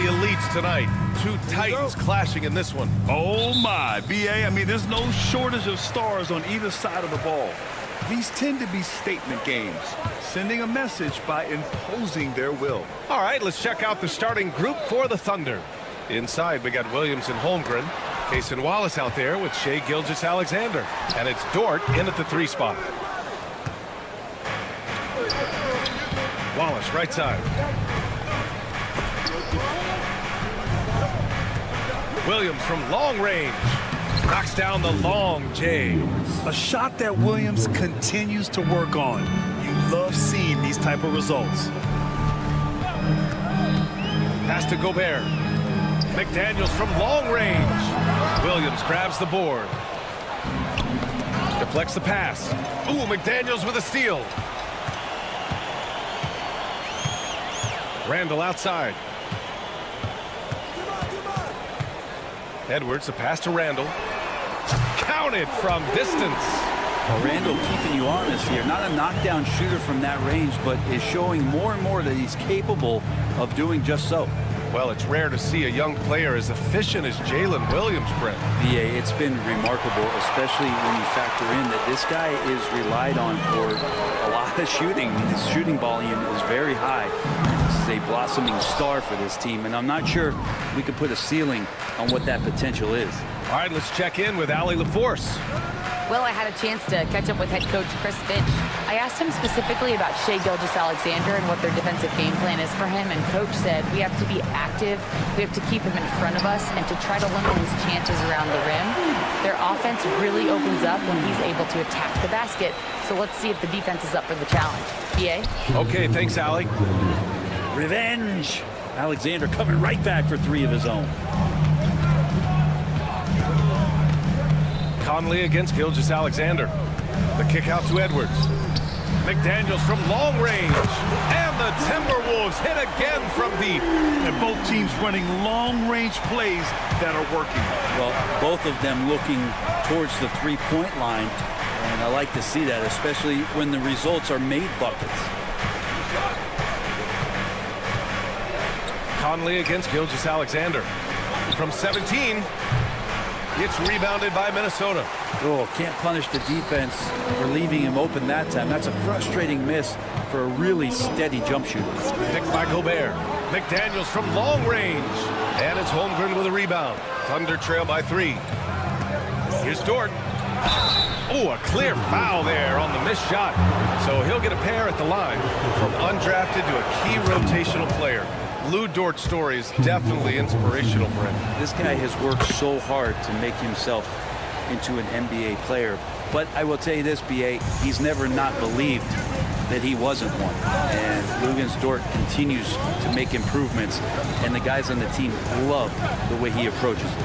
the elites tonight. Two titans clashing in this one. Oh my, BA, I mean, there's no shortage of stars on either side of the ball. These tend to be statement games, sending a message by imposing their will. All right, let's check out the starting group for the Thunder. Inside, we got Williams and Holmgren. Cason Wallace out there with Shai Gilgeous-Alexander. And it's Dort in at the 3 spot. Wallace, right side. Williams from long range. Knocks down the long J. A shot that Williams continues to work on. You love seeing these type of results. Pass to Gobert. McDaniels from long range. Williams grabs the board. Deflects the pass. Ooh, McDaniels with a steal. Randall outside. Edwards, a pass to Randall. Counted from distance. Well, Randall keeping you honest here. Not a knockdown shooter from that range, but is showing more and more that he's capable of doing just so. Well, it's rare to see a young player as efficient as Jalen Williams, Brent. BA, it's been remarkable, especially when you factor in that this guy is relied on for a lot of shooting. His shooting volume is very high. This is a blossoming star for this team, and I'm not sure we could put a ceiling on what that potential is. All right, let's check in with Allie LaForce. Well, I had a chance to catch up with head coach Chris Finch. I asked him specifically about Shai Gilgeous-Alexander and what their defensive game plan is for him, and coach said we have to be active, we have to keep him in front of us, and to try to limit his chances around the rim. Their offense really opens up when he's able to attack the basket, so let's see if the defense is up for the challenge. BA? Okay, thanks, Allie. Revenge! Alexander coming right back for 3 of his own. Conley against Gilgeous-Alexander. The kick out to Edwards. McDaniels from long range. And the Timberwolves hit again from deep. And both teams running long-range plays that are working. Well, both of them looking towards the three-point line. And I like to see that, especially when the results are made buckets. Conley against Gilgeous-Alexander. From 17. It's rebounded by Minnesota. Oh, can't punish the defense for leaving him open that time. That's a frustrating miss for a really steady jump shooter. Picked by Gobert. McDaniels from long range. And it's Holmgren with a rebound. Thunder trail by 3. Here's Dort. Oh, a clear foul there on the missed shot. So he'll get a pair at the line. From undrafted to a key rotational player. Lou Dort's story is definitely inspirational, Brent. This guy has worked so hard to make himself into an NBA player. But I will tell you this, BA, he's never not believed that he wasn't one. And Luguentz Dort continues to make improvements, and the guys on the team love the way he approaches it.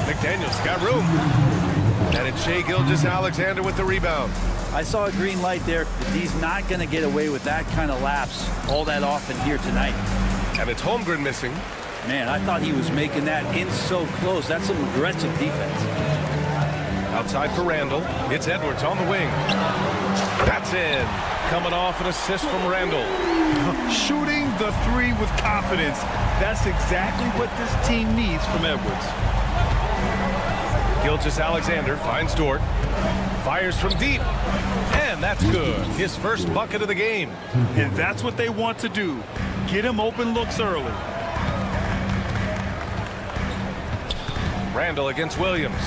McDaniels got room. And it's Shai Gilgeous-Alexander with the rebound. I saw a green light there, but he's not going to get away with that kind of lapse all that often here tonight. And it's Holmgren missing. Man, I thought he was making that in so close. That's some aggressive defense. Outside for Randall. It's Edwards on the wing. That's in. Coming off an assist from Randall. Shooting the 3 with confidence. That's exactly what this team needs from Edwards. Gilgeous-Alexander finds Dort. Fires from deep. And that's good. His first bucket of the game. And that's what they want to do. Get him open looks early. Randall against Williams.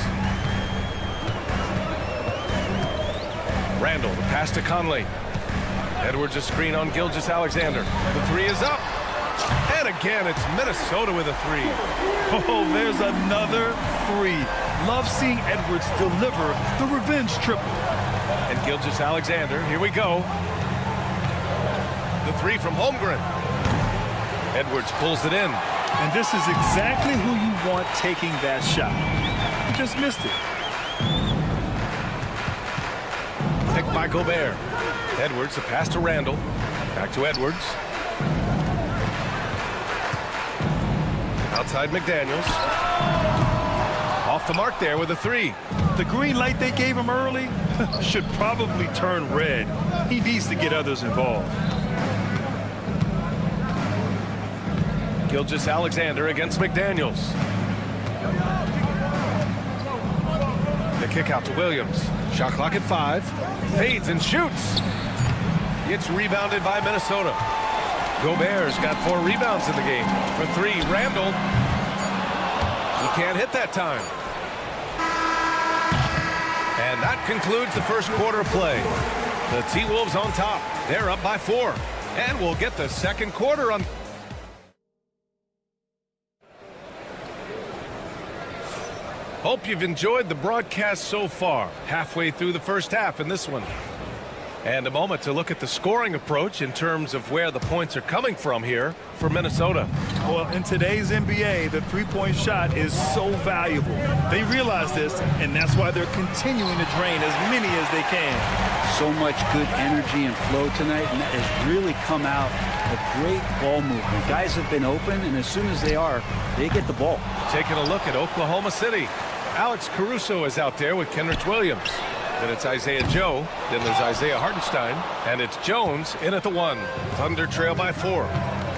Randall, the pass to Conley. Edwards a screen on Gilgeous-Alexander. The 3 is up. And again, it's Minnesota with a 3. Oh, there's another 3. Love seeing Edwards deliver the revenge triple. And Gilgeous-Alexander, here we go. The 3 from Holmgren. Edwards pulls it in. And this is exactly who you want taking that shot. He just missed it. Picked by Gobert. Edwards, a pass to Randall. Back to Edwards. Outside McDaniels. Off the mark there with a 3. The green light they gave him early should probably turn red. He needs to get others involved. Gilgeous-Alexander against McDaniels. The kick out to Williams. Shot clock at 5. Fades and shoots. It's rebounded by Minnesota. Gobert's got 4 rebounds in the game. For 3, Randall. He can't hit that time. And that concludes the first quarter of play. The T-Wolves on top. They're up by 4. And we'll get the second quarter on. Hope you've enjoyed the broadcast so far. Halfway through the first half in this one. And a moment to look at the scoring approach in terms of where the points are coming from here for Minnesota. Well, in today's NBA, the three-point shot is so valuable. They realize this, and that's why they're continuing to drain as many as they can. So much good energy and flow tonight, and that has really come out of great ball movement. Guys have been open, and as soon as they are, they get the ball. Taking a look at Oklahoma City. Alex Caruso is out there with Kenrich Williams. Then it's Isaiah Joe. Then there's Isaiah Hartenstein. And it's Jones in at the 1. Thunder trail by 4.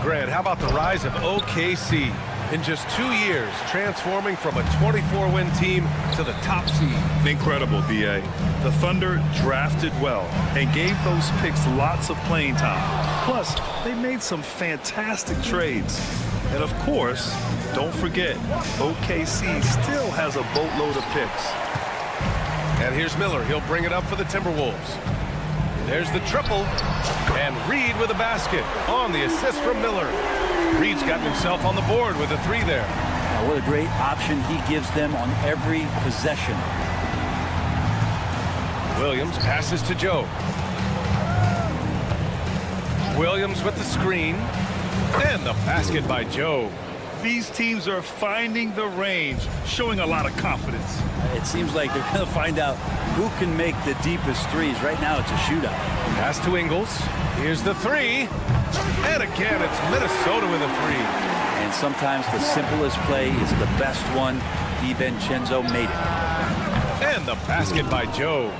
Grant, how about the rise of OKC? In just 2 years, transforming from a 24-win team to the top seed. Incredible, B.A. The Thunder drafted well and gave those picks lots of playing time. Plus, they made some fantastic trades. And of course, don't forget, OKC still has a boatload of picks. And here's Miller. He'll bring it up for the Timberwolves. There's the triple. And Reed with a basket on the assist from Miller. Reed's gotten himself on the board with a 3 there. Now, what a great option he gives them on every possession. Williams passes to Joe. Williams with the screen. And the basket by Joe. These teams are finding the range, showing a lot of confidence. It seems like they're going to find out who can make the deepest threes. Right now, it's a shootout. Pass to Ingles. Here's the 3. And again, it's Minnesota with a 3. And sometimes the simplest play is the best one. DiVincenzo made it. And the basket by Joe.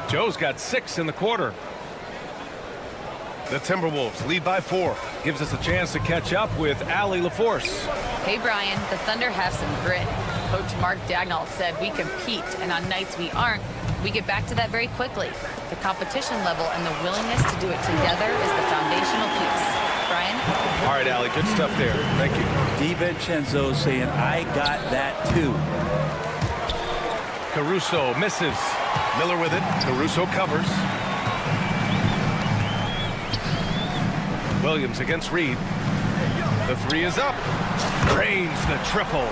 Joe's got 6 in the quarter. The Timberwolves lead by 4. Gives us a chance to catch up with Allie LaForce. Hey, Brian, the Thunder have some grit. Coach Mark Daigneault said we compete, and on nights we aren't, we get back to that very quickly. The competition level and the willingness to do it together is the foundational piece. Brian? All right, Allie, good stuff there. Thank you. DiVincenzo saying, I got that too. Caruso misses. Miller with it. Caruso covers. Williams against Reed. The 3 is up. Drains the triple.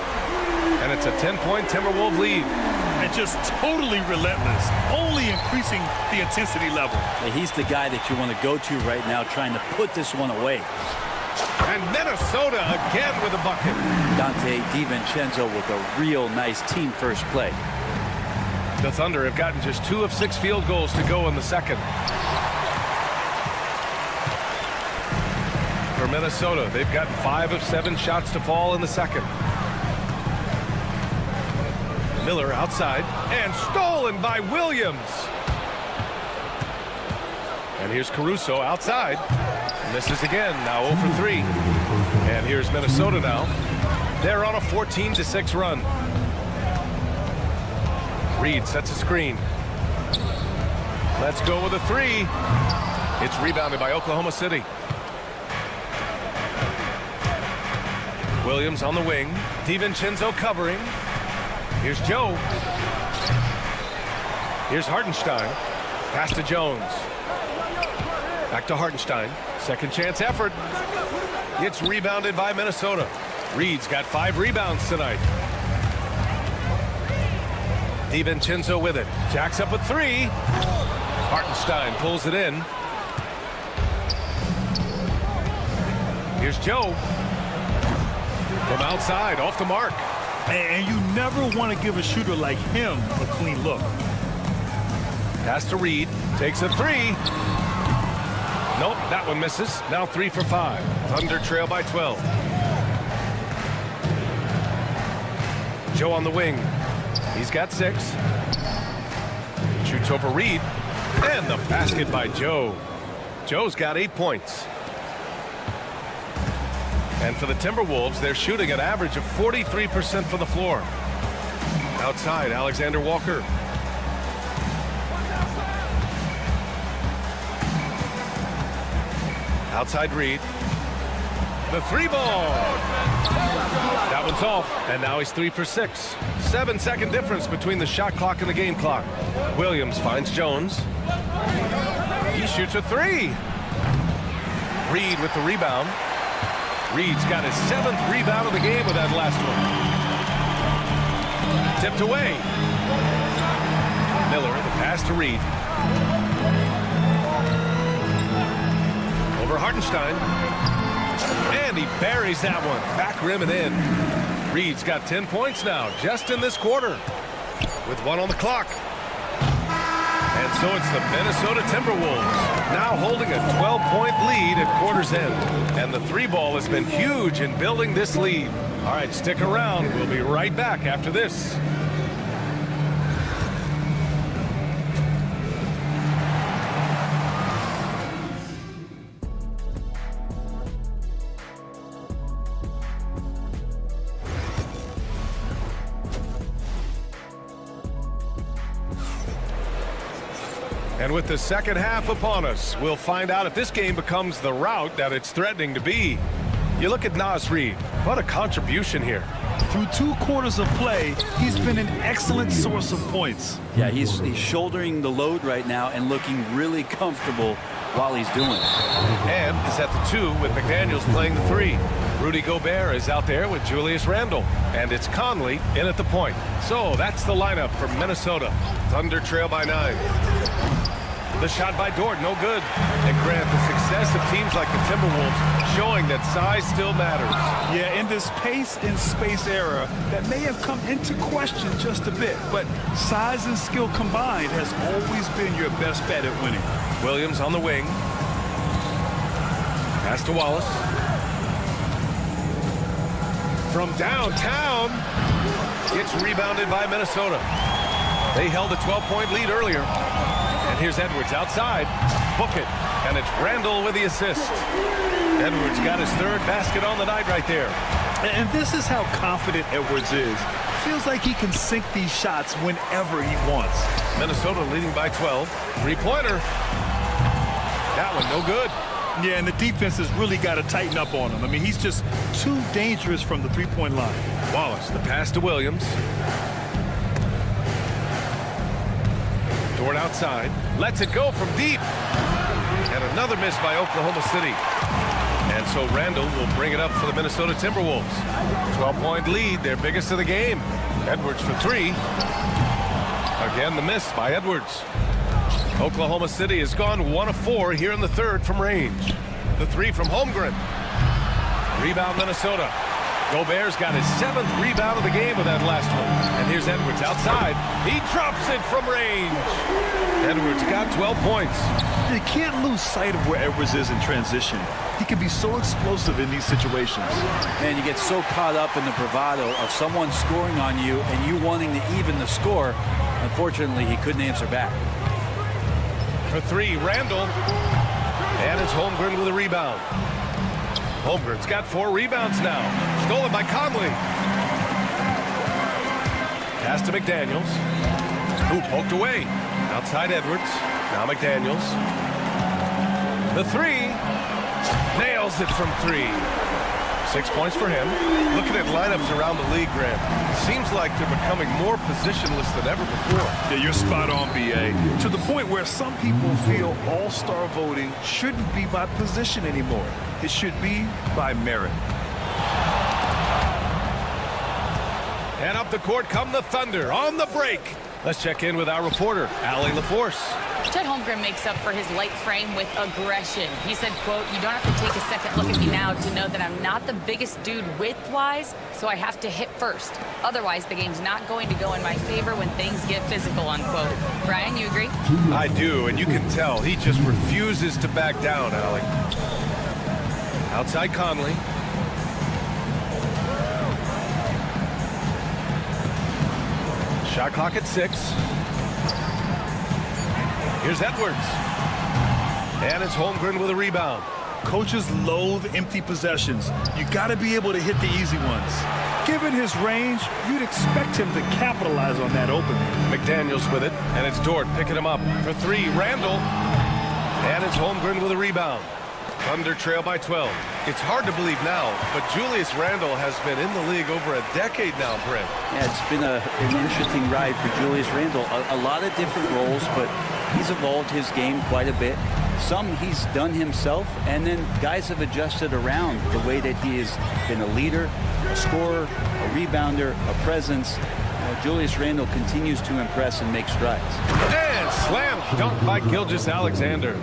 And it's a 10-point Timberwolves lead. And just totally relentless, only increasing the intensity level. He's the guy that you want to go to right now, trying to put this one away. And Minnesota again with a bucket. Dante DiVincenzo with a real nice team first play. The Thunder have gotten just 2 of 6 field goals to go in the second. For Minnesota, they've gotten 5 of 7 shots to fall in the second. Miller outside and stolen by Williams. And here's Caruso outside. Misses again, now 0 for 3. And here's Minnesota now. They're on a 14-6 run. Reed sets a screen. Let's go with a 3. It's rebounded by Oklahoma City. Williams on the wing. DiVincenzo covering. Here's Joe. Here's Hartenstein. Pass to Jones. Back to Hartenstein. Second chance effort. It's rebounded by Minnesota. Reed's got 5 rebounds tonight. DiVincenzo with it. Jacks up a 3. Hartenstein pulls it in. Here's Joe. From outside, off the mark. And you never want to give a shooter like him a clean look. Pass to Reed. Takes a 3. Nope, that one misses. Now 3 for 5. Thunder trail by 12. Joe on the wing. He's got 6. Shoots over Reed. And the basket by Joe. Joe's got 8 points. And for the Timberwolves, they're shooting an average of 43% from the floor. Outside, Alexander Walker. Outside Reed. The three ball. That one's off, and now he's 3 for 6. 7-second difference between the shot clock and the game clock. Williams finds Jones. He shoots a 3. Reed with the rebound. Reed's got his 7th rebound of the game with that last one. Tipped away. Miller, the pass to Reed. Over Hartenstein. And he buries that one. Back rim and in. Reed's got 10 points now, just in this quarter, with 1 on the clock. And so it's the Minnesota Timberwolves, now holding a 12-point lead at quarter's end. And the three ball has been huge in building this lead. All right, stick around. We'll be right back after this. And with the second half upon us, we'll find out if this game becomes the rout that it's threatening to be. You look at Naz Reid. What a contribution here. Through 2 quarters of play, he's been an excellent source of points. Yeah, he's shouldering the load right now and looking really comfortable while he's doing it. And is at the 2 with McDaniels playing the 3. Rudy Gobert is out there with Julius Randle. And it's Conley in at the point. So that's the lineup for Minnesota. Thunder trail by 9. The shot by Dort, no good. And Grant, the success of teams like the Timberwolves showing that size still matters. Yeah, in this pace and space era, that may have come into question just a bit, but size and skill combined has always been your best bet at winning. Williams on the wing. Pass to Wallace. From downtown, it's rebounded by Minnesota. They held a 12-point lead earlier. And here's Edwards outside. Book it. And it's Randle with the assist. Edwards got his 3rd basket on the night right there. And this is how confident Edwards is. Feels like he can sink these shots whenever he wants. Minnesota leading by 12. 3-pointer. That one no good. Yeah, and the defense has really got to tighten up on him. I mean, he's just too dangerous from the 3-point line. Wallace, the pass to Williams. Dort outside, lets it go from deep. And another miss by Oklahoma City. And so Randle will bring it up for the Minnesota Timberwolves. 12-point lead, their biggest of the game. Edwards for 3. Again, the miss by Edwards. Oklahoma City has gone 1 of 4 here in the 3rd from range. The 3 from Holmgren. Rebound Minnesota. Gobert's got his 7th rebound of the game with that last one. And here's Edwards outside. He drops it from range. Edwards got 12 points. You can't lose sight of where Edwards is in transition. He can be so explosive in these situations. And you get so caught up in the bravado of someone scoring on you and you wanting to even the score. Unfortunately, he couldn't answer back. For 3, Randle. And it's Holmgren with a rebound. Holmgren's got 4 rebounds now. Stolen by Conley. Pass to McDaniels. Who poked away. Outside Edwards. Now McDaniels. The 3. Nails it from 3. 6 points for him. Looking at lineups around the league, Grant. Seems like they're becoming more positionless than ever before. Yeah, you're spot on, B.A. To the point where some people feel all-star voting shouldn't be by position anymore. It should be by merit. And up the court come the Thunder on the break. Let's check in with our reporter, Allie LaForce. Chet Holmgren makes up for his light frame with aggression. He said, quote, "You don't have to take a second look at me now to know that I'm not the biggest dude width-wise, so I have to hit first. Otherwise, the game's not going to go in my favor when things get physical," unquote. Brian, you agree? I do, and you can tell he just refuses to back down, Allie. Outside Conley. Shot clock at 6. Here's Edwards. And it's Holmgren with a rebound. Coaches loathe empty possessions. You got to be able to hit the easy ones. Given his range, you'd expect him to capitalize on that opening. McDaniels with it, and it's Dort picking him up for three. Randall, and it's Holmgren with a rebound. Thunder trail by 12. It's hard to believe now, but Julius Randle has been in the league over a decade now, Brent. Yeah, it's been an interesting ride for Julius Randle. A lot of different roles, but he's evolved his game quite a bit. Some he's done himself, and then guys have adjusted around the way that he has been a leader, a scorer, a rebounder, a presence. Julius Randle continues to impress and make strides. And slam dunk by Gilgeous-Alexander.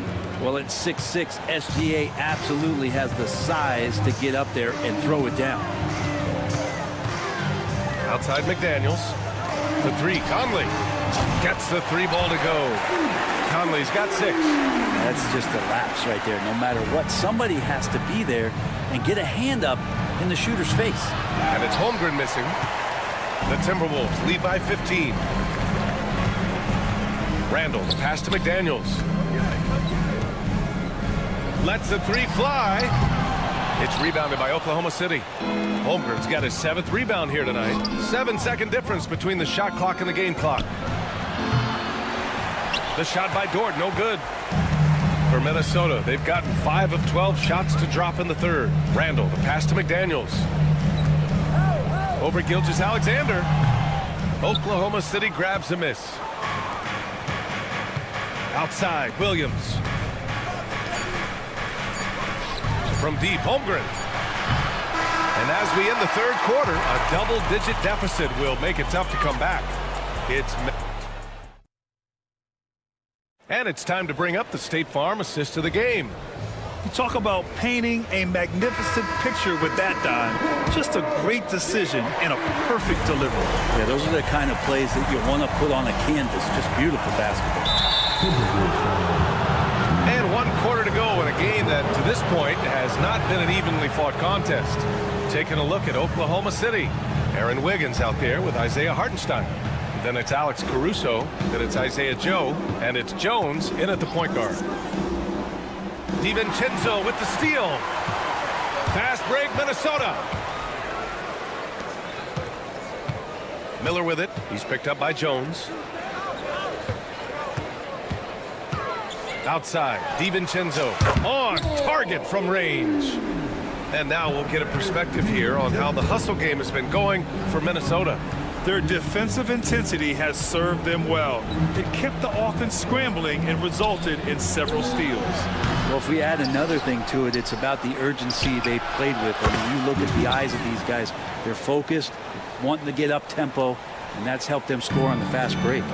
Well, at 6'6", SGA absolutely has the size to get up there and throw it down. Outside McDaniels. The three, Conley. Gets the three ball to go. Conley's got 6. That's just a lapse right there. No matter what, somebody has to be there and get a hand up in the shooter's face. And it's Holmgren missing. The Timberwolves lead by 15. Randall, the pass to McDaniels. Lets the three fly. It's rebounded by Oklahoma City. Holmgren's got his 7th rebound here tonight. 7-second difference between the shot clock and the game clock. The shot by Dort, no good. For Minnesota, they've gotten 5 of 12 shots to drop in the third. Randall, the pass to McDaniels. Over Gilgeous-Alexander. Oklahoma City grabs a miss. Outside, Williams. From deep, Holmgren. And as we end the third quarter, a double-digit deficit will make it tough to come back. And it's time to bring up the State Farm assist of the game. You talk about painting a magnificent picture with that dime. Just a great decision and a perfect delivery. Yeah, those are the kind of plays that you want to put on a canvas. Just beautiful basketball. And 1 quarter to go in a game that, to this point, has not been an evenly fought contest. Taking a look at Oklahoma City. Aaron Wiggins out there with Isaiah Hartenstein. Then it's Alex Caruso. Then it's Isaiah Joe. And it's Jones in at the point guard. DiVincenzo with the steal. Fast break, Minnesota. Miller with it. He's picked up by Jones. Outside, DiVincenzo on target from range. And now we'll get a perspective here on how the hustle game has been going for Minnesota. Their defensive intensity has served them well. It kept the offense scrambling and resulted in several steals. Well, if we add another thing to it, it's about the urgency they've played with. I mean, you look at the eyes of these guys. They're focused, wanting to get up tempo, and that's helped them score on the fast break.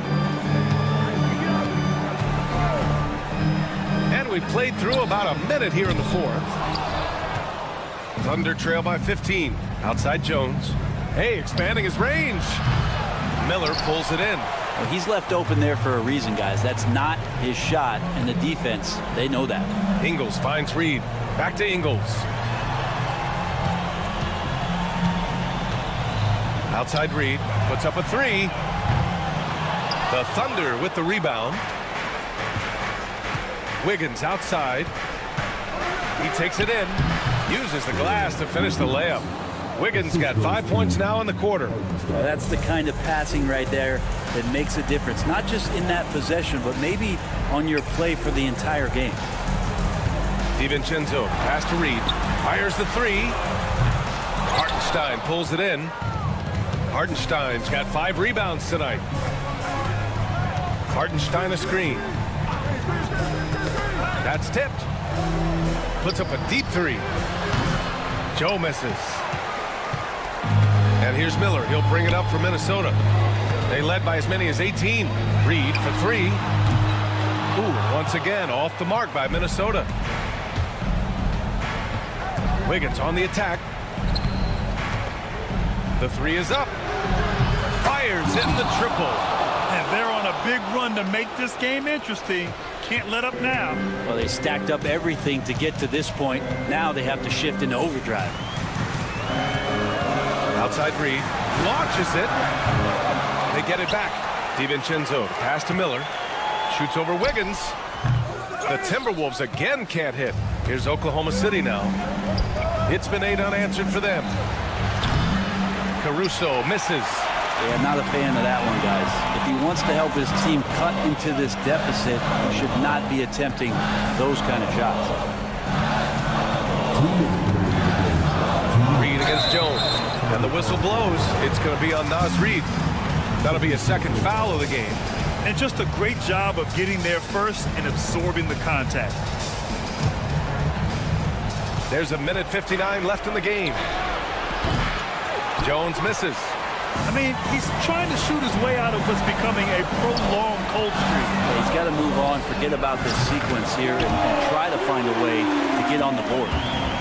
We played through about a minute here in the fourth. Thunder trail by 15. Outside Jones. Hey, expanding his range. Miller pulls it in. Well, he's left open there for a reason, guys. That's not his shot, and the defense, they know that. Ingles finds Reed. Back to Ingles. Outside Reed. Puts up a 3. The Thunder with the rebound. Wiggins outside. He takes it in. Uses the glass to finish the layup. Wiggins got 5 points now in the quarter. Well, that's the kind of passing right there that makes a difference. Not just in that possession, but maybe on your play for the entire game. DiVincenzo pass to Reed. Fires the 3. Hartenstein pulls it in. Hartenstein's got 5 rebounds tonight. Hartenstein a screen. That's tipped. Puts up a deep 3. Joe misses. And here's Miller. He'll bring it up for Minnesota. They led by as many as 18. Reed for 3. Ooh, once again off the mark by Minnesota. Wiggins on the attack. The 3 is up. Fires in the triple. And they're on a big run to make this game interesting. Can't let up now. Well, they stacked up everything to get to this point. Now they have to shift into overdrive. Outside Reed. Launches it. They get it back. DiVincenzo pass to Miller. Shoots over Wiggins. The Timberwolves again can't hit. Here's Oklahoma City now. It's been 8 unanswered for them. Caruso misses. Yeah, not a fan of that one, guys. If he wants to help his team cut into this deficit, he should not be attempting those kind of shots. Reed against Jones. And the whistle blows. It's going to be on Naz Reid. That'll be a second foul of the game. And just a great job of getting there first and absorbing the contact. There's a minute 59 left in the game. Jones misses. I mean, he's trying to shoot his way out of what's becoming a prolonged cold streak. Yeah, he's got to move on, forget about this sequence here, and try to find a way to get on the board.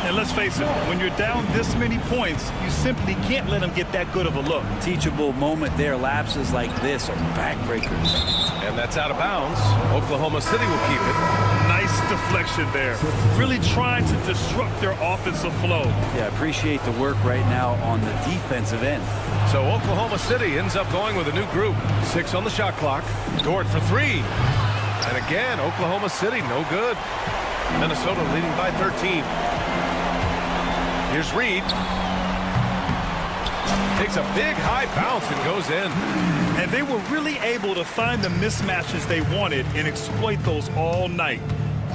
And let's face it, when you're down this many points, you simply can't let him get that good of a look. Teachable moment there. Lapses like this are backbreakers. And that's out of bounds. Oklahoma City will keep it. Nice deflection there. Really trying to disrupt their offensive flow. Yeah, appreciate the work right now on the defensive end. So Oklahoma City ends up going with a new group. 6 on the shot clock. Dort for 3. And again, Oklahoma City, no good. Minnesota leading by 13. Here's Reed. Takes a big high bounce and goes in. And they were really able to find the mismatches they wanted and exploit those all night.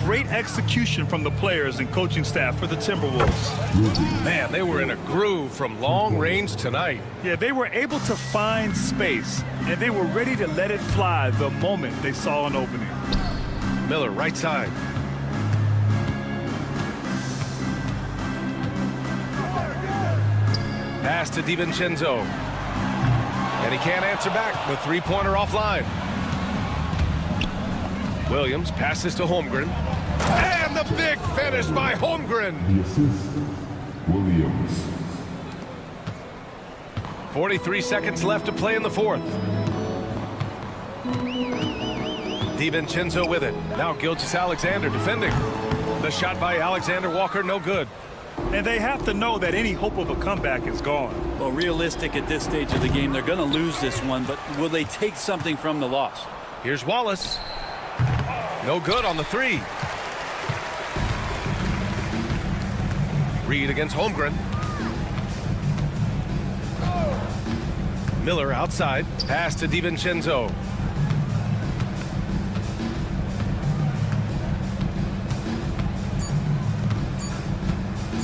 Great execution from the players and coaching staff for the Timberwolves. Man, they were in a groove from long range tonight. Yeah, they were able to find space, and they were ready to let it fly the moment they saw an opening. Miller, right side. Pass to DiVincenzo. And he can't answer back. The three-pointer offline. Williams passes to Holmgren. And the big finish by Holmgren. The assist, Williams. 43 seconds left to play in the fourth. DiVincenzo with it. Now Gilgeous-Alexander defending. The shot by Alexander Walker, no good. And they have to know that any hope of a comeback is gone. Well, realistic at this stage of the game, they're going to lose this one, but will they take something from the loss? Here's Wallace. No good on the 3. Reed against Holmgren. Miller outside. Pass to DiVincenzo.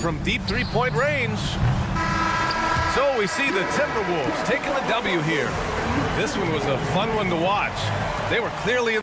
From deep three-point range. So we see the Timberwolves taking the W here. This one was a fun one to watch. They were clearly in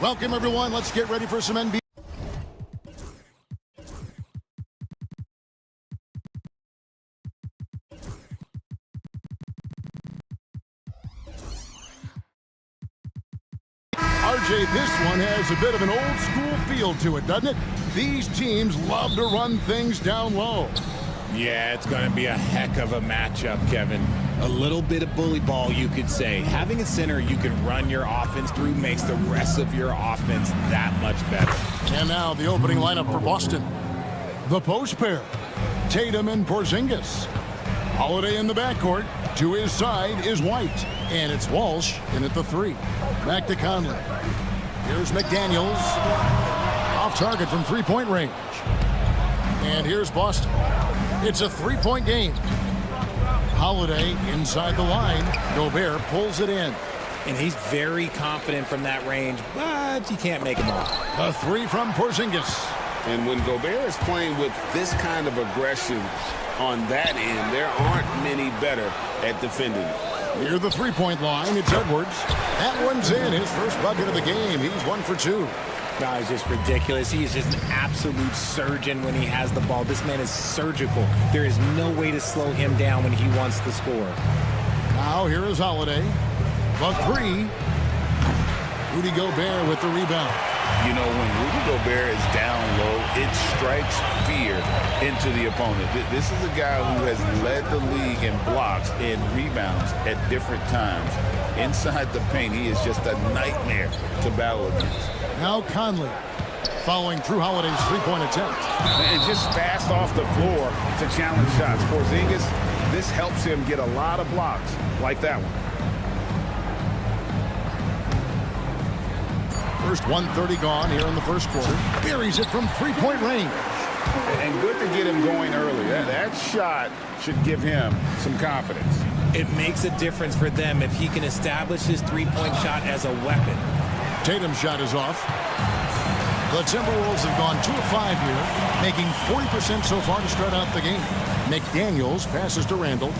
Welcome, everyone. Let's get ready for some NBA. RJ, this one has a bit of an old school feel to it, doesn't it? These teams love to run things down low. Yeah, it's going to be a heck of a matchup, Kevin. A little bit of bully ball, you could say. Having a center you can run your offense through makes the rest of your offense that much better. And now the opening lineup for Boston. The post pair, Tatum and Porzingis. Holiday in the backcourt. To his side is White. And it's Walsh in at the 3. Back to Conley. Here's McDaniels. Off target from three-point range. And here's Boston. It's a three-point game. Holiday inside the line. Gobert pulls it in. And he's very confident from that range, but he can't make them all. A 3 from Porzingis. And when Gobert is playing with this kind of aggression on that end, there aren't many better at defending it. Near the three-point line, it's Edwards. That one's in. His first bucket of the game. He's 1 for 2. No, it's just ridiculous. He is just an absolute surgeon when he has the ball. This man is surgical. There is no way to slow him down when he wants to score. Now here is Holiday. The 3. Rudy Gobert with the rebound. You know, when Rudy Gobert is down low, it strikes fear into the opponent. This is a guy who has led the league in blocks and rebounds at different times. Inside the paint, he is just a nightmare to battle against. Now Conley, following through Holiday's three-point attempt. And just fast off the floor to challenge shots. Porzingis, this helps him get a lot of blocks like that one. First 1:30 gone here in the first quarter. Buries it from three-point range. And good to get him going early. That shot should give him some confidence. It makes a difference for them if he can establish his three-point shot as a weapon. Tatum's shot is off. The Timberwolves have gone 2 of 5 here, making 40% so far to start out the game. McDaniels passes to Randall.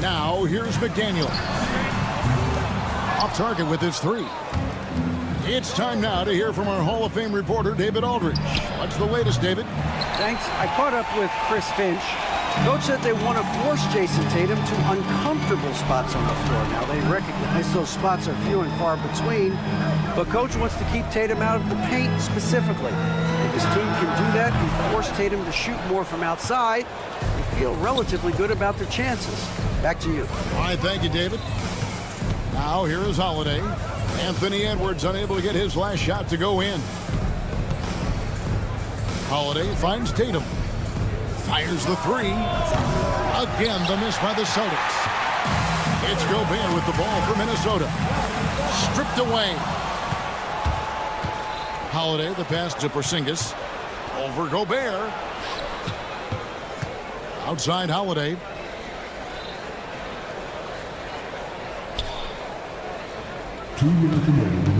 Now here's McDaniels. Off target with his 3. It's time now to hear from our Hall of Fame reporter, David Aldridge. What's the latest, David? Thanks. I caught up with Chris Finch. Coach said they want to force Jason Tatum to uncomfortable spots on the floor. Now, they recognize those spots are few and far between, but Coach wants to keep Tatum out of the paint specifically. If his team can do that and force Tatum to shoot more from outside, they feel relatively good about their chances. Back to you. All right, thank you, David. Now here is Holiday. Anthony Edwards unable to get his last shot to go in. Holiday finds Tatum. Fires the 3. Again, the miss by the Celtics. It's Gobert with the ball for Minnesota. Stripped away. Holiday, the pass to Porzingis. Over Gobert. Outside Holiday.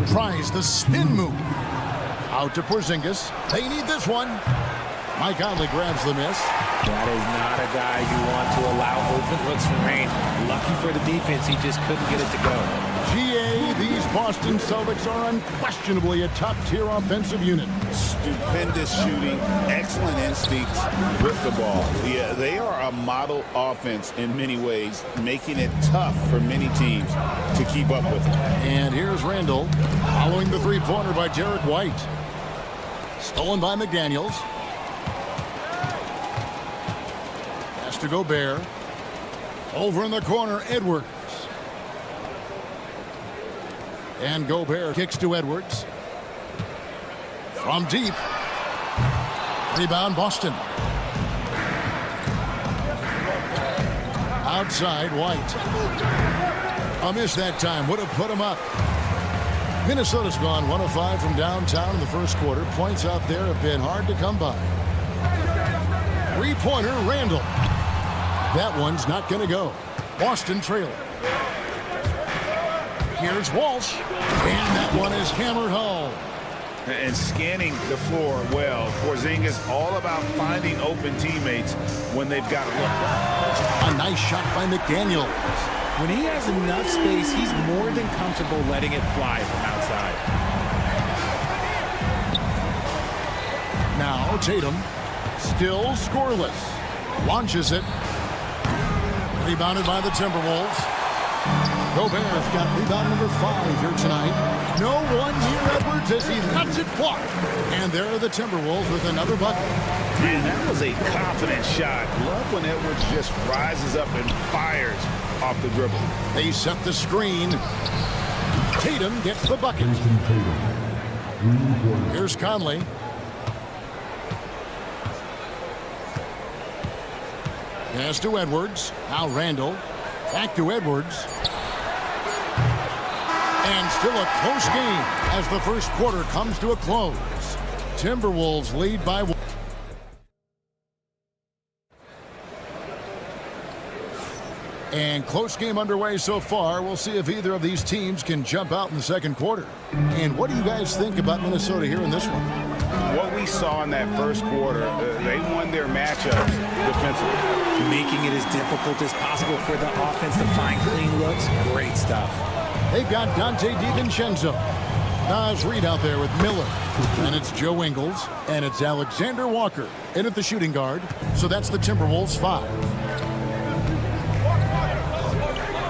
Tries the spin move. Out to Porzingis. They need this one. Mike Conley grabs the miss. That is not a guy you want to allow open looks from range. Lucky for the defense, he just couldn't get it to go. GA, these Boston Celtics are unquestionably a top-tier offensive unit. Stupendous shooting, excellent instincts with the ball. Yeah, they are a model offense in many ways, making it tough for many teams to keep up with them. And here's Randall, following the three-pointer by Derek White. Stolen by McDaniels. Pass to Gobert. Over in the corner, Edwards. And Gobert kicks to Edwards. From deep. Rebound, Boston. Outside, White. A miss that time. Would have put him up. Minnesota's gone 1 of 5 from downtown in the first quarter. Points out there have been hard to come by. Three-pointer, Randall. That one's not going to go. Boston trailing. Here's Walsh. And that one is hammered home. And scanning the floor well. Porzingis all about finding open teammates when they've got a look. A nice shot by McDaniels. When he has enough space, he's more than comfortable letting it fly from outside. Now Tatum, still scoreless. Launches it. Rebounded by the Timberwolves. Gobert's got rebound number 5 here tonight. No one near Edwards as he lets it fly. And there are the Timberwolves with another bucket. Man, that was a confident shot. Love when Edwards just rises up and fires off the dribble. They set the screen. Tatum gets the bucket. Here's Conley. Pass to Edwards. Now Randall. Back to Edwards. And still a close game as the first quarter comes to a close. Timberwolves lead by 1. And close game underway so far. We'll see if either of these teams can jump out in the second quarter. And what do you guys think about Minnesota here in this one? What we saw in that first quarter, they won their matchups defensively. Making it as difficult as possible for the offense to find clean looks. Great stuff. They've got Dante DiVincenzo. Nas Reed out there with Miller. And it's Joe Ingles. And it's Alexander Walker in at the shooting guard. So that's the Timberwolves 5.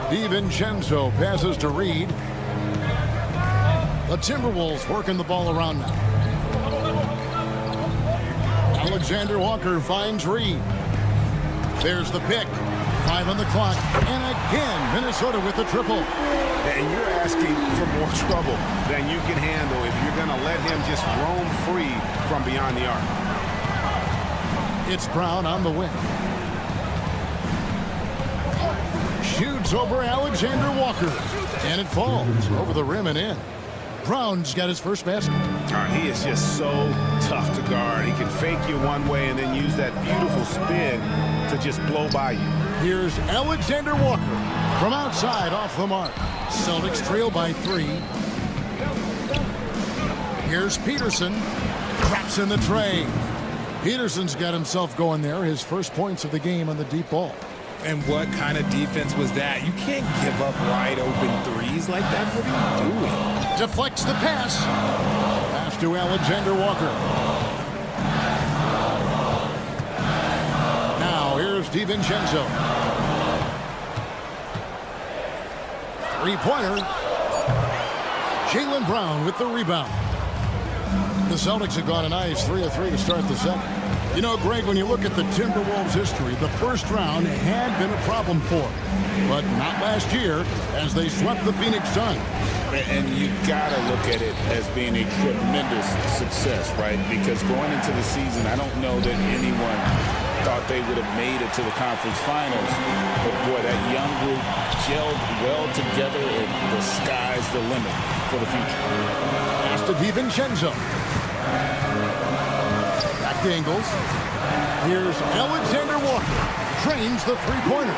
DiVincenzo passes to Reed. The Timberwolves working the ball around now. Alexander Walker finds Reed. There's the pick. 5 on the clock. And again, Minnesota with the triple. And you're asking for more trouble than you can handle if you're going to let him just roam free from beyond the arc. It's Brown on the wing. Shoots over Alexander Walker. And it falls over the rim and in. Brown's got his first basket. He is just so tough to guard. He can fake you one way and then use that beautiful spin to just blow by you. Here's Alexander Walker from outside off the mark. Celtics trail by 3. Here's Peterson. Traps in the tray. Peterson's got himself going there. His first points of the game on the deep ball. And what kind of defense was that? You can't give up wide open threes like that. What are you doing? Deflects the pass. Pass to Alexander Walker. Now here's DiVincenzo. Three-pointer. Jaylen Brown with the rebound. The Celtics have gone a nice 3 of 3 to start the second. You know, Greg, when you look at the Timberwolves' history, the first round had been a problem for them. But not last year, as they swept the Phoenix Suns. And you got to look at it as being a tremendous success, right? Because going into the season, I don't know that anyone thought they would have made it to the conference finals. But, boy, that young group gelled well together, and the sky's the limit for the future. Pass to DiVincenzo. Back to Ingles. Here's Alexander Walker. Trains the three-pointer.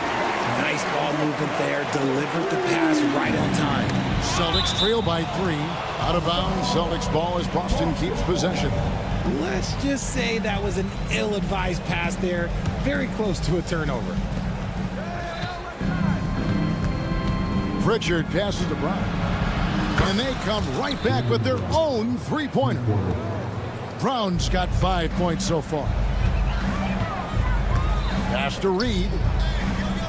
Nice ball movement there. Delivered the pass right on time. Celtics trail by 3. Out of bounds. Celtics ball as Boston keeps possession. Let's just say that was an ill-advised pass there. Very close to a turnover. Pritchard passes to Brown. And they come right back with their own three-pointer. Brown's got 5 points so far. Pass to Reed.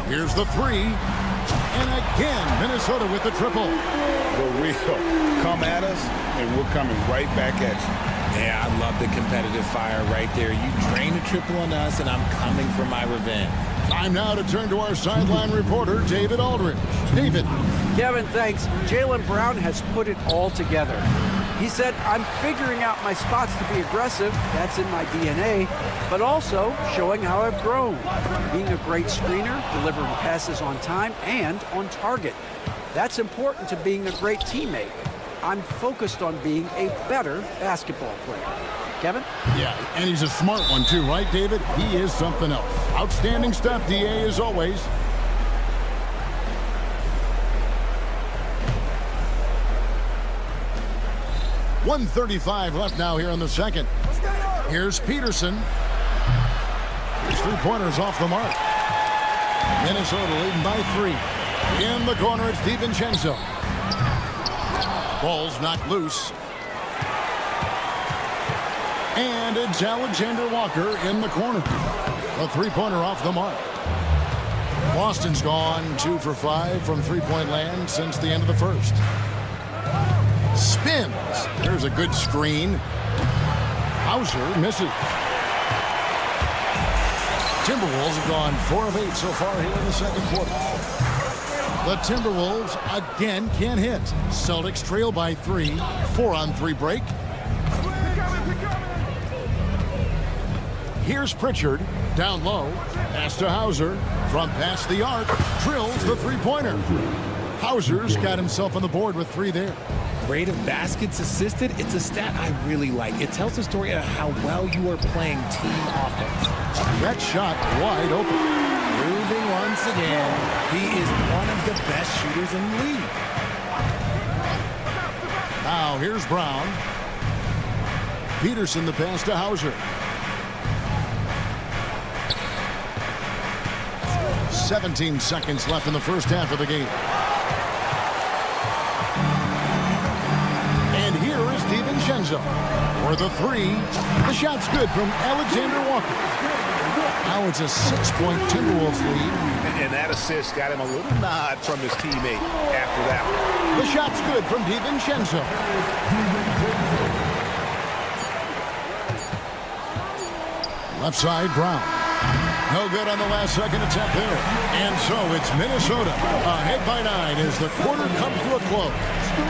Here's the 3. And again, Minnesota with the triple. The real come at us, and we're coming right back at you. Yeah, I love the competitive fire right there. You drain a triple on us, and I'm coming for my revenge. Time now to turn to our sideline reporter, David Aldridge. David. Kevin, thanks. Jaylen Brown has put it all together. He said, I'm figuring out my spots to be aggressive. That's in my DNA. But also showing how I've grown. Being a great screener, delivering passes on time and on target. That's important to being a great teammate. I'm focused on being a better basketball player. Kevin? Yeah, and he's a smart one too, right, David? He is something else. Outstanding stuff, DA, as always. .135 left now here in the second. Here's Peterson. His three-pointers off the mark. Minnesota leading by 3. In the corner, it's DiVincenzo. Ball's knocked loose. And it's Alexander Walker in the corner. A three-pointer off the mark. Boston's gone 2 for 5 from three-point land since the end of the first. Spins. There's a good screen. Hauser misses. Timberwolves have gone 4 of 8 so far here in the second quarter. The Timberwolves again can't hit. Celtics trail by 3. 4-on-3 break. Here's Pritchard. Down low. Pass to Hauser. From past the arc. Drills the three-pointer. Hauser's got himself on the board with 3 there. Rate of baskets assisted, it's a stat I really like. It tells the story of how well you are playing team offense. That shot wide open. Proving once again, he is one of the best shooters in the league. Now here's Brown. Peterson the pass to Hauser. 17 seconds left in the first half of the game. And here is DiVincenzo for the 3. The shot's good from Alexander Walker. Now it's a 6-point Timberwolves lead. And that assist got him a little nod from his teammate after that one. The shot's good from DiVincenzo. Left side, Brown. No good on the last second attempt there. And so it's Minnesota ahead by 9 as the quarter comes to a close.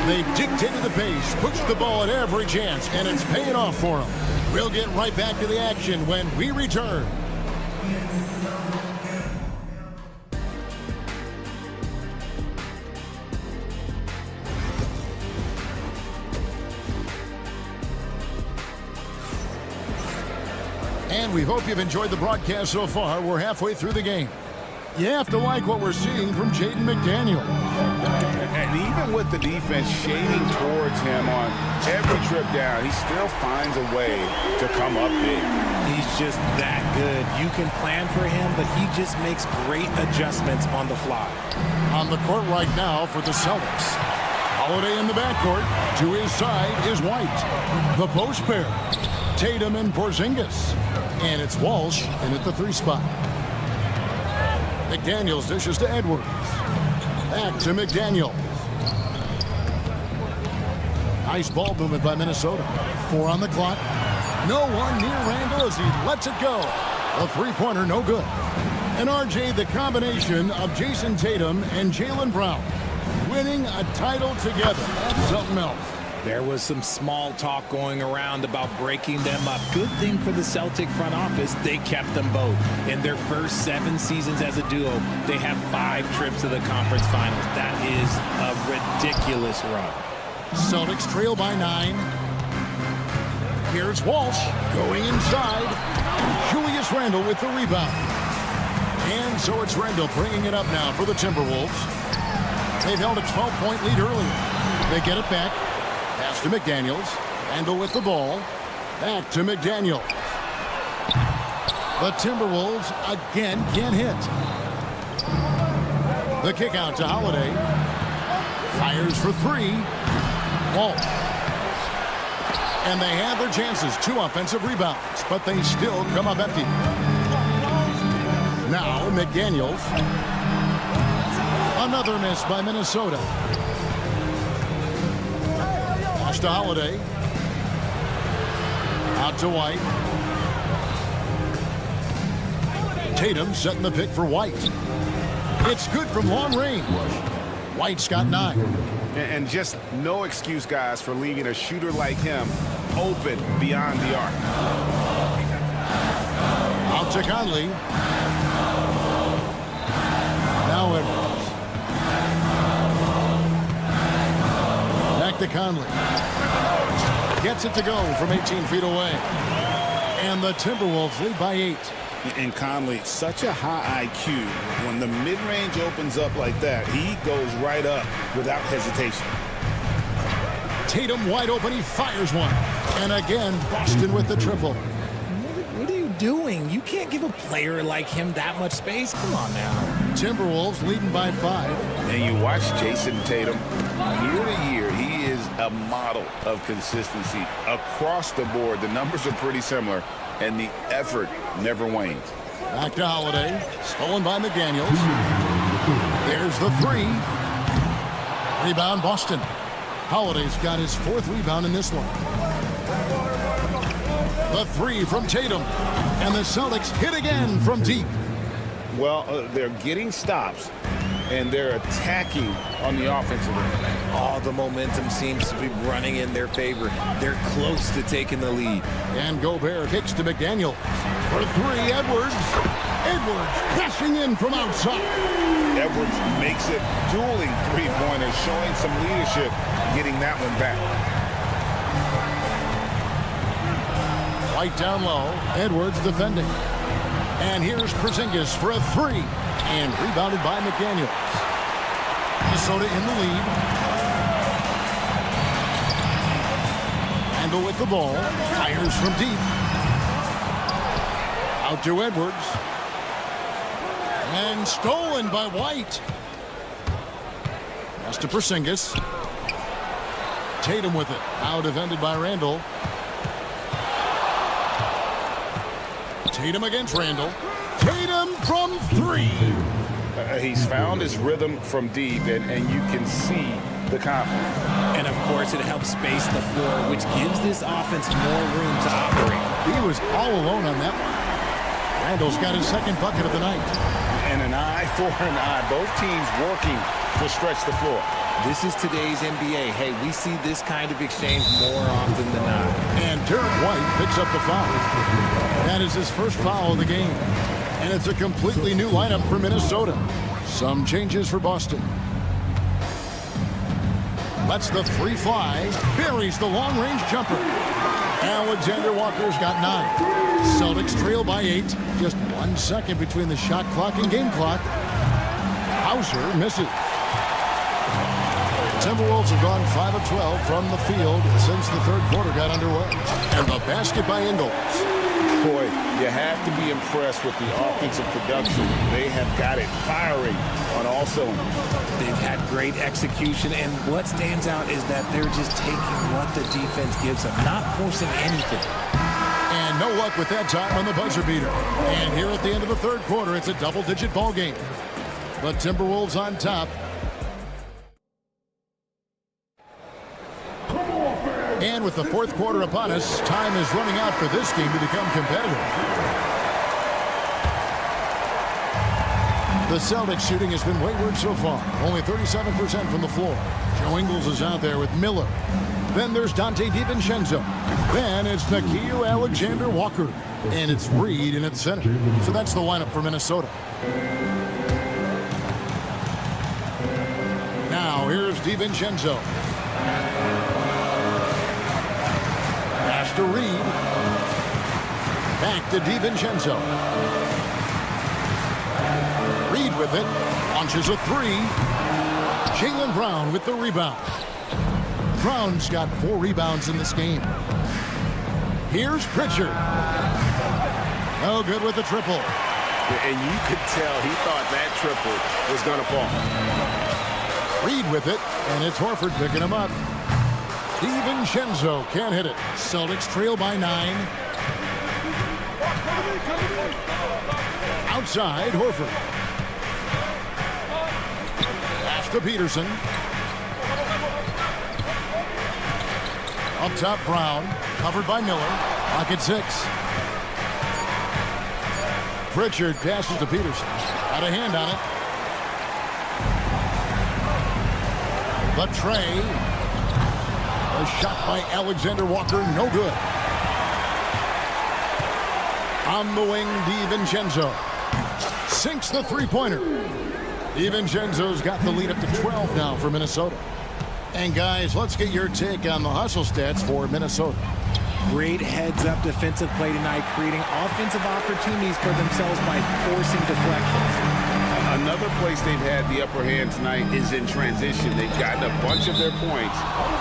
They dictated the pace, pushed the ball at every chance, and it's paying off for them. We'll get right back to the action when we return. And we hope you've enjoyed the broadcast so far. We're halfway through the game. You have to like what we're seeing from Jaden McDaniel. And even with the defense shading towards him on every trip down, he still finds a way to come up big. He's just that good. You can plan for him, but he just makes great adjustments on the fly. On the court right now for the Celtics. Holiday in the backcourt. To his side is White. The post pair. Tatum and Porzingis. And it's Walsh in at the 3 spot. McDaniels dishes to Edwards. Back to McDaniel. Nice ball movement by Minnesota. 4 on the clock. No one near Randall as he lets it go. A three-pointer, no good. And RJ, the combination of Jason Tatum and Jaylen Brown winning a title together. That's something else. There was some small talk going around about breaking them up. Good thing for the Celtic front office, they kept them both. In their first 7 seasons as a duo, they have 5 trips to the conference finals. That is a ridiculous run. Celtics trail by 9. Here's Walsh going inside. Julius Randle with the rebound. And so it's Randle bringing it up now for the Timberwolves. They've held a 12-point lead earlier. They get it back. Pass to McDaniels. Randle with the ball. Back to McDaniels. The Timberwolves again can't hit. The kick out to Holiday. Fires for 3. Walsh. And they have their chances. 2 offensive rebounds, but they still come up empty. Now McDaniels. Another miss by Minnesota. Pass to Holiday. Out to White. Tatum setting the pick for White. It's good from long range. White's got 9. And just no excuse, guys, for leaving a shooter like him open beyond the arc. Out to Conley. Now Edwards. Back to Conley. Gets it to go from 18 feet away. And the Timberwolves lead by 8. And Conley, such a high IQ. When the mid-range opens up like that, he goes right up without hesitation. Tatum wide open. He fires one. And again, Boston with the triple. What are you doing? You can't give a player like him that much space. Come on now. Timberwolves leading by 5. And you watch Jason Tatum year to year. He is a model of consistency across the board. The numbers are pretty similar, and the effort never wanes. Back to Holiday. Stolen by McDaniels. There's the 3. Rebound, Boston. Holiday's got his 4th rebound in this one. The 3 from Tatum. And the Celtics hit again from deep. Well, they're getting stops, and they're attacking on the offensive end. All the momentum seems to be running in their favor. They're close to taking the lead. And Gobert kicks to McDaniel. For 3, Edwards. Edwards crashing in from outside. Edwards makes it dueling three-pointers, showing some leadership, getting that one back. White down low. Edwards defending. And here's Porzingis for a 3. And rebounded by McDaniels. Minnesota in the lead. Randle with the ball. Fires from deep. Out to Edwards. And stolen by White. Pass to Porzingis. Tatum with it. Now defended by Randle. Tatum against Randle. Tatum from 3. He's found his rhythm from deep, and you can see the confidence. And, of course, it helps space the floor, which gives this offense more room to operate. He was all alone on that one. Randle's got his 2nd bucket of the night. And an eye for an eye. Both teams working to stretch the floor. This is today's NBA. Hey, we see this kind of exchange more often than not. And Derek White picks up the foul. That is his 1st foul of the game. And it's a completely new lineup for Minnesota. Some changes for Boston. Lets the 3 fly. Buries the long-range jumper. Alexander Walker's got 9. Celtics trail by 8. Just 1 second between the shot clock and game clock. Hauser misses. Timberwolves have gone 5 of 12 from the field since the 3rd quarter got underway. And the basket by Ingles. Boy, you have to be impressed with the offensive production. They have got it firing on all cylinders. They've had great execution, and what stands out is that they're just taking what the defense gives them, not forcing anything. And no luck with that time on the buzzer beater. And here at the end of the 3rd quarter, it's a double-digit ball game. The Timberwolves on top. And with the 4th quarter upon us, time is running out for this game to become competitive. The Celtics shooting has been wayward so far. Only 37% from the floor. Joe Ingles is out there with Miller. Then there's Dante DiVincenzo. Then it's Nickeil Alexander-Walker. And it's Reed in at center. So that's the lineup for Minnesota. Now here's DiVincenzo. Pass to Reed. Back to DiVincenzo. Reed with it. Launches a 3. Jaylen Brown with the rebound. Brown's got 4 rebounds in this game. Here's Pritchard. No good with the triple. And you could tell he thought that triple was going to fall. Reed with it, and it's Horford picking him up. DiVincenzo can't hit it. Celtics trail by 9. Outside, Horford. Pass to Peterson. Up top, Brown. Covered by Miller. Clock at 6. Pritchard passes to Peterson. Got a hand on it. The tray. A shot by Alexander Walker, no good. On the wing, DiVincenzo. Sinks the three-pointer. DiVincenzo's got the lead up to 12 now for Minnesota. And guys, let's get your take on the hustle stats for Minnesota. Great heads-up defensive play tonight, creating offensive opportunities for themselves by forcing deflections. Another place they've had the upper hand tonight is in transition. They've gotten a bunch of their points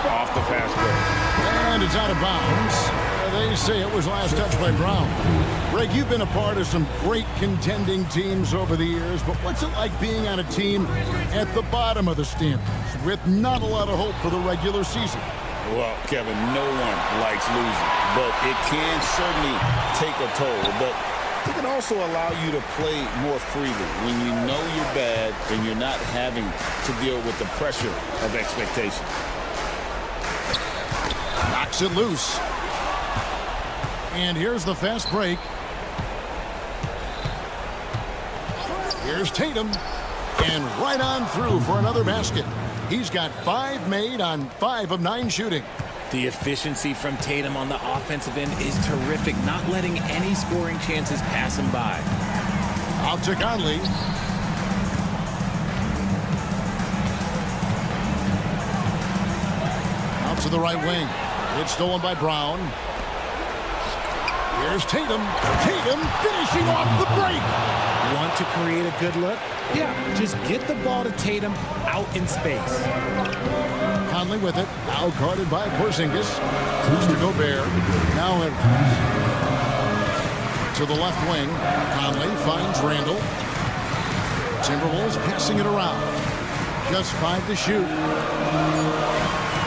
off the fast break. And it's out of bounds. They say it was last touched by Brown. Greg, you've been a part of some great contending teams over the years, but what's it like being on a team at the bottom of the standings with not a lot of hope for the regular season? Well, Kevin, no one likes losing, but it can certainly take a toll. But it can also allow you to play more freely when you know you're bad and you're not having to deal with the pressure of expectation. Knocks it loose. And here's the fast break. Here's Tatum. And right on through for another basket. He's got 5 made on 5 of 9 shooting. The efficiency from Tatum on the offensive end is terrific, not letting any scoring chances pass him by. Out to Conley. Out to the right wing. It's stolen by Brown. Here's Tatum. Tatum finishing off the break. Want to create a good look? Yeah, just get the ball to Tatum out in space. Conley with it. Now guarded by Porzingis. To Gobert. Now to the left wing. Conley finds Randall. Timberwolves passing it around. Just 5 to shoot.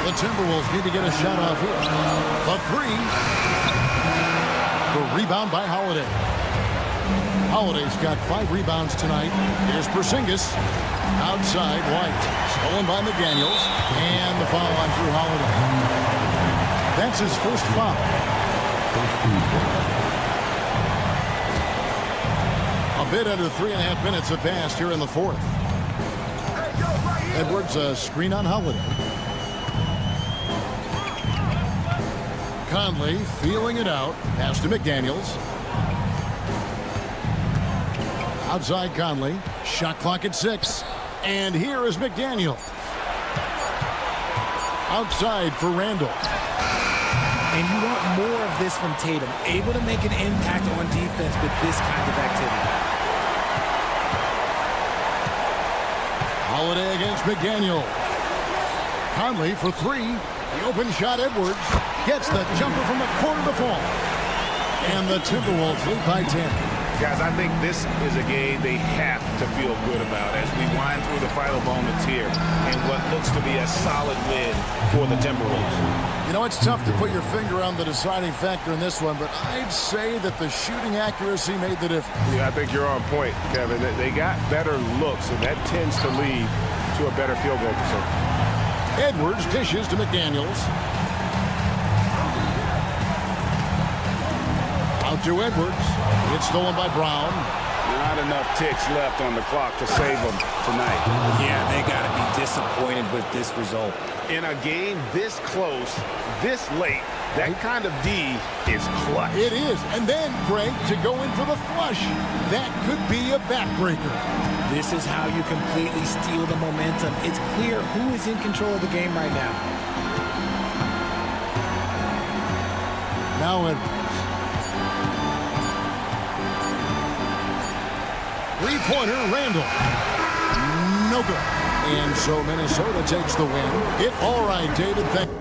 The Timberwolves need to get a shot off here. The 3. The rebound by Holiday. Holiday's got 5 rebounds tonight. Here's Porzingis. Outside, White. Stolen by McDaniels. And the foul on Drew Holiday. That's his first foul. A bit under 3.5 minutes have passed here in the 4th. Edwards, a screen on Holiday. Conley feeling it out. Pass to McDaniels. Outside Conley. Shot clock at 6. And here is McDaniel. Outside for Randall. And you want more of this from Tatum. Able to make an impact on defense with this kind of activity. Holiday against McDaniel. Conley for 3. The open shot, Edwards. Gets the jumper from the corner to fall. And the Timberwolves lead by 10. Guys, I think this is a game they have to feel good about as we wind through the final moments here in what looks to be a solid win for the Timberwolves. You know, it's tough to put your finger on the deciding factor in this one, but I'd say that the shooting accuracy made the difference. Yeah, I think you're on point, Kevin. They got better looks, and that tends to lead to a better field goal percentage. Edwards dishes to McDaniels. Out to Edwards. It's stolen by Brown. Not enough ticks left on the clock to save them tonight. Yeah, they got to be disappointed with this result. In a game this close, this late, that kind of D is clutch. It is. And then, Greg, to go in for the flush. That could be a backbreaker. This is how you completely steal the momentum. It's clear who is in control of the game right now. Now Edwards. Three-pointer, Randall. No good. And so Minnesota takes the win. All right, David. Thank you.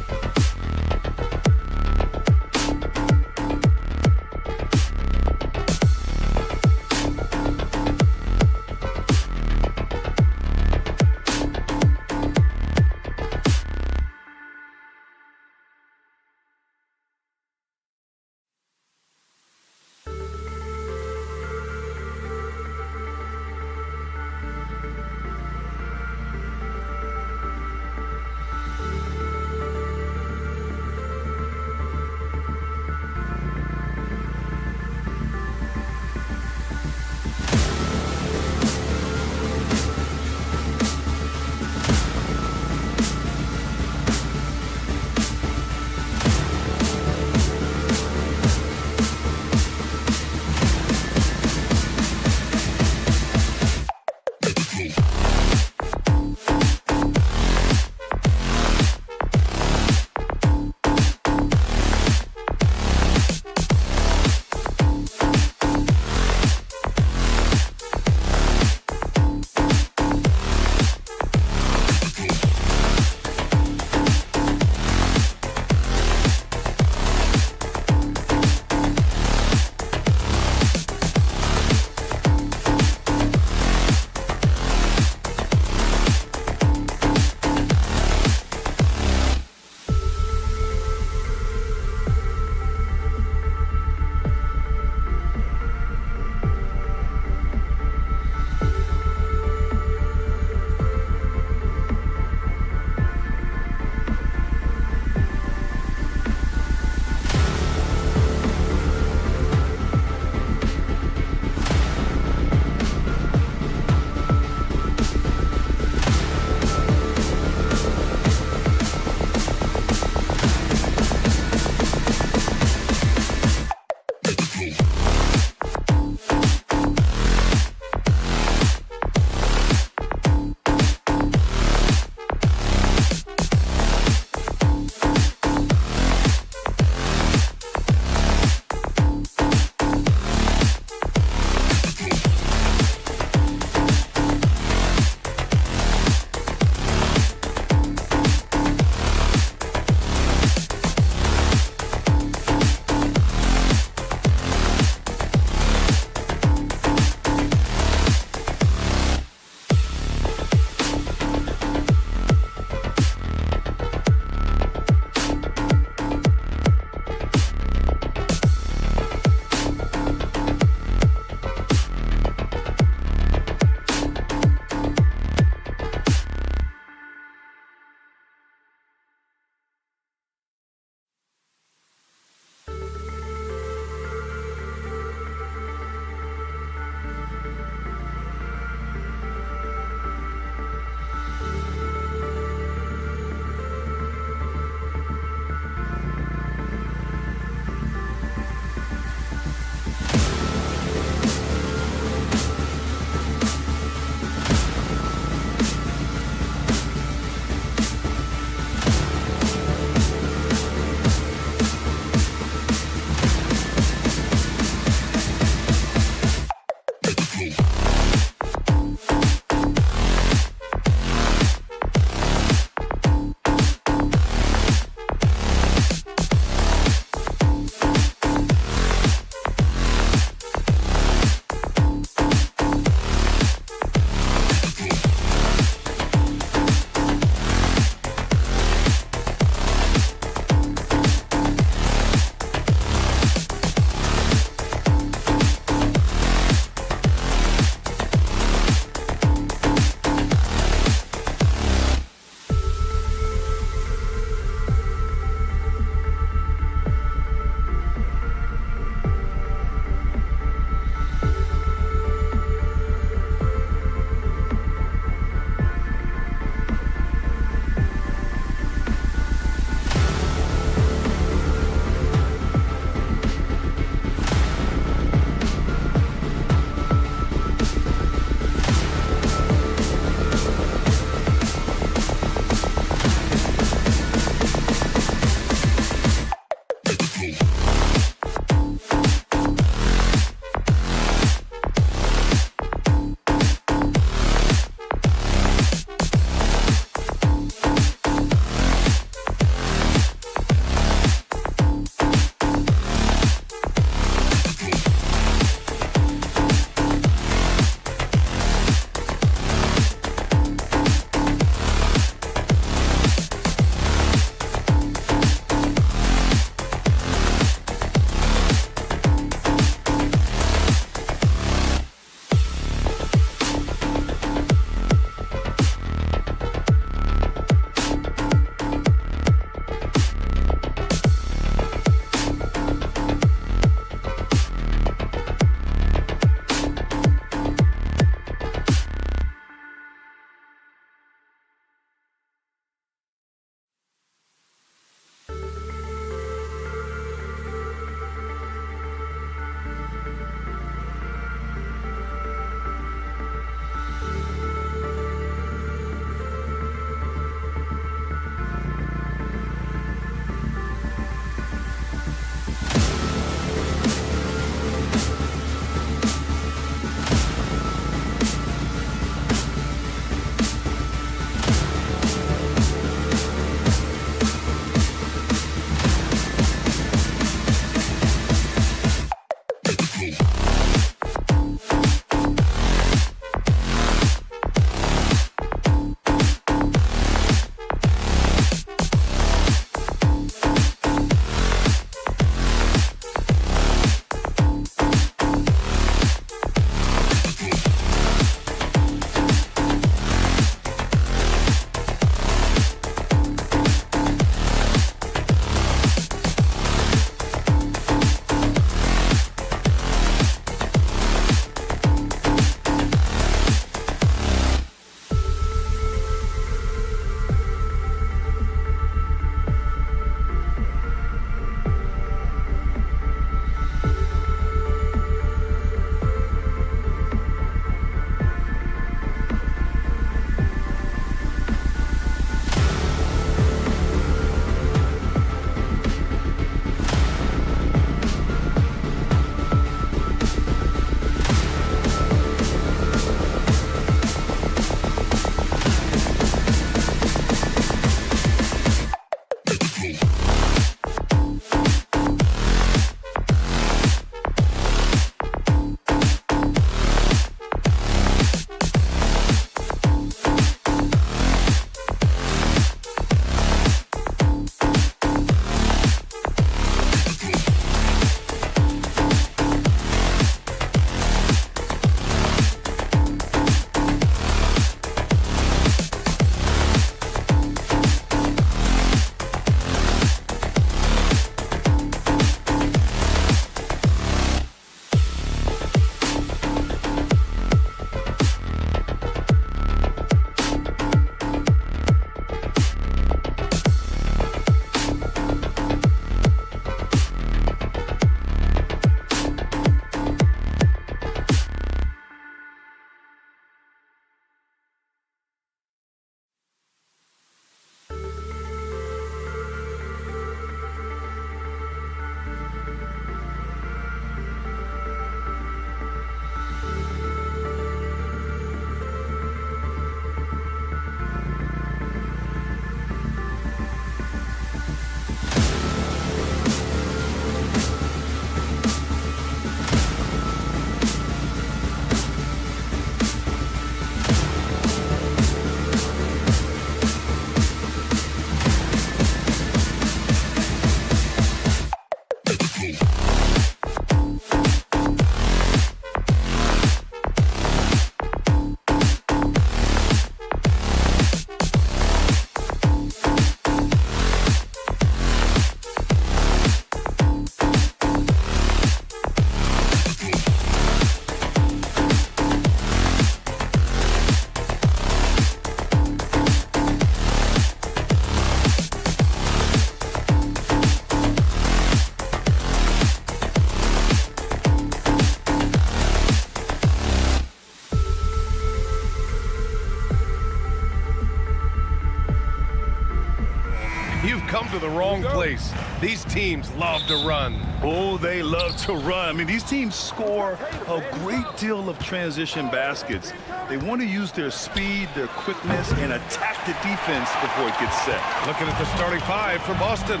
to the wrong place. These teams love to run. Oh, they love to run. I mean, these teams score a great deal of transition baskets. They want to use their speed, their quickness, and attack the defense before it gets set. Looking at the starting five for Boston.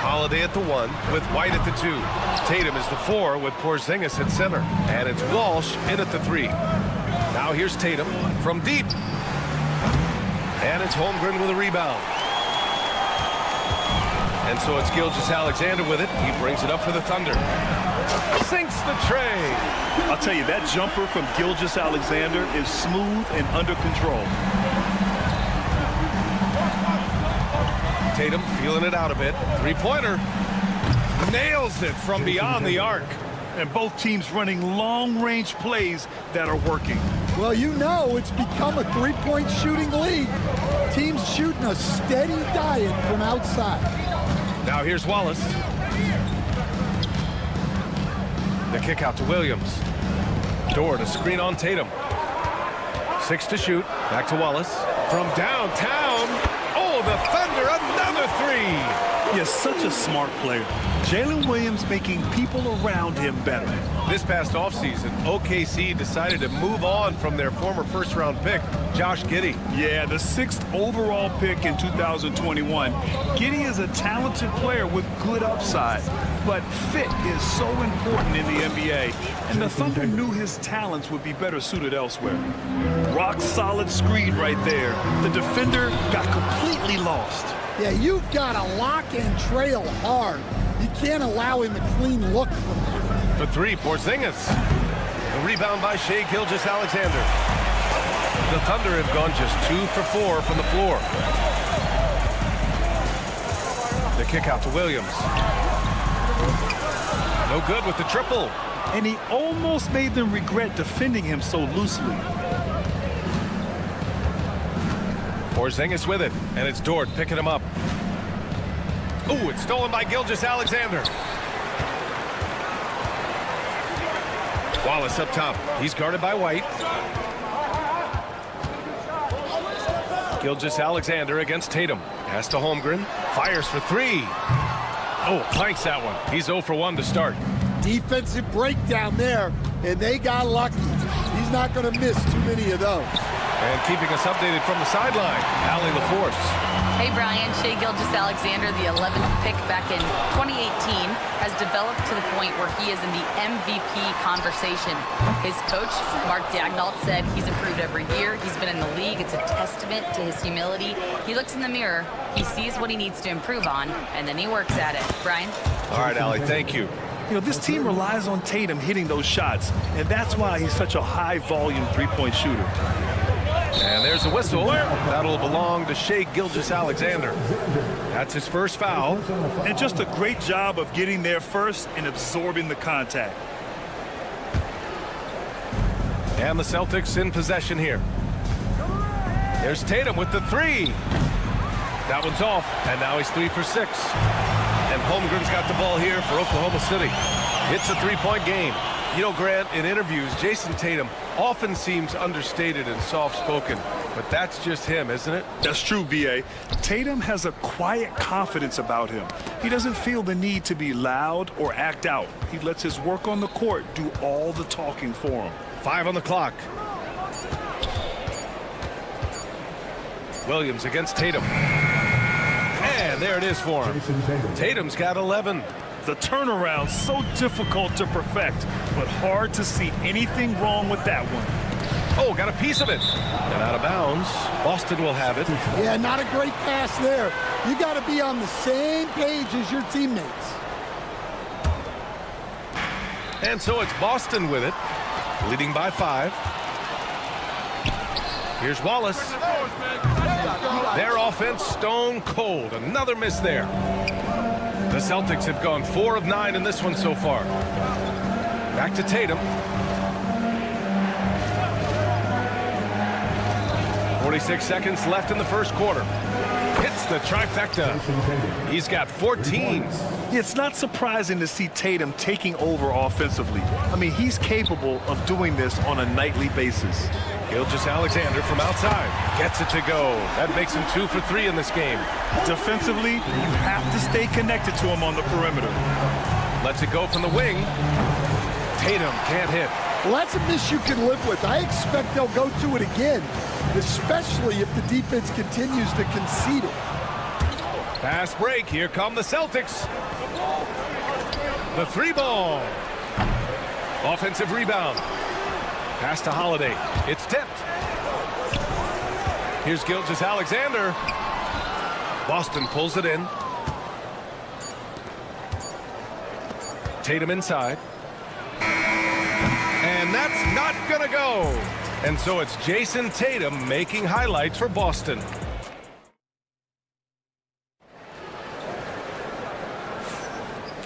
Holiday at the 1 with White at the 2. Tatum is the 4 with Porzingis at center. And it's Walsh in at the 3. Now here's Tatum from deep. And it's Holmgren with a rebound. And so it's Gilgeous-Alexander with it. He brings it up for the Thunder. Sinks the tray. I'll tell you, that jumper from Gilgeous-Alexander is smooth and under control. Tatum feeling it out a bit. Three-pointer. Nails it from beyond the arc. And both teams running long-range plays that are working. Well, you know it's become a three-point shooting league. Teams shooting a steady diet from outside. Now here's Wallace. The kick out to Williams. Dort to screen on Tatum. 6 to shoot. Back to Wallace. From downtown. Oh, the Thunder, another 3. He is such a smart player. Jalen Williams making people around him better. This past offseason, OKC decided to move on from their former first-round pick, Josh Giddey. Yeah, the 6th overall pick in 2021. Giddey is a talented player with good upside, but fit is so important in the NBA, and the Thunder knew his talents would be better suited elsewhere. Rock-solid screen right there. The defender got completely lost. Yeah, you've got to lock and trail hard. You can't allow him a clean look from that. For 3, Porzingis. The rebound by Shai Gilgeous-Alexander. The Thunder have gone just 2 for 4 from the floor. The kick out to Williams. No good with the triple. And he almost made them regret defending him so loosely. Porzingis with it, and it's Dort picking him up. Ooh, it's stolen by Gilgeous-Alexander. Wallace up top. He's guarded by White. Gilgeous-Alexander against Tatum. Pass to Holmgren. Fires for 3. Oh, clanks that one. He's 0 for 1 to start. Defensive breakdown there, and they got lucky. He's not going to miss too many of those. And keeping us updated from the sideline, Allie LaForce. Hey, Brian. Shai Gilgeous-Alexander, the 11th pick back in 2018, has developed to the point where he is in the MVP conversation. His coach, Mark Daignault, said he's improved every year. He's been in the league. It's a testament to his humility. He looks in the mirror, he sees what he needs to improve on, and then he works at it. Brian? All right, Allie, thank you. You know, this team relies on Tatum hitting those shots, and that's why he's such a high-volume three-point shooter. And there's a whistle. That'll belong to Shai Gilgeous-Alexander. That's his first foul. And just a great job of getting there first and absorbing the contact. And the Celtics in possession here. There's Tatum with the 3. That one's off, and now he's 3 for 6. And Holmgren's got the ball here for Oklahoma City. It's a 3-point game. You know, Grant, in interviews, Jason Tatum often seems understated and soft-spoken, but that's just him, isn't it? That's true, B.A. Tatum has a quiet confidence about him. He doesn't feel the need to be loud or act out. He lets his work on the court do all the talking for him. 5 on the clock. Williams against Tatum. And there it is for him. Tatum's got 11. The turnaround so difficult to perfect, but hard to see anything wrong with that one. Oh, got a piece of it. And out of bounds. Boston will have it. Yeah, not a great pass there. You got to be on the same page as your teammates. And so it's Boston with it, leading by 5. Here's Wallace. Their offense stone cold. Another miss there. The Celtics have gone 4 of 9 in this one so far. Back to Tatum. 46 seconds left in the first quarter. Hits the trifecta. He's got 14. It's not surprising to see Tatum taking over offensively. I mean, he's capable of doing this on a nightly basis. Gilgeous-Alexander from outside. Gets it to go. That makes him 2 for 3 in this game. Defensively, you have to stay connected to him on the perimeter. Lets it go from the wing. Tatum can't hit. Well, that's a miss you can live with. I expect they'll go to it again, especially if the defense continues to concede it. Fast break. Here come the Celtics. The 3-ball. Offensive rebound. Pass to Holiday. It's tipped. Here's Gilgeous-Alexander. Boston pulls it in. Tatum inside. And that's not going to go. And so it's Jason Tatum making highlights for Boston.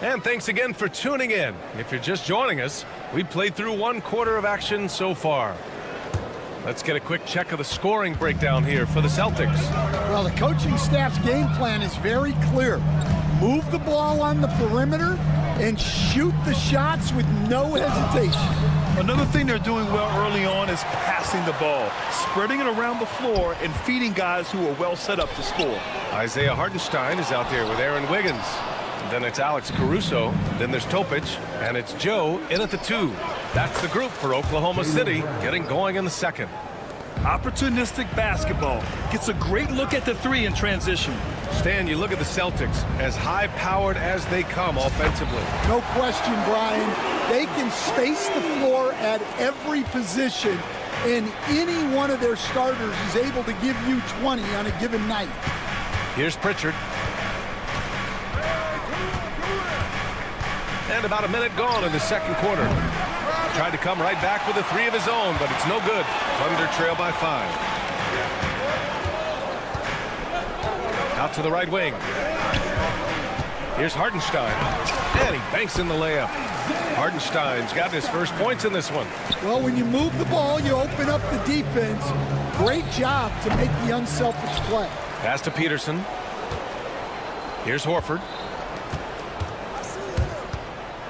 And thanks again for tuning in. If you're just joining us, we played through 1 quarter of action so far. Let's get a quick check of the scoring breakdown here for the Celtics. Well, the coaching staff's game plan is very clear. Move the ball on the perimeter and shoot the shots with no hesitation. Another thing they're doing well early on is passing the ball, spreading it around the floor and feeding guys who are well set up to score. Isaiah Hartenstein is out there with Aaron Wiggins. Then it's Alex Caruso. Then there's Topic. And it's Joe in at the 2. That's the group for Oklahoma City getting going in the second. Opportunistic basketball. Gets a great look at the 3 in transition. Stan, you look at the Celtics, as high-powered as they come offensively. No question, Brian. They can space the floor at every position, and any one of their starters is able to give you 20 on a given night. Here's Pritchard. And about a minute gone in the second quarter. Tried to come right back with a 3 of his own, but it's no good. Thunder trail by 5. Out to the right wing. Here's Hartenstein. And he banks in the layup. Hartenstein's got his first points in this one. Well, when you move the ball, you open up the defense. Great job to make the unselfish play. Pass to Peterson. Here's Horford.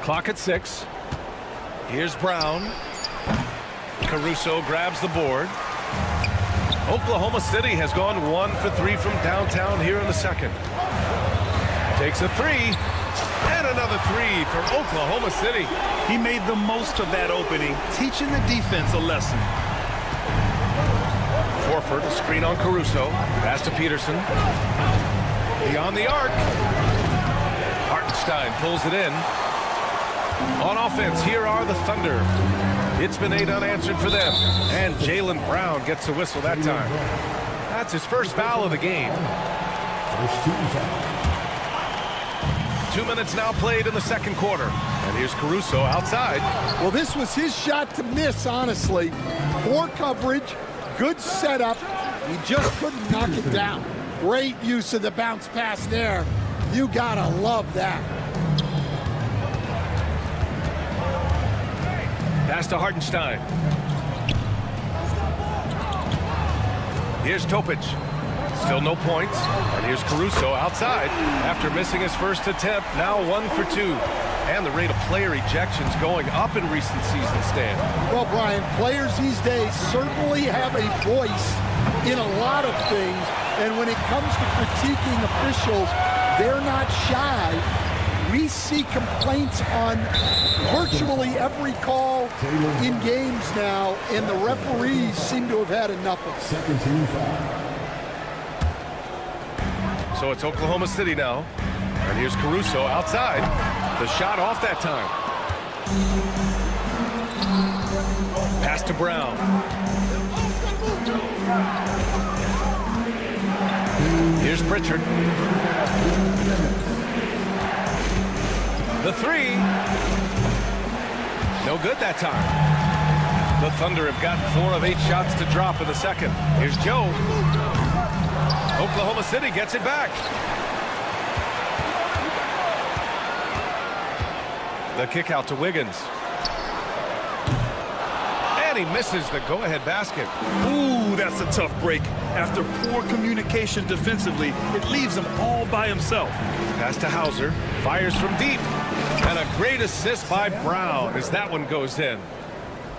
Clock at 6. Here's Brown. Caruso grabs the board. Oklahoma City has gone 1 for 3 from downtown here in the second. Takes a 3. And another 3 for Oklahoma City. He made the most of that opening, teaching the defense a lesson. Horford, a screen on Caruso. Pass to Peterson. Beyond the arc. Hartenstein pulls it in. On offense, here are the Thunder. It's been 8 unanswered for them. And Jaylen Brown gets the whistle that time. That's his first foul of the game. 2 minutes now played in the second quarter. And here's Caruso outside. Well, this was his shot to miss, honestly. Poor coverage, good setup. He just couldn't knock it down. Great use of the bounce pass there. You gotta love that. Pass to Hartenstein. Here's Topic. Still no points. And here's Caruso outside after missing his first attempt. Now 1 for 2. And the rate of player ejections going up in recent seasons, Stan. Well, Brian, players these days certainly have a voice in a lot of things. And when it comes to critiquing officials, they're not shy. We see complaints on virtually every call in games now, and the referees seem to have had enough of it. Second team foul. So it's Oklahoma City now. And here's Caruso outside. The shot off that time. Pass to Brown. Here's Pritchard. The 3. No good that time. The Thunder have gotten 4 of 8 shots to drop in the second. Here's Joe. Oklahoma City gets it back. The kick out to Wiggins. And he misses the go-ahead basket. Ooh, that's a tough break. After poor communication defensively, it leaves him all by himself. Pass to Hauser. Fires from deep. And a great assist by Brown as that one goes in.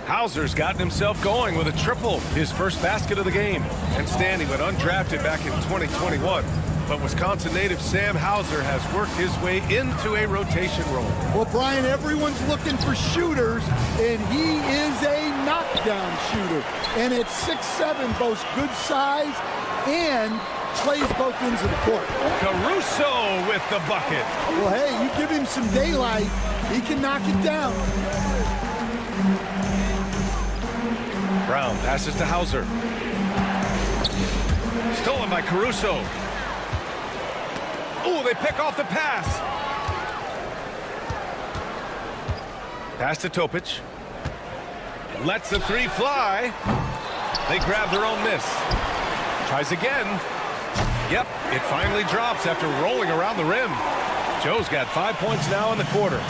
Hauser's gotten himself going with a triple, his first basket of the game. And standing went undrafted back in 2021. But Wisconsin native Sam Hauser has worked his way into a rotation role. Well, Brian, everyone's looking for shooters, and he is a knockdown shooter. And at 6'7", boasts good size and plays both ends of the court. Caruso with the bucket. Well, hey, you give him some daylight, he can knock it down. Brown passes to Hauser. Stolen by Caruso. Oh, they pick off the pass. Pass to Topic. Lets the three fly. They grab their own miss. Tries again. Yep, it finally drops after rolling around the rim. Joe's got 5 points now in the quarter.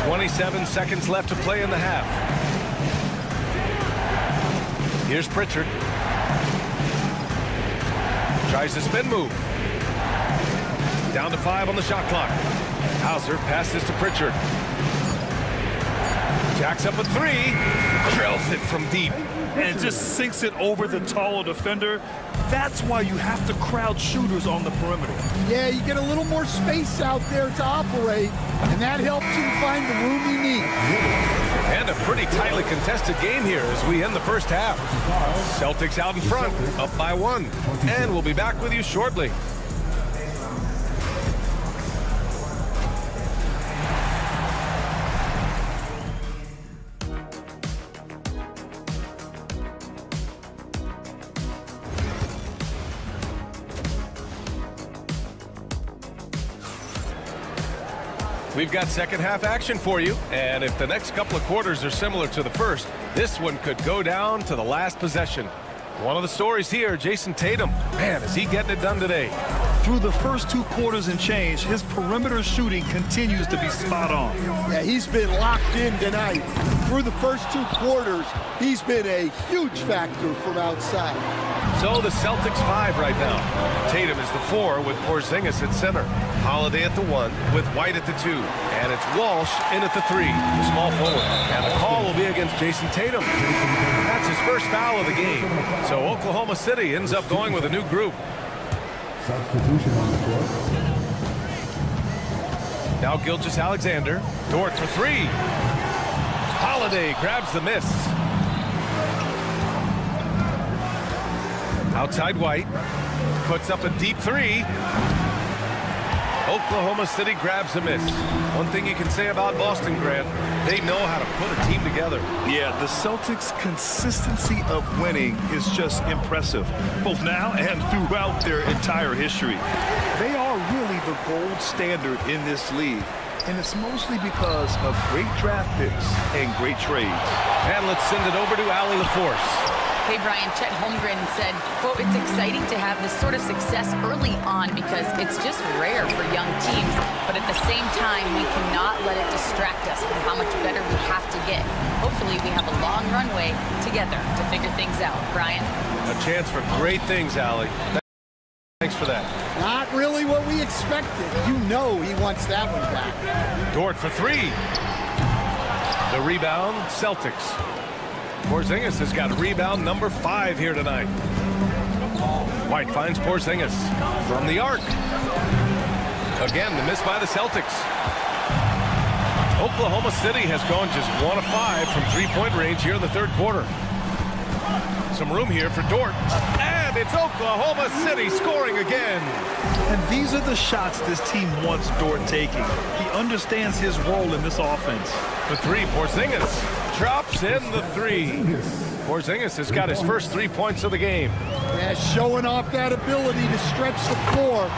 27 seconds left to play in the half. Here's Pritchard. Tries the spin move. Down to 5 on the shot clock. Hauser passes to Pritchard. Jacks up a three. Drills it from deep. And just sinks it over the taller defender. That's why you have to crowd shooters on the perimeter. Yeah, you get a little more space out there to operate, and that helps him find the room he needs. And a pretty tightly contested game here as we end the first half. Celtics out in front, up by 1. And we'll be back with you shortly. We've got second half action for you, and if the next couple of quarters are similar to the first, this one could go down to the last possession. One of the stories here, Jason Tatum. Man, is he getting it done today. Through the first 2 quarters and change, his perimeter shooting continues to be spot on. Yeah, he's been locked in tonight. Through the first 2 quarters, he's been a huge factor from outside. So the Celtics 5 right now. Tatum is the 4 with Porzingis at center. Holiday at the 1 with White at the 2. And it's Walsh in at the 3, the small forward. And the call will be against Jason Tatum. That's his first foul of the game. So Oklahoma City ends up going with a new group. Substitution on the court. Now Gilgeous-Alexander. Dort for 3. Holiday grabs the miss. Outside White. Puts up a deep 3. Oklahoma City grabs the miss. One thing you can say about Boston, Grant, they know how to put a team together. Yeah, the Celtics' consistency of winning is just impressive, both now and throughout their entire history. They are really the gold standard in this league, and it's mostly because of great draft picks and great trades. And let's send it over to Allie LaForce. Hey, Brian, Chet Holmgren said, quote, "It's exciting to have this sort of success early on because it's just rare for young teams. But at the same time, we cannot let it distract us from how much better we have to get. Hopefully, we have a long runway together to figure things out." Brian? A chance for great things, Allie. Thanks for that. Not really what we expected. You know he wants that one back. Dort for 3. The rebound, Celtics. Porzingis has got rebound number 5 here tonight. White finds Porzingis from the arc. Again, the miss by the Celtics. Oklahoma City has gone just 1 of 5 from 3-point range here in the third quarter. Some room here for Dort. And it's Oklahoma City scoring again. And these are the shots this team wants Dort taking. He understands his role in this offense. The 3, Porzingis drops in the 3. Porzingis has got his first 3 points of the game. Yeah, showing off that ability to stretch the floor.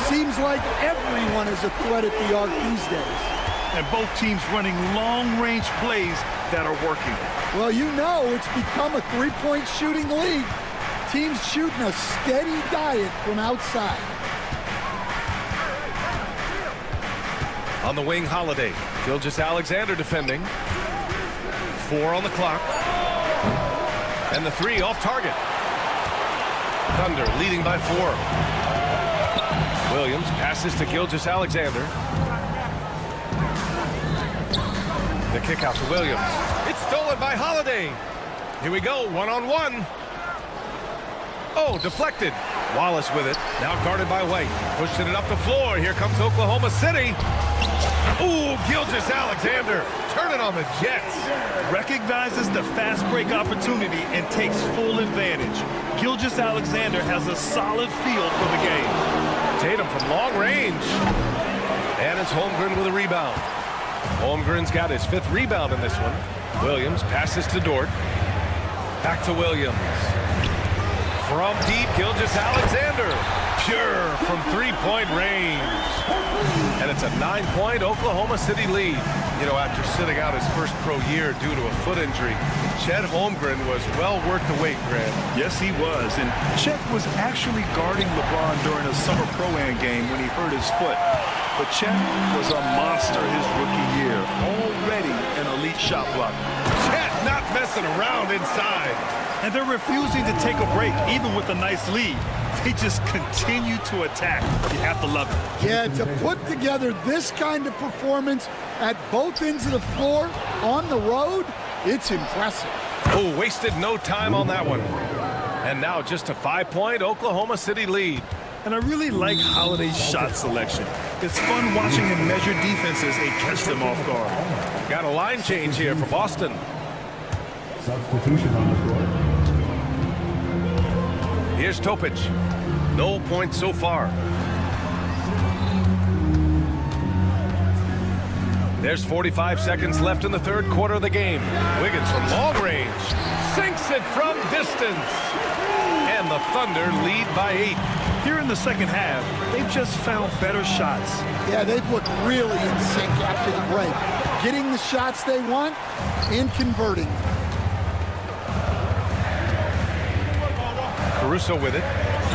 Seems like everyone is a threat at the arc these days. And both teams running long-range plays that are working. Well, you know it's become a 3-point shooting league. Teams shooting a steady diet from outside. On the wing, Holiday. Gilgeous-Alexander defending. 4 on the clock. And the 3 off target. Thunder leading by 4. Williams passes to Gilgeous-Alexander. The kick out to Williams. It's stolen by Holiday. Here we go, one-on-one. Oh, deflected. Wallace with it. Now guarded by White. Pushing it up the floor. Here comes Oklahoma City. Ooh, Gilgeous-Alexander turning on the Jets. Recognizes the fast break opportunity and takes full advantage. Gilgeous-Alexander has a solid feel for the game. Tatum from long range. And it's Holmgren with a rebound. Holmgren's got his 5th rebound in this one. Williams passes to Dort. Back to Williams. From deep, Gilgeous-Alexander. Pure from 3-point range. And it's a 9-point Oklahoma City lead. You know, after sitting out his first pro year due to a foot injury, Chet Holmgren was well worth the wait, Grant. Yes, he was. And Chet was actually guarding LeBron during a summer pro-am game when he hurt his foot. But Chet was a monster his rookie year. Already an elite shot blocker. Chet not messing around inside. And they're refusing to take a break, even with a nice lead. They just continue to attack. You have to love it. Yeah, to put together this kind of performance at both ends of the floor on the road, it's impressive. Oh, wasted no time on that one. And now just a 5-point Oklahoma City lead. And I really like Holiday's shot selection. It's fun watching him measure defenses and catch them off guard. Got a line change here for Boston. Substitution on the court. Here's Topic. No points so far. There's 45 seconds left in the 3rd quarter of the game. Wiggins from long range. Sinks it from distance. And the Thunder lead by 8. Here in the second half, they've just found better shots. Yeah, they've looked really in sync after the break. Getting the shots they want and converting. Caruso with it.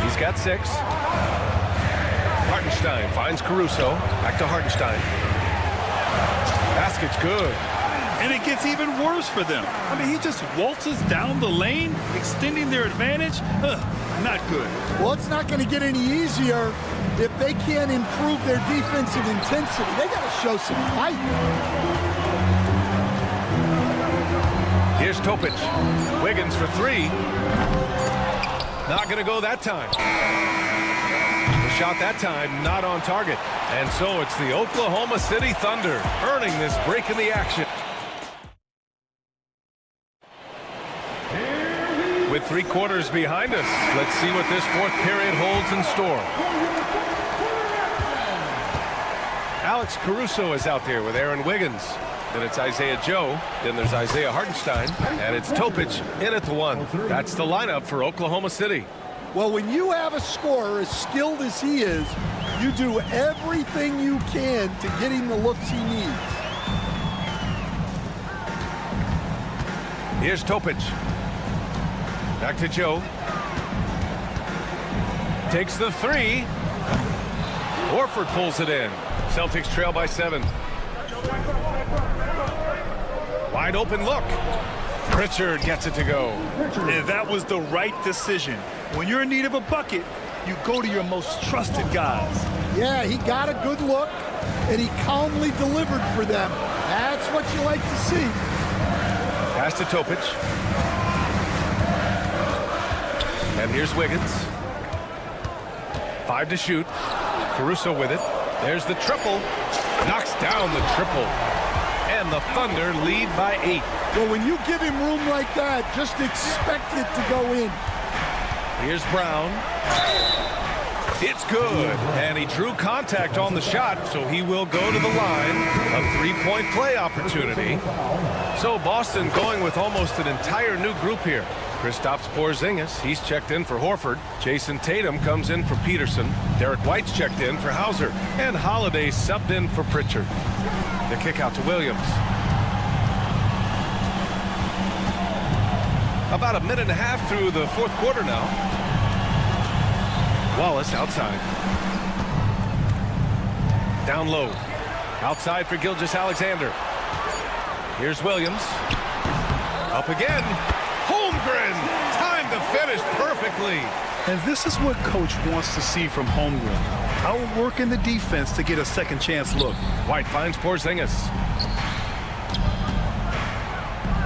He's got 6. Hartenstein finds Caruso. Back to Hartenstein. Basket's good. And it gets even worse for them. I mean, he just waltzes down the lane, extending their advantage. Not good. Well, it's not going to get any easier if they can't improve their defensive intensity. They got to show some fight. Here's Topic. Wiggins for 3. Not going to go that time. The shot that time not on target. And so it's the Oklahoma City Thunder earning this break in the action. With 3 quarters behind us, let's see what this 4th period holds in store. Alex Caruso is out there with Aaron Wiggins. Then it's Isaiah Joe. Then there's Isaiah Hartenstein. And it's Topic in at the 1. That's the lineup for Oklahoma City. Well, when you have a scorer as skilled as he is, you do everything you can to get him the looks he needs. Here's Topic. Back to Joe. Takes the 3. Horford pulls it in. Celtics trail by 7. Wide open look. Pritchard gets it to go. And that was the right decision. When you're in need of a bucket, you go to your most trusted guys. Yeah, he got a good look, and he calmly delivered for them. That's what you like to see. Pass to Topic. And here's Wiggins. 5 to shoot. Caruso with it. There's the triple. Knocks down the triple. And the Thunder lead by 8. Well, when you give him room like that, just expect it to go in. Here's Brown. It's good. And he drew contact on the shot, so he will go to the line. A 3-point play opportunity. So Boston going with almost an entire new group here. Kristaps Porzingis, he's checked in for Horford. Jason Tatum comes in for Peterson. Derek White's checked in for Hauser. And Holiday subbed in for Pritchard. The kick out to Williams. About a minute and a half through the 4th quarter now. Wallace outside. Down low. Outside for Gilgeous-Alexander. Here's Williams. Up again. Holmgren. Time to finish perfectly. And this is what Coach wants to see from Holmgren. Outworking the defense to get a second chance look. White finds Porzingis.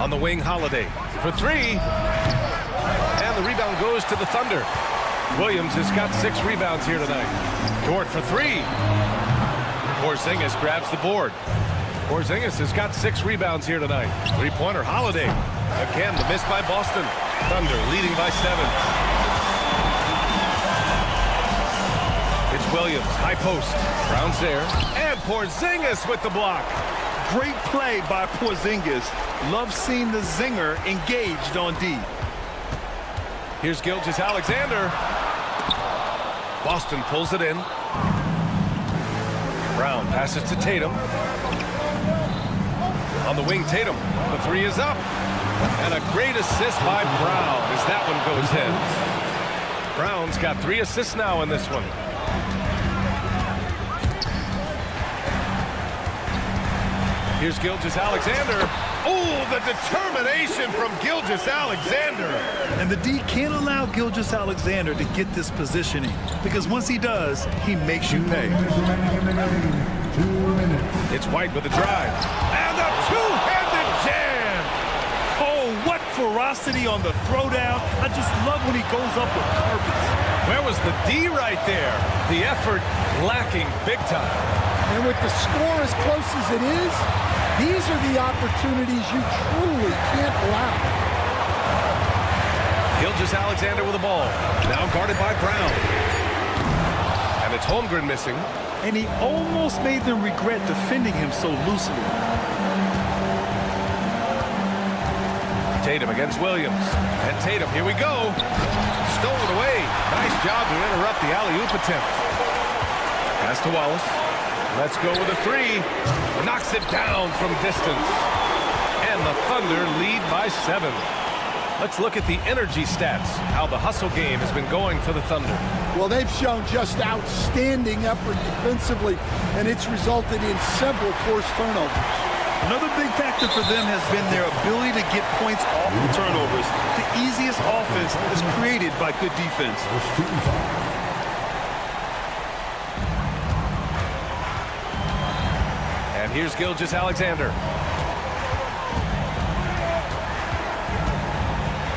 On the wing, Holiday for three. And the rebound goes to the Thunder. Williams has got 6 rebounds here tonight. Dort for three. Porzingis grabs the board. Porzingis has got 6 rebounds here tonight. Three-pointer, Holiday. Again, the miss by Boston. Thunder leading by 7. It's Williams, high post. Brown's there. And Porzingis with the block. Great play by Porzingis. Love seeing the zinger engaged on D. Here's Gilgeous-Alexander. Boston pulls it in. Brown passes to Tatum. On the wing, Tatum. The three is up. And a great assist by Brown as that one goes in. Brown's got 3 assists now in this one. Here's Gilgeous-Alexander. Oh, the determination from Gilgeous-Alexander. And the D can't allow Gilgeous-Alexander to get this positioning, because once he does, he makes you pay. 2 minutes. It's White with a drive. And a two-handed jam. Oh, what ferocity on the throwdown. I just love when he goes up with purpose. Where was the D right there? The effort lacking big time. And with the score as close as it is, these are the opportunities you truly can't allow. Gilgeous-Alexander with the ball. Now guarded by Brown. And it's Holmgren missing. And he almost made them regret defending him so loosely. Tatum against Williams. And Tatum, here we go. Stolen away. Nice job to interrupt the alley-oop attempt. Pass to Wallace. Let's go with a three. Knocks it down from distance. And the Thunder lead by 7. Let's look at the energy stats, how the hustle game has been going for the Thunder. Well, they've shown just outstanding effort defensively, and it's resulted in several forced turnovers. Another big factor for them has been their ability to get points off of turnovers. The easiest offense is created by good defense. And here's Gilgeous-Alexander.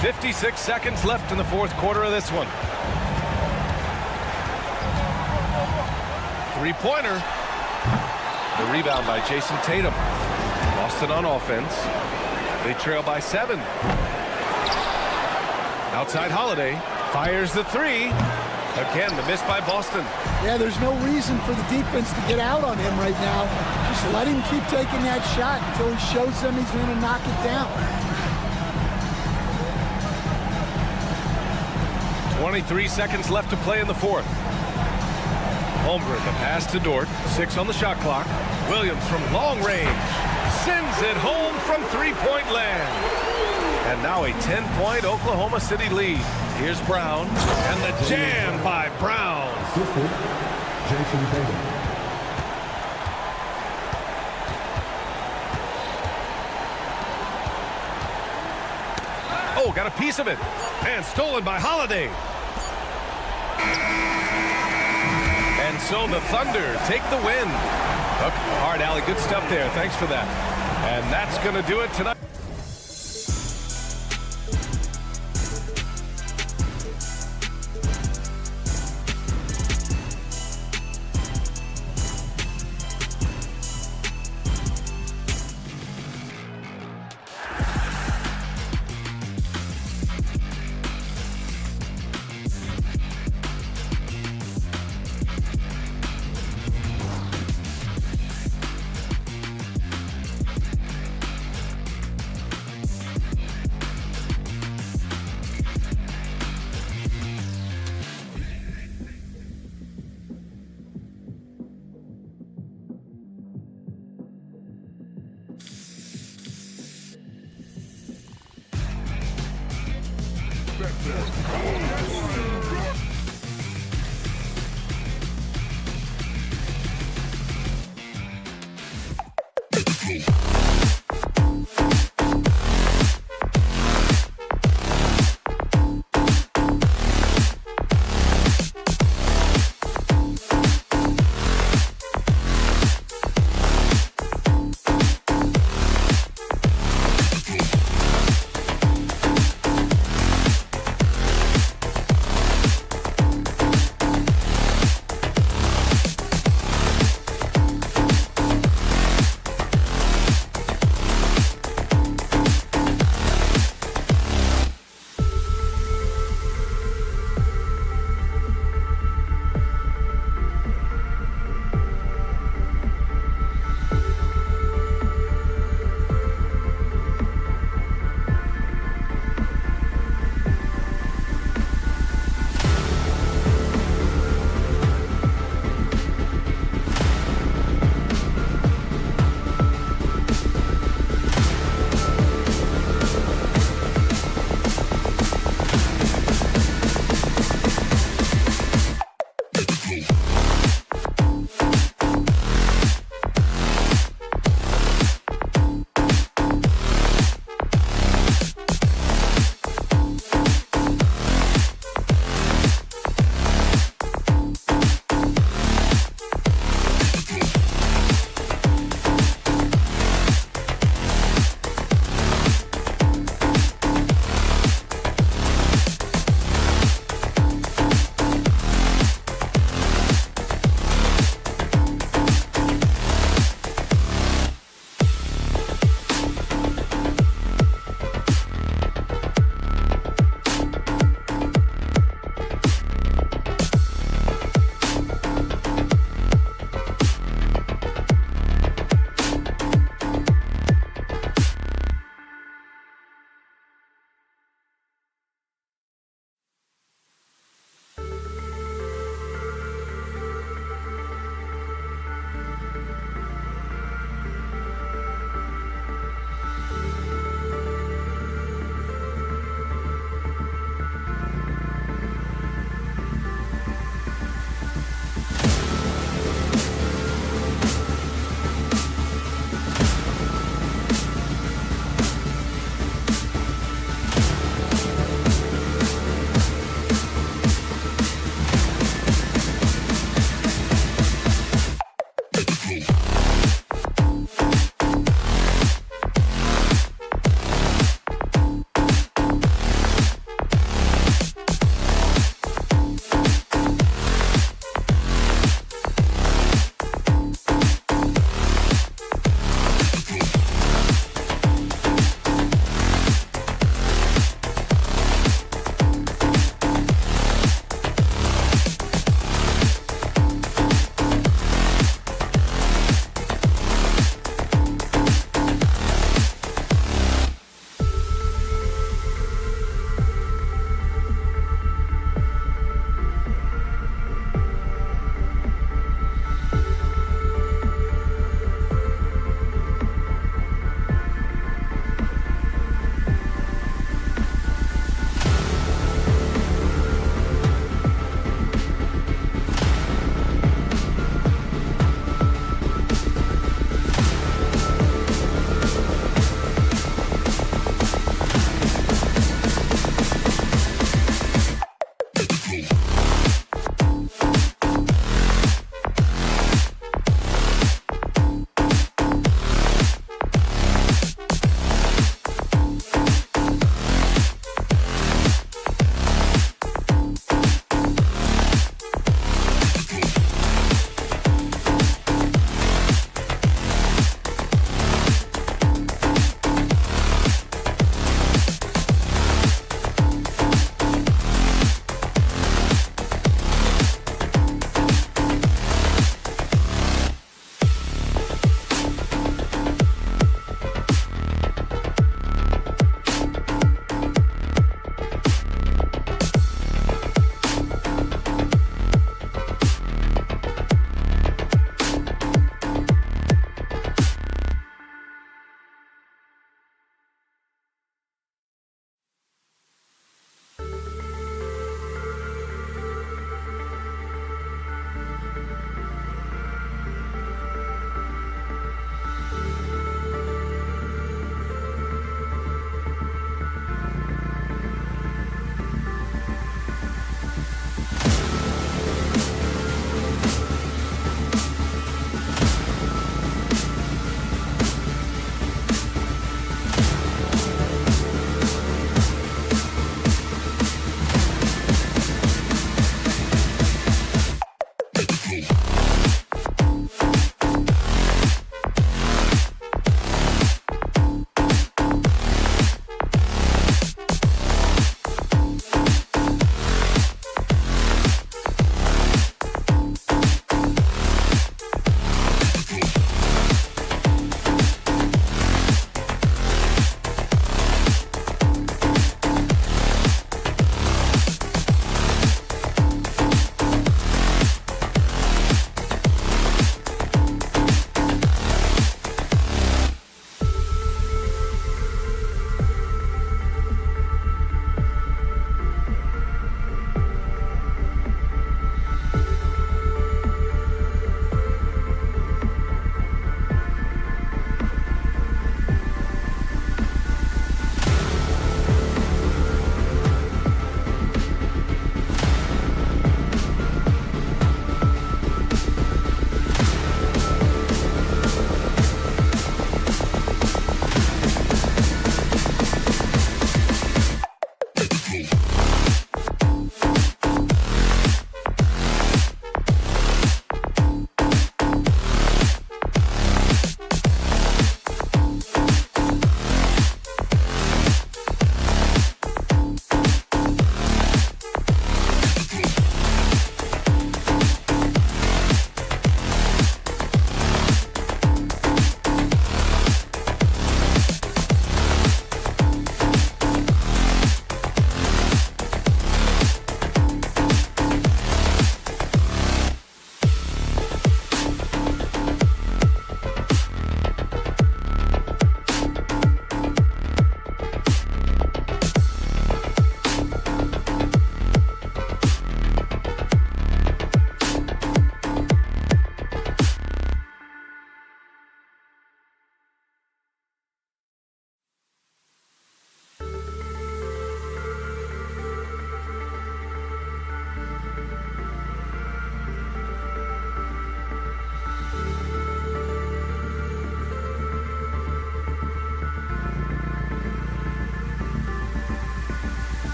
56 seconds left in the 4th quarter of this one. Three-pointer. The rebound by Jason Tatum. Boston on offense. They trail by 7. Outside Holiday. Fires the three. Again, the miss by Boston. Yeah, there's no reason for the defense to get out on him right now. Just let him keep taking that shot until he shows them he's going to knock it down. 23 seconds left to play in the 4th. Holmgren, the pass to Dort. 6 on the shot clock. Williams from long range. Sends it home from three-point land. And now a 10-point Oklahoma City lead. Here's Brown. And the jam by Brown. Assistant, Jason Tatum. Oh, got a piece of it. And stolen by Holiday. And so the Thunder take the win. Hook, hard alley, good stuff there. Thanks for that. And that's going to do it tonight.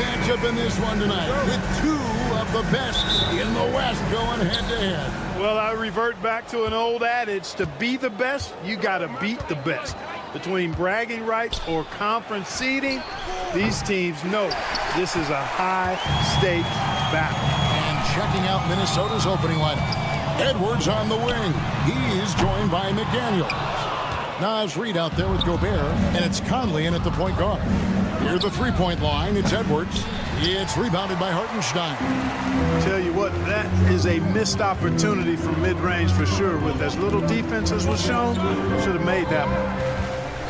matchup in this one tonight with two of the best in the West going head-to-head. Well, I revert back to an old adage. To be the best, you got to beat the best. Between bragging rights or conference seeding, these teams know this is a high-stakes battle. And checking out Minnesota's opening lineup. Edwards on the wing. He is joined by McDaniel. Naz Reid out there with Gobert, and it's Conley in at the point guard. Near the three-point line, it's Edwards. It's rebounded by Hartenstein. Tell you what, that is a missed opportunity from mid-range for sure. With as little defense as was shown, should have made that one.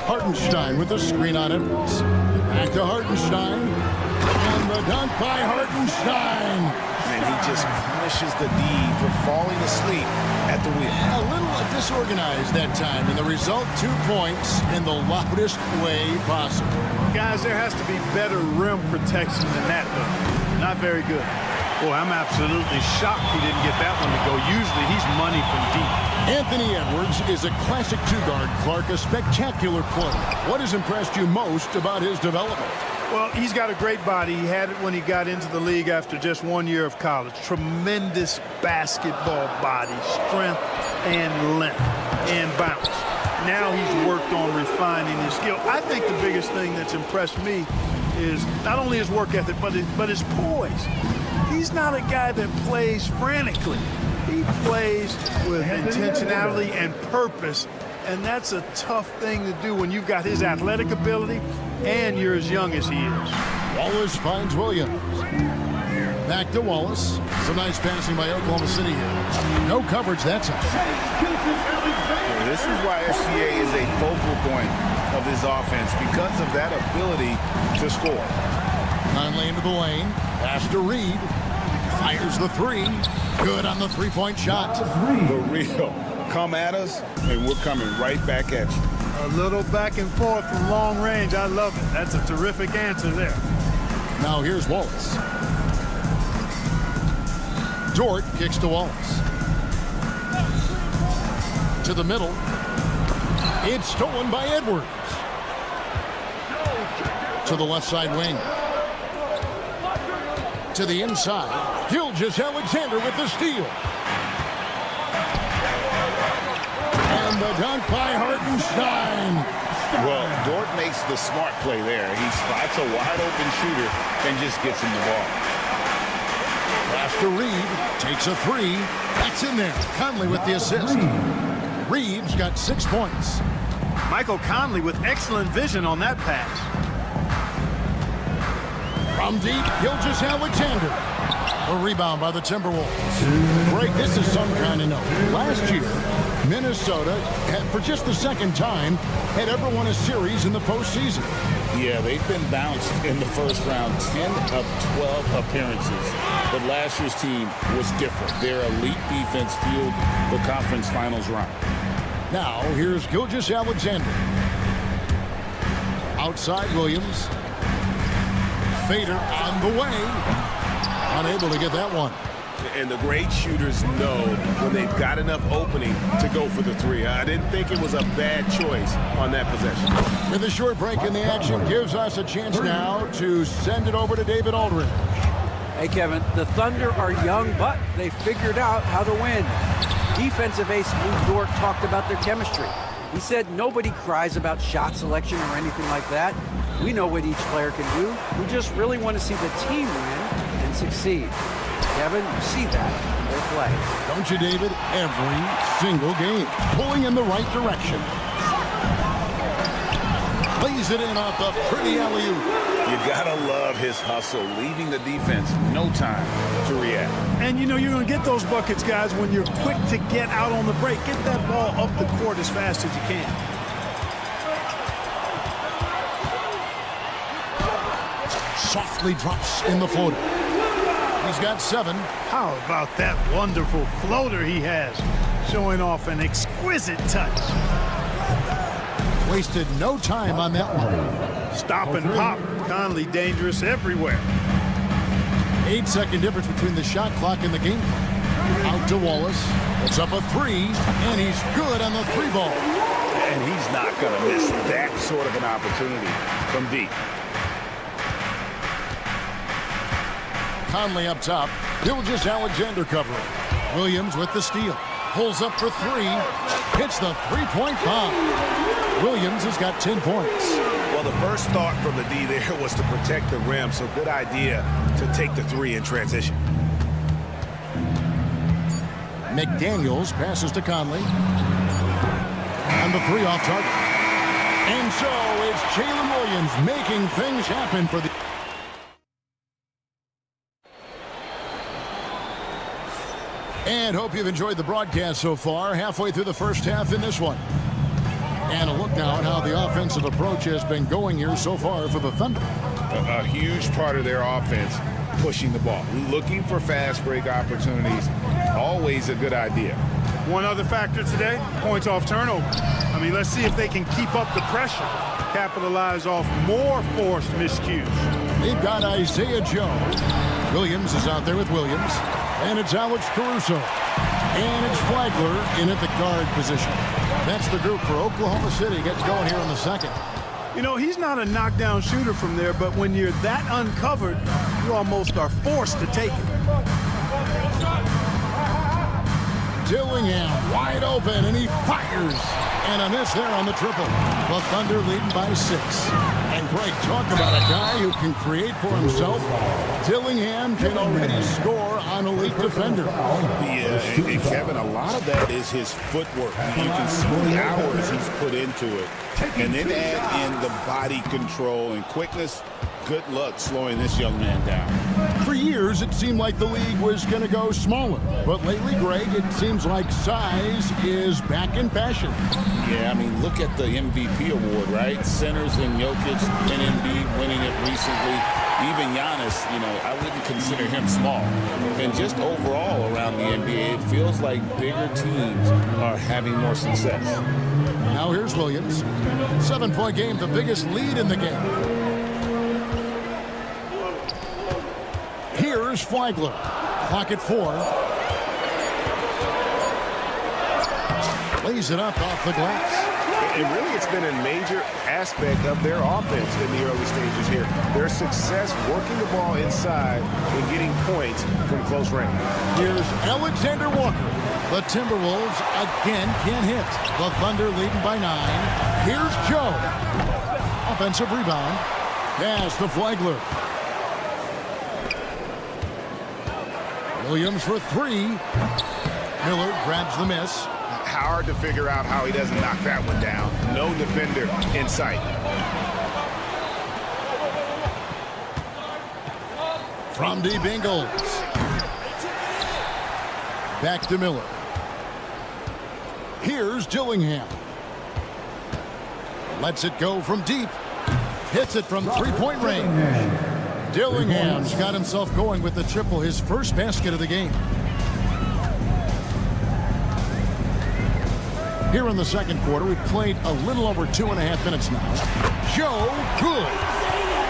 Hartenstein with the screen on Edwards. Back to Hartenstein. And the dunk by Hartenstein. And he just punishes the D for falling asleep at the wheel. A little disorganized that time, and the result, 2 points in the loudest way possible. Guys, there has to be better rim protection than that, though. Not very good. Boy, I'm absolutely shocked he didn't get that one to go. Usually he's money from deep. Anthony Edwards is a classic two-guard, Clark, a spectacular player. What has impressed you most about his development? Well, he's got a great body. He had it when he got into the league after just 1 year of college. Tremendous basketball body, strength and length and bounce. Now he's worked on refining his skill. I think the biggest thing that's impressed me is not only his work ethic, but his poise. He's not a guy that plays frantically. He plays with intentionality and purpose, and that's a tough thing to do when you've got his athletic ability and you're as young as he is. Wallace finds Williams. Back to Wallace. Some nice passing by Oklahoma City here. No coverage that time. This is why SGA is a focal point of this offense, because of that ability to score. Conley into the lane. Pass to Reid. Fires the three. Good on the three-point shot. The real. Come at us, and we're coming right back at you. A little back and forth from long range. I love it. That's a terrific answer there. Now here's Wallace. Dort kicks to Wallace. To the middle. It's stolen by Edwards. To the left side wing. To the inside. Gilgeous-Alexander with the steal. And the dunk by Hartenstein. Well, Dort makes the smart play there. He spots a wide-open shooter and just gets him the ball. Pass to Reid. Takes a three. That's in there. Conley with the assist. Reid's got 6 points. Michael Conley with excellent vision on that pass. From deep, Gilgeous-Alexander. A rebound by the Timberwolves. Greg, this is some kind of note. Last year, Minnesota had, for just the second time, had ever won a series in the postseason. Yeah, they've been bounced in the first round, 10 of 12 appearances. But last year's team was different. Their elite defense fueled the conference finals run. Now, here's Gilgeous-Alexander. Outside Williams. Fader on the way. Unable to get that one. And the great shooters know when they've got enough opening to go for the three. I didn't think it was a bad choice on that possession. With a short break in the action, gives us a chance now to send it over to David Aldridge. Hey, Kevin, the Thunder are young, but they figured out how to win. Defensive ace Lou Dort talked about their chemistry. He said nobody cries about shot selection or anything like that. We know what each player can do. We just really want to see the team win and succeed. Kevin, you see that in their play. Don't you, David? Every single game. Pulling in the right direction. Plays it in off the pretty alley-oop. You gotta love his hustle, leaving the defense no time to react. And you know you're going to get those buckets, guys, when you're quick to get out on the break. Get that ball up the court as fast as you can. Softly drops in the floater. He's got 7. How about that wonderful floater he has, showing off an exquisite touch. Wasted no time on that one. Stop and pop. Conley dangerous everywhere. 8-second difference between the shot clock and the game clock. Out to Wallace. It's up a 3, and he's good on the 3 ball. And he's not going to miss that sort of an opportunity from deep. Conley up top. Gilgeous-Alexander covering. Williams with the steal. Pulls up for three. Hits the three-point bomb. Williams has got 10 points. Well, the first thought from the D there was to protect the rim, so good idea to take the three in transition. McDaniels passes to Conley. And the three off target. And so it's Jalen Williams making things happen for the... And hope you've enjoyed the broadcast so far. Halfway through the first half in this one. And a look now at how the offensive approach has been going here so far for the Thunder. A huge part of their offense, pushing the ball. Looking for fast break opportunities, always a good idea. One other factor today, points off turnover. I mean, let's see if they can keep up the pressure, capitalize off more forced miscues. They've got Isaiah Joe. Williams is out there with Williams. And it's Alex Caruso. And it's Flagler in at the guard position. That's the group for Oklahoma City. Gets going here in the second. You know, he's not a knockdown shooter from there, but when you're that uncovered, you almost are forced to take it. Dillingham wide open, and he fires. And a miss there on the triple. The Thunder leading by 6. And Greg, talk about a guy who can create for himself. Dillingham can already score on elite defender. Yeah, and Kevin, a lot of that is his footwork. You can see the hours he's put into it. And then add in the body control and quickness. Good luck slowing this young man down. For years, it seemed like the league was going to go smaller. But lately, Greg, it seems like size is back in fashion. Yeah, I mean, look at the MVP award, right? Centers and Jokic and Embiid winning it recently. Even Giannis, you know, I wouldn't consider him small. And just overall around the NBA, it feels like bigger teams are having more success. Now here's Williams. 7-point game, the biggest lead in the game. Here's Flagler. Clock at 4. Lays it up off the glass. And really, it's been a major aspect of their offense in the early stages here. Their success working the ball inside and getting points from close range. Here's Alexander Walker. The Timberwolves again can't hit. The Thunder leading by 9. Here's Joe. Offensive rebound. Pass to Flagler. Williams for 3. Miller grabs the miss. Hard to figure out how he doesn't knock that one down. No defender in sight. From deep Ingles. Back to Miller. Here's Dillingham. Lets it go from deep. Hits it from three-point range. Dillingham's got himself going with the triple, his first basket of the game. Here in the second quarter, we've played a little over 2.5 minutes now. Joe, good.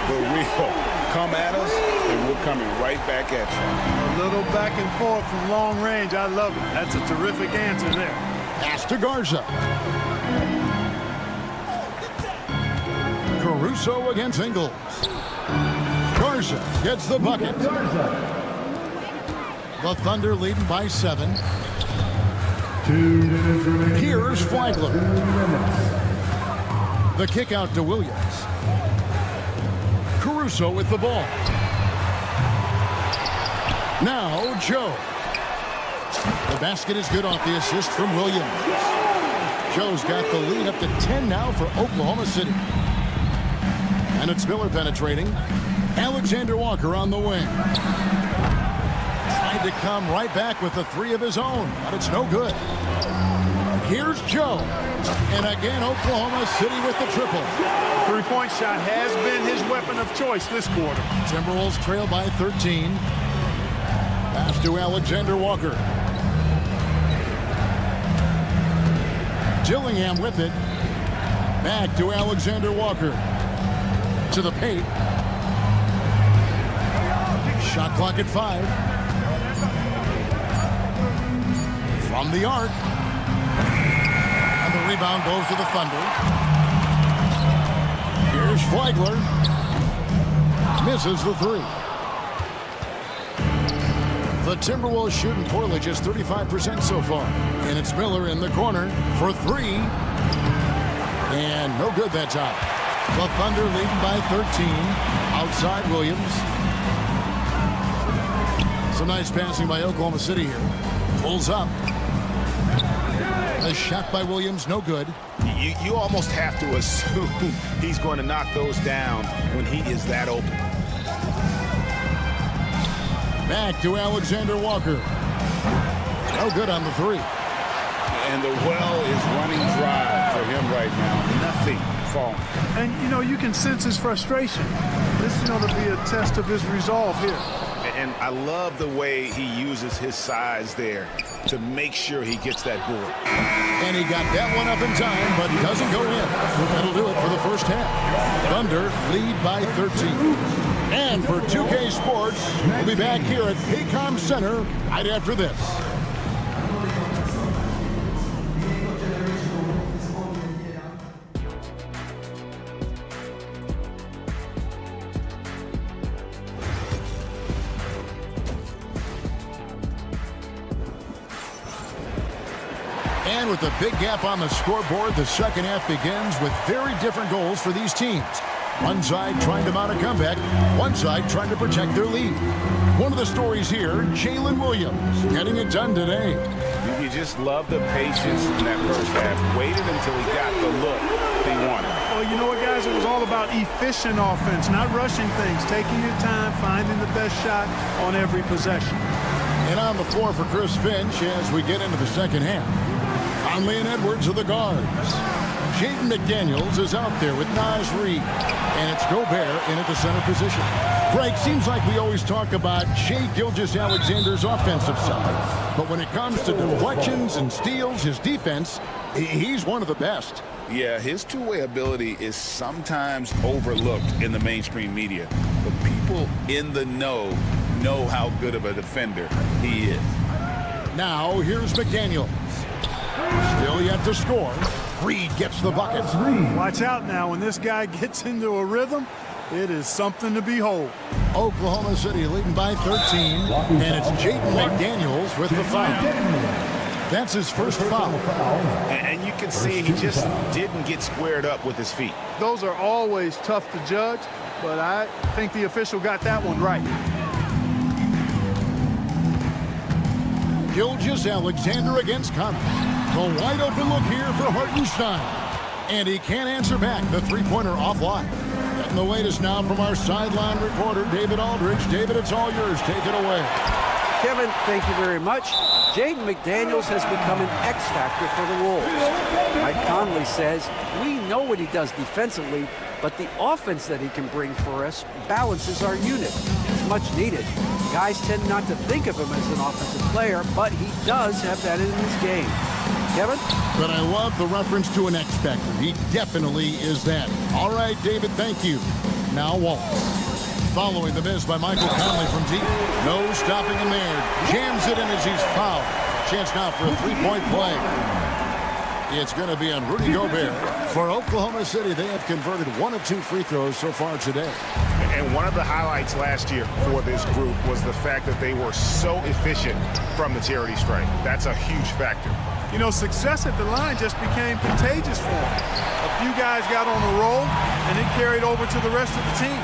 The real come at us, and we're coming right back at you. A little back and forth from long range. I love it. That's a terrific answer there. Pass to Garza. Caruso against Ingles. Garza gets the bucket. The Thunder leading by 7. Here's Flagler. The kick out to Williams. Caruso with the ball. Now Joe. The basket is good off the assist from Williams. Joe's got the lead up to 10 now for Oklahoma City. And it's Miller penetrating. Alexander Walker on the wing. Tried to come right back with the 3 of his own, but it's no good. Here's Joe. And again, Oklahoma City with the triple. Three-point shot has been his weapon of choice this quarter. Timberwolves trail by 13. Pass to Alexander Walker. Dillingham with it. Back to Alexander Walker. To the paint. Shot clock at 5. From the arc. And the rebound goes to the Thunder. Here's Flagler. Misses the 3. The Timberwolves shooting poorly, just 35% so far. And it's Miller in the corner for three. And no good that time. The Thunder leading by 13. Outside Williams. Some nice passing by Oklahoma City here. Pulls up. A shot by Williams, no good. You almost have to assume he's going to knock those down when he is that open. Back to Alexander Walker. No good on the three. And the well is running dry for him right now. Nothing falling. And, you know, you can sense his frustration. This is going to be a test of his resolve here. And I love the way he uses his size there to make sure he gets that board. And he got that one up in time, but doesn't go in. That'll do it for the first half. Thunder lead by 13. And for 2K Sports, we'll be back here at Paycom Center right after this. And with a big gap on the scoreboard, the second half begins with very different goals for these teams. One side trying to mount a comeback, one side trying to protect their lead. One of the stories here, Jalen Williams getting it done today. You just love the patience in that first half. Waited until he got the look he wanted. Well, you know what, guys? It was all about efficient offense, not rushing things, taking your time, finding the best shot on every possession. And on the floor for Chris Finch as we get into the second half. Conley and Edwards are the guards. Jaden McDaniels is out there with Naz Reid. And it's Gobert in at the center position. Greg, seems like we always talk about Shai Gilgeous-Alexander's offensive side. But when it comes to deflections and steals, his defense, he's one of the best. Yeah, his two-way ability is sometimes overlooked in the mainstream media. But people in the know how good of a defender he is. Now, here's McDaniels. Still yet to score. Reed gets the bucket. Watch out now. When this guy gets into a rhythm, it is something to behold. Oklahoma City leading by 13. And it's Jaden McDaniels with the foul. That's his first foul. And you can see he just didn't get squared up with his feet. Those are always tough to judge, but I think the official got that one right. Gilgeous-Alexander against Conley. The wide open look here for Hartenstein. And he can't answer back. The three-pointer offline. Getting the latest now from our sideline reporter, David Aldridge. David, it's all yours. Take it away. Kevin, thank you very much. Jaden McDaniels has become an X factor for the Wolves. Mike Conley says, we know what he does defensively, but the offense that he can bring for us balances our unit. It's much needed. Guys tend not to think of him as an offensive player, but he does have that in his game. Kevin? But I love the reference to an X factor. He definitely is that. All right, David, thank you. Now Waltz. Following the miss by Michael Conley from deep. No stopping him there. Jams it in as he's fouled. Chance now for a three-point play. It's going to be on Rudy Gobert. For Oklahoma City, they have converted 1 of 2 free throws so far today. And one of the highlights last year for this group was the fact that they were so efficient from the charity stripe. That's a huge factor. You know, success at the line just became contagious for them. A few guys got on a roll, and it carried over to the rest of the team.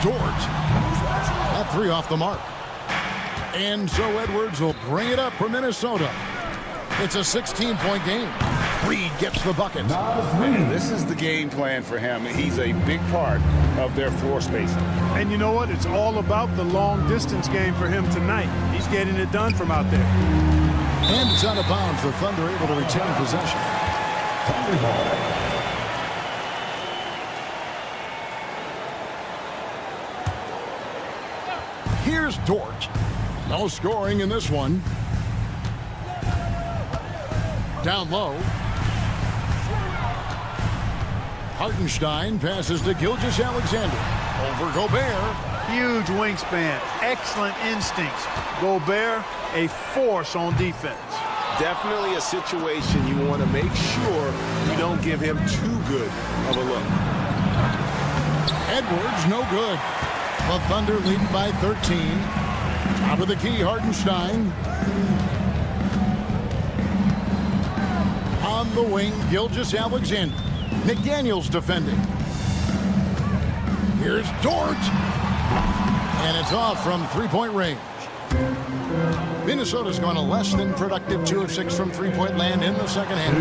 Dort. That three off the mark. And so Edwards will bring it up for Minnesota. It's a 16-point game. Reed gets the bucket. And this is the game plan for him. He's a big part of their floor spacing. And you know what? It's all about the long-distance game for him tonight. He's getting it done from out there. And it's out of bounds. The Thunder able to retain possession. Here's Dort. No scoring in this one. Down low. Hartenstein passes to Gilgeous-Alexander. Over Gobert. Huge wingspan. Excellent instincts. Gobert, a force on defense. Definitely a situation you want to make sure you don't give him too good of a look. Edwards, no good. The Thunder leading by 13. Top of the key, Hardenstein. On the wing, Gilgeous-Alexander. McDaniels defending. Here's Dort. And it's off from three-point range. Minnesota's gone a less than productive 2 of 6 from three-point land in the second half.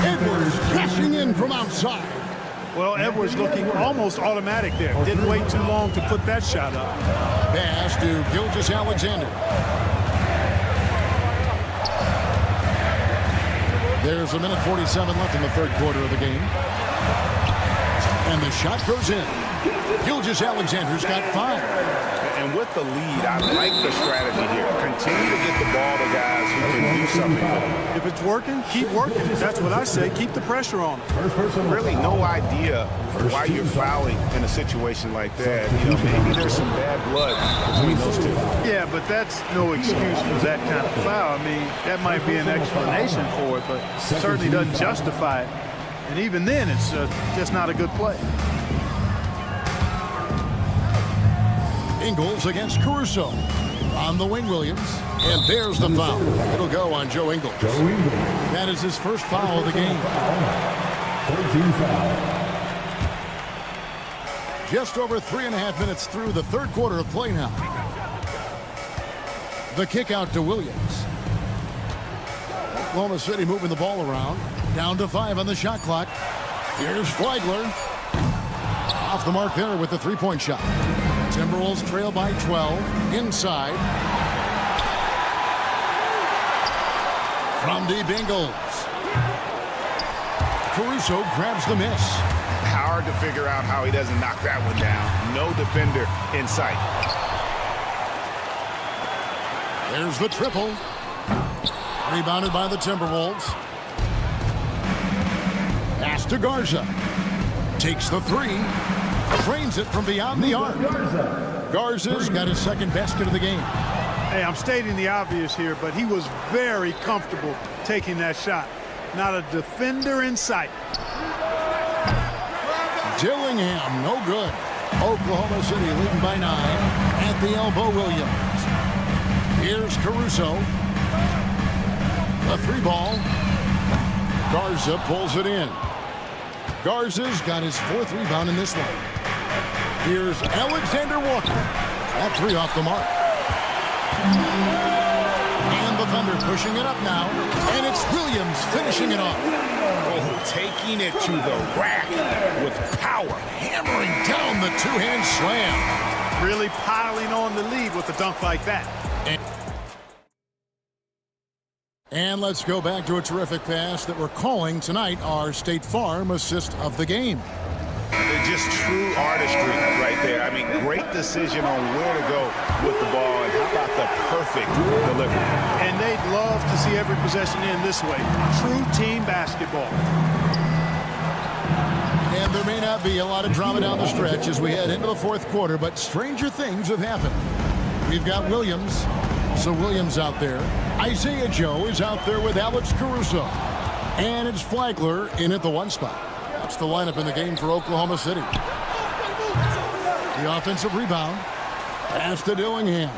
Edwards crashing in from outside. Well, Edwards looking almost automatic there. Didn't wait too long to put that shot up. Pass to Gilgeous-Alexander. There's a minute 47 left in the third quarter of the game. And the shot goes in. Gilgeous-Alexander's got 5. And with the lead, I like the strategy here. Continue to get the ball to guys who can do something with it. If it's working, keep working. That's what I say. Keep the pressure on them. Really no idea why you're fouling in a situation like that. You know, maybe there's some bad blood between those two. Yeah, but that's no excuse for that kind of foul. I mean, that might be an explanation for it, but certainly doesn't justify it. And even then, it's just not a good play. Ingles against Caruso. On the wing, Williams. And there's the foul. It'll go on Joe Ingles. That is his first foul of the game. 14 foul. Just over 3.5 minutes through the third quarter of play now. The kick out to Williams. Oklahoma City moving the ball around. Down to 5 on the shot clock. Here's Flagler. Off the mark there with the three-point shot. Timberwolves trail by 12. Inside. From deep, Ingles. Caruso grabs the miss. Hard to figure out how he doesn't knock that one down. No defender in sight. There's the triple. Rebounded by the Timberwolves. Pass to Garza. Takes the three. Trains it from beyond the arc. Garza's got his second basket of the game. Hey, I'm stating the obvious here, but he was very comfortable taking that shot. Not a defender in sight. Dillingham, no good. Oklahoma City leading by 9. At the elbow, Williams. Here's Caruso. The three ball. Garza pulls it in. Garza's got his 4th rebound in this one. Here's Alexander Walker. That three off the mark. And the Thunder pushing it up now. And it's Williams finishing it off. Oh, taking it to the rack with power. Hammering down the two-hand slam. Really piling on the lead with a dunk like that. And let's go back to a terrific pass that we're calling tonight our State Farm assist of the game. Just true artistry right there. I mean, great decision on where to go with the ball, and how about the perfect delivery. And they'd love to see every possession end this way. True team basketball. And there may not be a lot of drama down the stretch as we head into the fourth quarter, but stranger things have happened. We've got Williams. So Williams out there. Isaiah Joe is out there with Alex Caruso. And it's Flagler in at the 1 spot. That's the lineup in the game for Oklahoma City. The offensive rebound. Pass to Dillingham.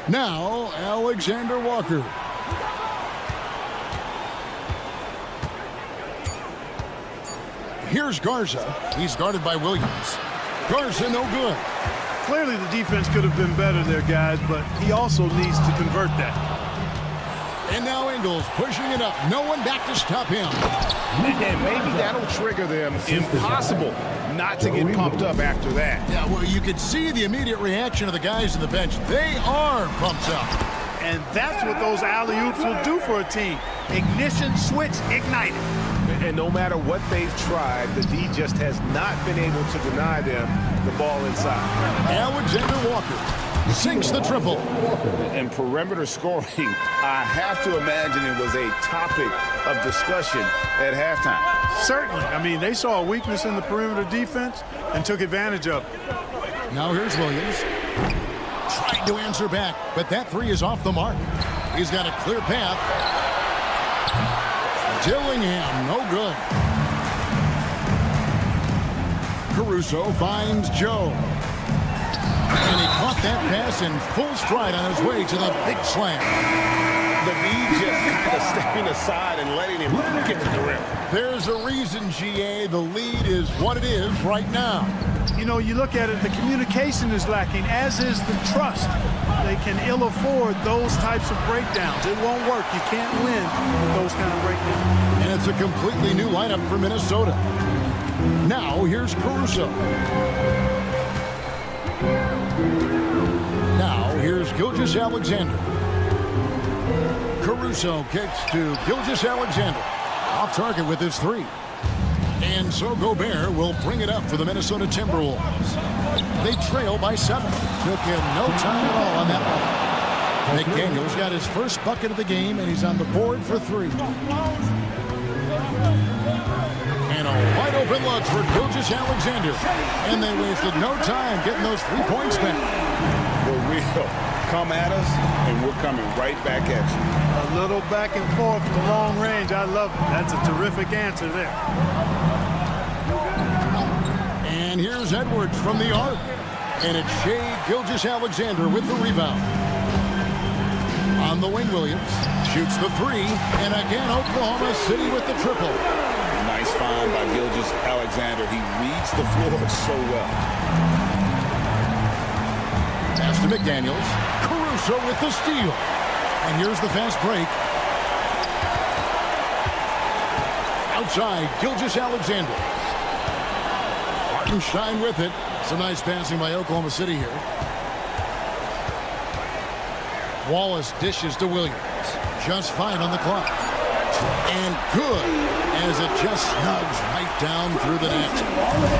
Now Alexander Walker. Here's Garza. He's guarded by Williams. Garza no good. Clearly the defense could have been better there, guys, but he also needs to convert that. And now Ingles pushing it up. No one back to stop him. And maybe that'll trigger them. Impossible not to get pumped up after that. Yeah, well, you could see the immediate reaction of the guys on the bench. They are pumped up. And that's what those alley-oops will do for a team. Ignition switch ignited. And no matter what they've tried, the D just has not been able to deny them the ball inside. Alexander Walker sinks the triple. And perimeter scoring, I have to imagine it was a topic of discussion at halftime. Certainly. I mean, they saw a weakness in the perimeter defense and took advantage of it. Now here's Williams. Trying to answer back, but that three is off the mark. He's got a clear path. Dillingham, no good. Caruso finds Joe. And he caught that pass in full stride on his way to the big slam. The lead just kind of stepping aside and letting him get to the rim. There's a reason, GA, the lead is what it is right now. You know, you look at it, the communication is lacking, as is the trust. They can ill afford those types of breakdowns. It won't work. You can't win with those kind of breakdowns. And it's a completely new lineup for Minnesota. Now, here's Caruso. Now, here's Gilgeous-Alexander. Caruso kicks to Gilgeous-Alexander. Off target with his three. And so Gobert will bring it up for the Minnesota Timberwolves. They trail by 7. Took him no time at all on that one. McDaniels got his first bucket of the game, and he's on the board for 3. And a wide open look for Gilgeous-Alexander. And they wasted no time getting those 3 points back. The real come at us, and we're coming right back at you. A little back and forth from long range. I love it. That's a terrific answer there. And here's Edwards from the arc. And it's Shai Gilgeous-Alexander with the rebound. On the wing, Williams shoots the 3. And again, Oklahoma City with the triple. Nice find by Gilgeous-Alexander. He reads the floor so well. Pass to McDaniels. Caruso with the steal. And here's the fast break. Outside, Gilgeous-Alexander. Hartenstein with it. Some nice passing by Oklahoma City here. Wallace dishes to Williams. Just 5 on the clock. And good, as it just snugs right down through the net.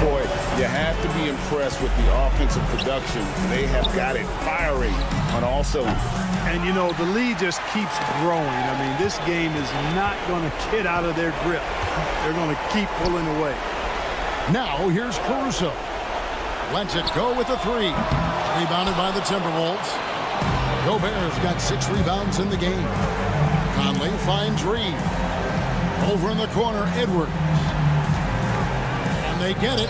Boy, you have to be impressed with the offensive production. They have got it firing on all cylinders. And, you know, the lead just keeps growing. I mean, this game is not going to get out of their grip. They're going to keep pulling away. Now, here's Caruso. Lets it go with a 3. Rebounded by the Timberwolves. Gobert's got 6 rebounds in the game. Conley finds Reed. Over in the corner, Edwards. And they get it.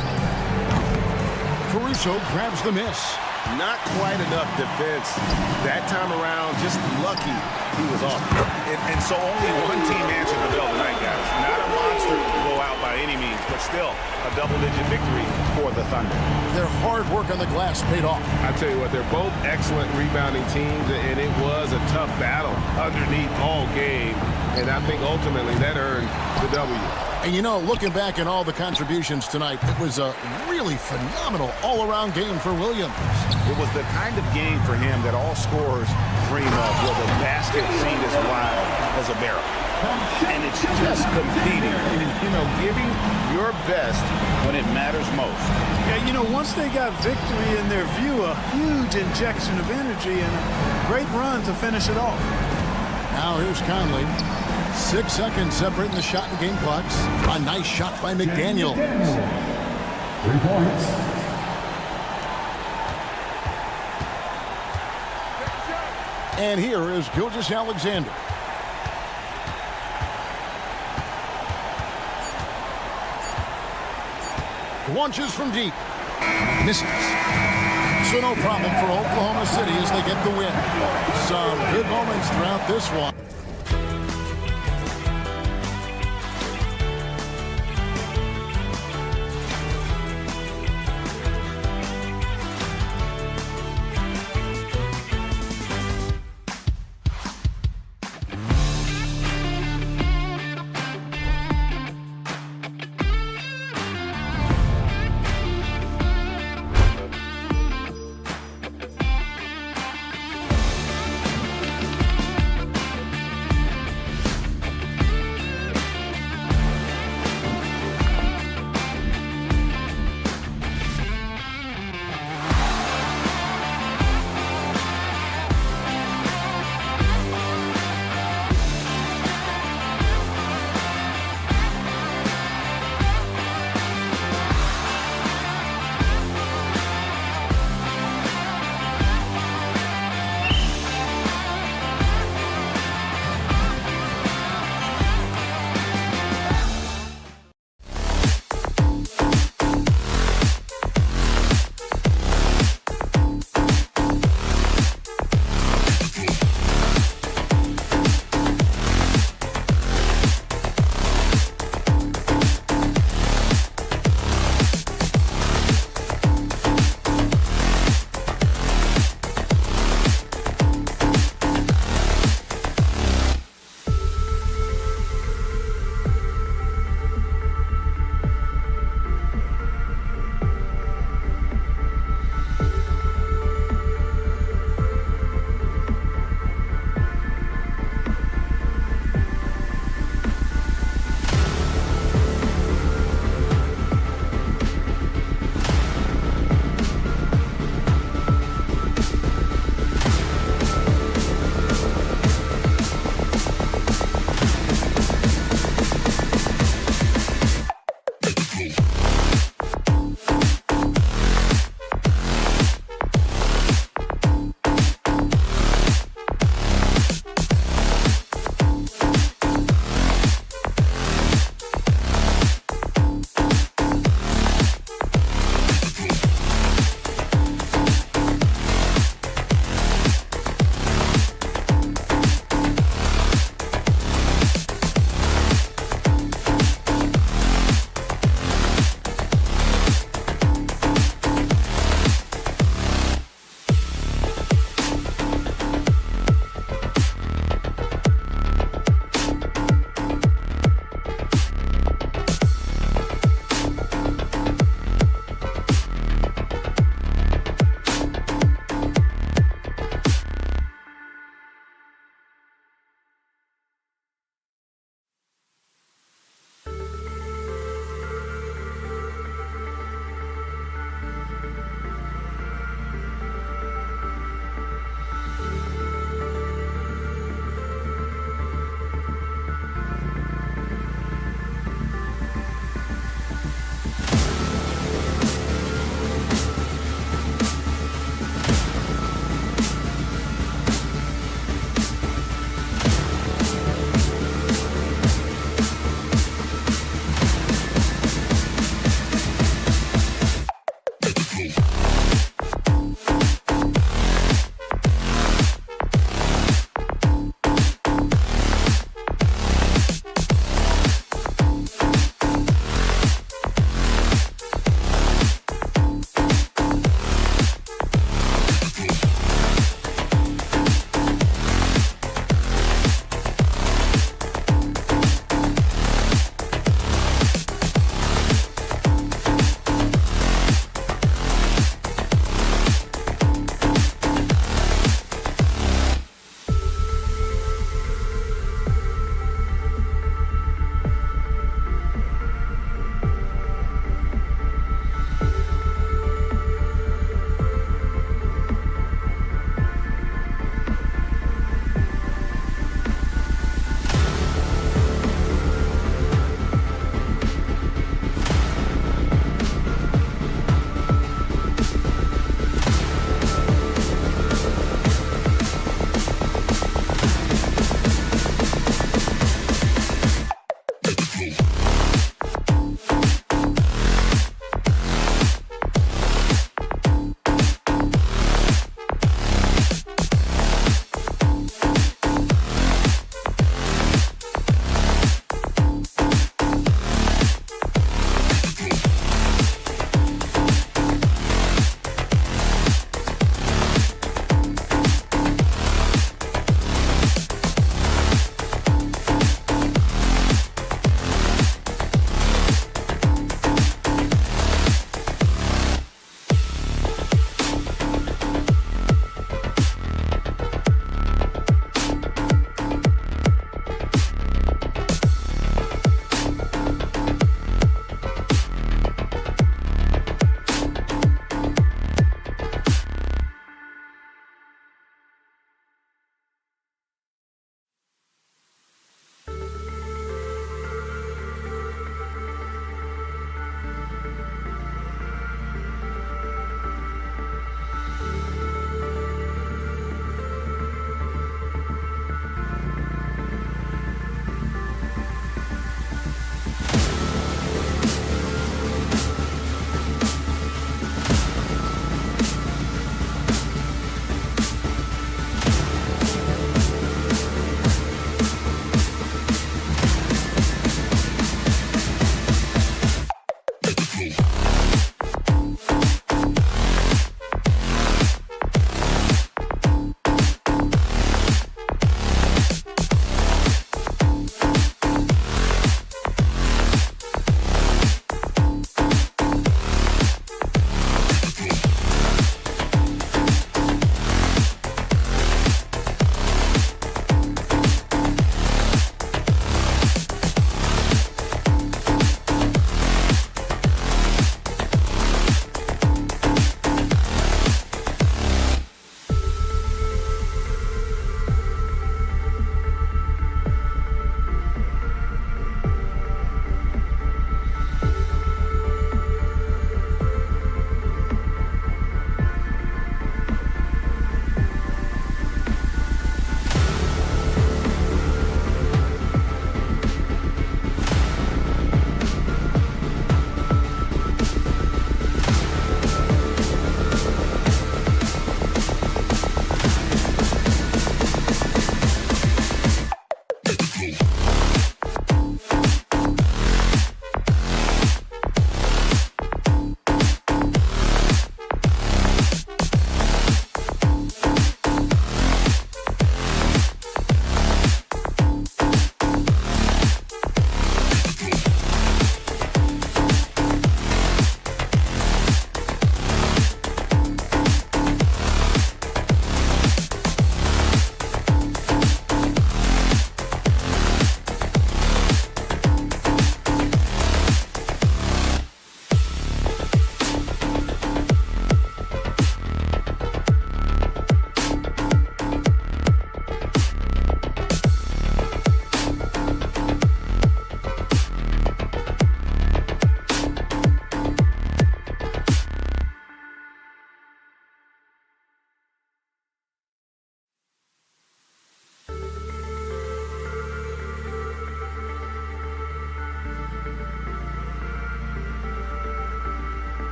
Caruso grabs the miss. Not quite enough defense that time around. Just lucky he was off. And so only one team answered the bell tonight, guys. Not a monster blowout by any means, but still a double-digit victory for the Thunder. Their hard work on the glass paid off. I tell you what, they're both excellent rebounding teams, and it was a tough battle underneath all game. And I think ultimately that earned the W. And you know, looking back at all the contributions tonight, it was a really phenomenal all-around game for Williams. It was the kind of game for him that all scorers dream of, where the basket seemed as wide as a barrel. And it's just competing, you know, giving your best when it matters most. Yeah, you know, once they got victory in their view, a huge injection of energy and a great run to finish it off. Now here's Conley. 6 seconds separating the shot and game clocks. A nice shot by McDaniels. 3 points. And here is Gilgeous-Alexander. Launches from deep. Misses. So no problem for Oklahoma City as they get the win. Some good moments throughout this one.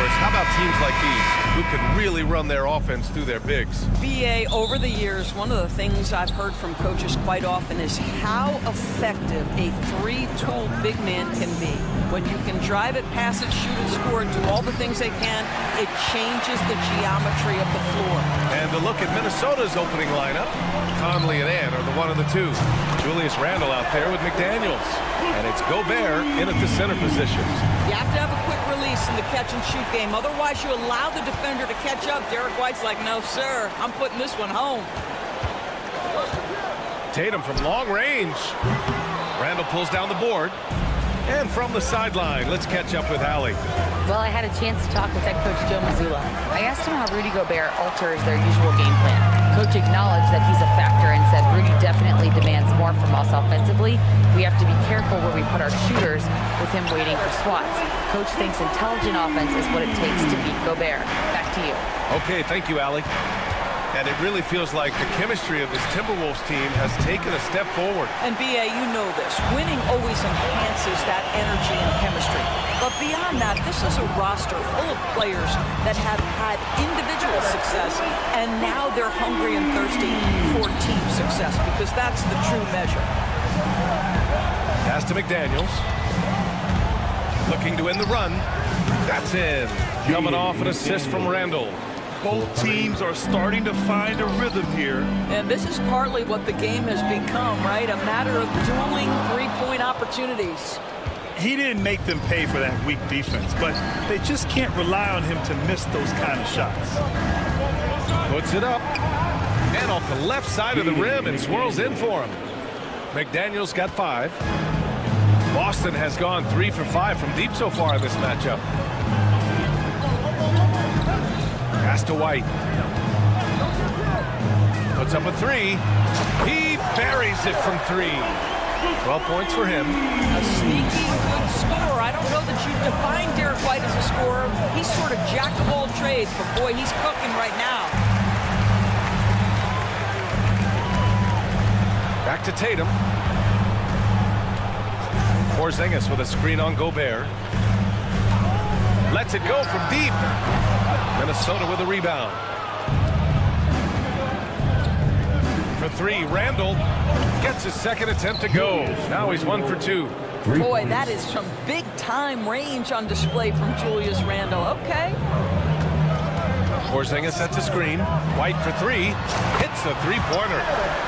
Doris, how about teams like these who can really run their offense through their bigs? BA, over the years, one of the things I've heard from coaches quite often is how effective a three-tool big man can be. When you can drive it, pass it, shoot it, score it, do all the things they can, it changes the geometry of the floor. And to look at Minnesota's opening lineup, Conley and Ann are the one of the two. Julius Randle out there with McDaniels. And it's Gobert in at the center positions. You have to have a quick release in the catch-and-shoot game. Otherwise, you allow the defender to catch up. Derek White's like, no, sir, I'm putting this one home. Tatum from long range. Randle pulls down the board. And from the sideline, let's catch up with Allie. Well, I had a chance to talk with head coach Joe Mazzulla. I asked him how Rudy Gobert alters their usual game plan. Coach acknowledged that he's a factor and said Rudy definitely demands more from us offensively. We have to be careful where we put our shooters with him waiting for swats. Coach thinks intelligent offense is what it takes to beat Gobert. Back to you. Okay, thank you, Allie. And it really feels like the chemistry of this Timberwolves team has taken a step forward. And BA, you know this. Winning always enhances that energy and chemistry. But beyond that, this is a roster full of players that have had individual success, and now they're hungry and thirsty for team success, because that's the true measure. Pass to McDaniels. Looking to end the run. That's in. Coming off an assist from Randle. Both teams are starting to find a rhythm here. And this is partly what the game has become, right? A matter of dueling three-point opportunities. He didn't make them pay for that weak defense, but they just can't rely on him to miss those kind of shots. Puts it up. And off the left side of the rim, and swirls in for him. McDaniels got 5. Boston has gone 3 for 5 from deep so far in this matchup. Pass to White. Puts up a 3. He buries it from 3. 12 points for him. A sneaky good scorer. I don't know that you define Derek White as a scorer. He's sort of jack of all trades, but boy, he's cooking right now. Back to Tatum. Porzingis with a screen on Gobert. Lets it go from deep. Minnesota with a rebound. For 3, Randle gets his second attempt to go. Now he's 1 for 2. Boy, that is some big-time range on display from Julius Randle. Okay. Porzingis sets a screen. White for 3. Hits the three-pointer.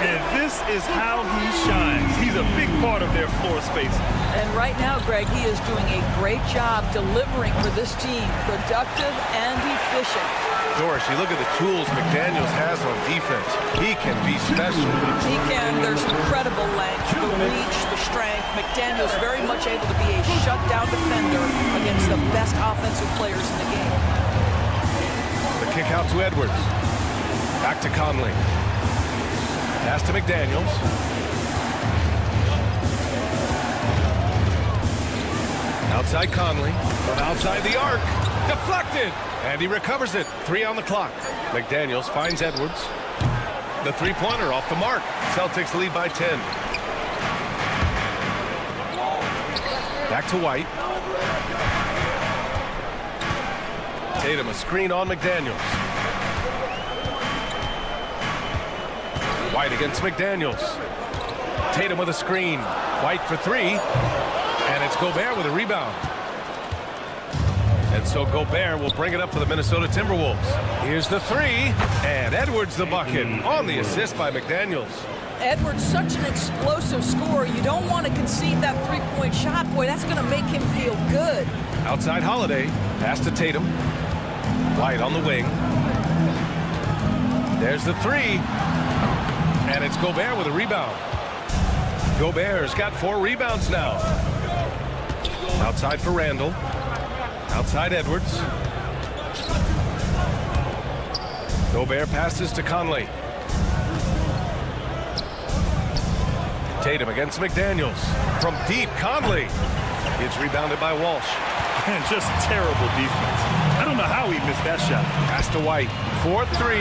And this is how he shines. He's a big part of their floor space. And right now, Greg, he is doing a great job delivering for this team. Productive and efficient. Doris, you look at the tools McDaniels has on defense. He can be special. He can. There's incredible length, the reach, the strength. McDaniels very much able to be a shutdown defender against the best offensive players in the game. The kick out to Edwards. Back to Conley. Pass to McDaniels. Outside Conley. From outside the arc. Deflected. And he recovers it. 3 on the clock. McDaniels finds Edwards. The three-pointer off the mark. Celtics lead by 10. Back to White. Tatum a screen on McDaniels. White against McDaniels. Tatum with a screen. White for 3. And it's Gobert with a rebound. And so Gobert will bring it up for the Minnesota Timberwolves. Here's the 3. And Edwards the bucket on the assist by McDaniels. Edwards, such an explosive scorer. You don't want to concede that three-point shot. Boy, that's going to make him feel good. Outside Holiday. Pass to Tatum. White on the wing. There's the 3. And it's Gobert with a rebound. Gobert's got 4 rebounds now. Outside for Randle. Outside Edwards. Gobert passes to Conley. Tatum against McDaniels. From deep, Conley. It's rebounded by Walsh. And just terrible defense. I don't know how he missed that shot. Pass to White. 4-3.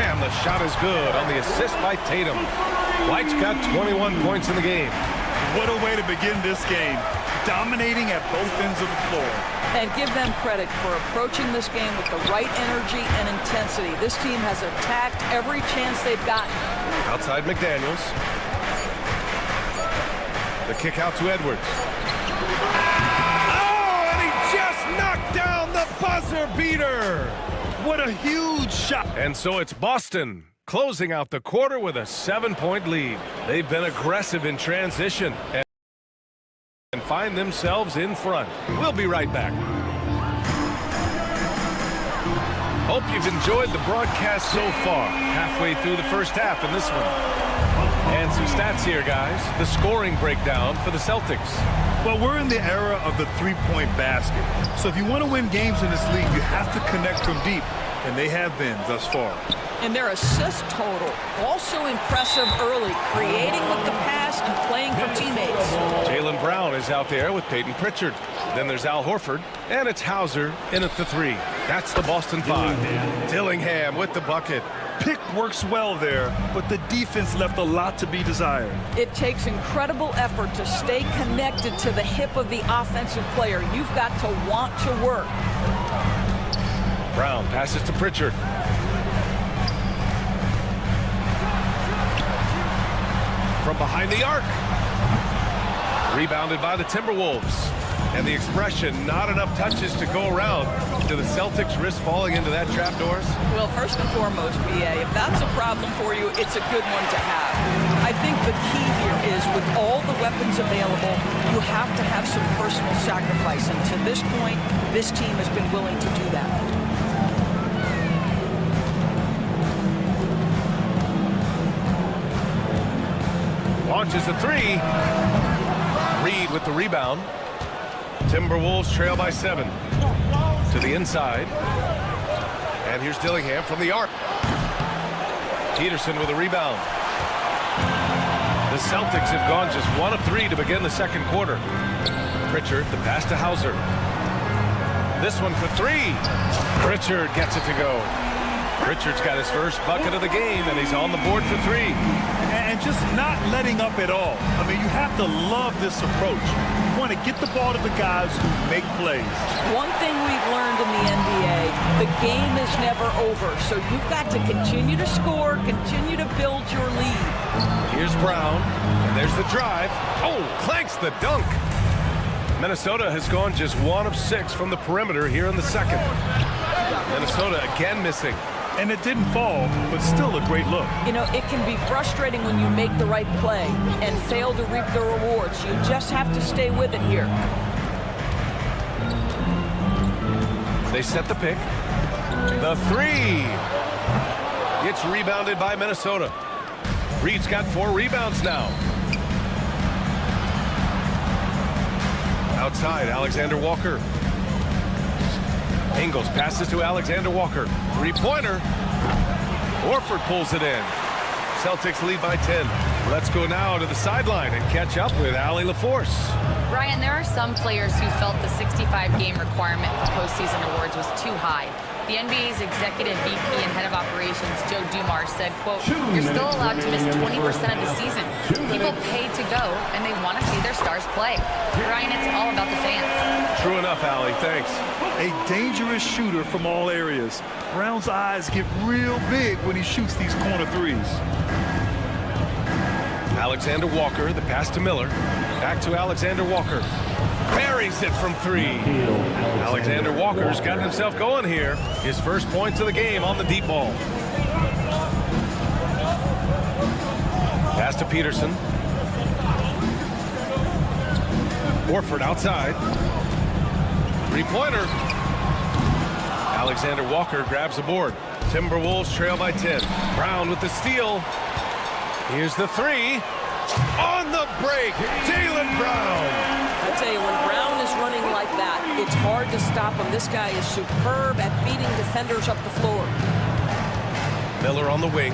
And the shot is good on the assist by Tatum. White's got 21 points in the game. What a way to begin this game. Dominating at both ends of the floor. And give them credit for approaching this game with the right energy and intensity. This team has attacked every chance they've gotten. Outside McDaniels. The kick out to Edwards. Oh, and he just knocked down the buzzer beater. What a huge shot. And so it's Boston closing out the quarter with a 7-point lead. They've been aggressive in transition and find themselves in front. We'll be right back. Hope you've enjoyed the broadcast so far. Halfway through the first half in this one. And some stats here, guys. The scoring breakdown for the Celtics. Well, we're in the era of the three-point basket. So if you want to win games in this league, you have to connect from deep. And they have been thus far. And their assist total, also impressive early, creating with the pass and playing for teammates. Jaylen Brown is out there with Peyton Pritchard. Then there's Al Horford, and it's Hauser in at the 3. That's the Boston 5. Dillingham with the bucket. Pick works well there, but the defense left a lot to be desired. It takes incredible effort to stay connected to the hip of the offensive player. You've got to want to work. Brown passes to Pritchard. From behind the arc. Rebounded by the Timberwolves. And the expression, not enough touches to go around. Do the Celtics risk falling into that trap, Doris? Well, first and foremost, BA, if that's a problem for you, it's a good one to have. I think the key here is with all the weapons available, you have to have some personal sacrifice. And to this point, this team has been willing to do that. Launches a 3. Reed with the rebound. Timberwolves trail by 7. To the inside. And here's Dillingham from the arc. Peterson with a rebound. The Celtics have gone just 1 of 3 to begin the second quarter. Pritchard, the pass to Hauser. This one for 3. Pritchard gets it to go. Pritchard's got his first bucket of the game, and he's on the board for 3. And just not letting up at all. I mean, you have to love this approach. You want to get the ball to the guys who make plays. One thing we've learned in the NBA, the game is never over. So you've got to continue to score, continue to build your lead. Here's Brown, and there's the drive. Oh, clanks the dunk. Minnesota has gone just 1 of 6 from the perimeter here in the second. Minnesota again missing. And it didn't fall, but still a great look. You know, it can be frustrating when you make the right play and fail to reap the rewards. You just have to stay with it here. They set the pick. The 3. It's rebounded by Minnesota. Reed's got 4 rebounds now. Outside, Alexander Walker. Ingles passes to Alexander Walker. 3-pointer. Horford pulls it in. Celtics lead by 10. Let's go now to the sideline and catch up with Allie LaForce. Brian, there are some players who felt the 65-game requirement for postseason awards was too high. The NBA's executive VP and head of operations, Joe Dumars, said, quote, "You're still allowed to miss 20% of the season. People pay to go, and they want to see their stars play." Brian, it's all about the fans. True enough, Allie. Thanks. A dangerous shooter from all areas. Brown's eyes get real big when he shoots these corner threes. Alexander Walker, the pass to Miller. Back to Alexander Walker. Buries it from 3. Alexander Walker's got himself going here. His first points of the game on the deep ball. Pass to Peterson. Horford outside. 3-pointer. Alexander Walker grabs the board. Timberwolves trail by 10. Brown with the steal. Here's the 3. On the break, Jaylen Brown. I tell you, when Brown is running like that, it's hard to stop him. This guy is superb at beating defenders up the floor. Miller on the wing.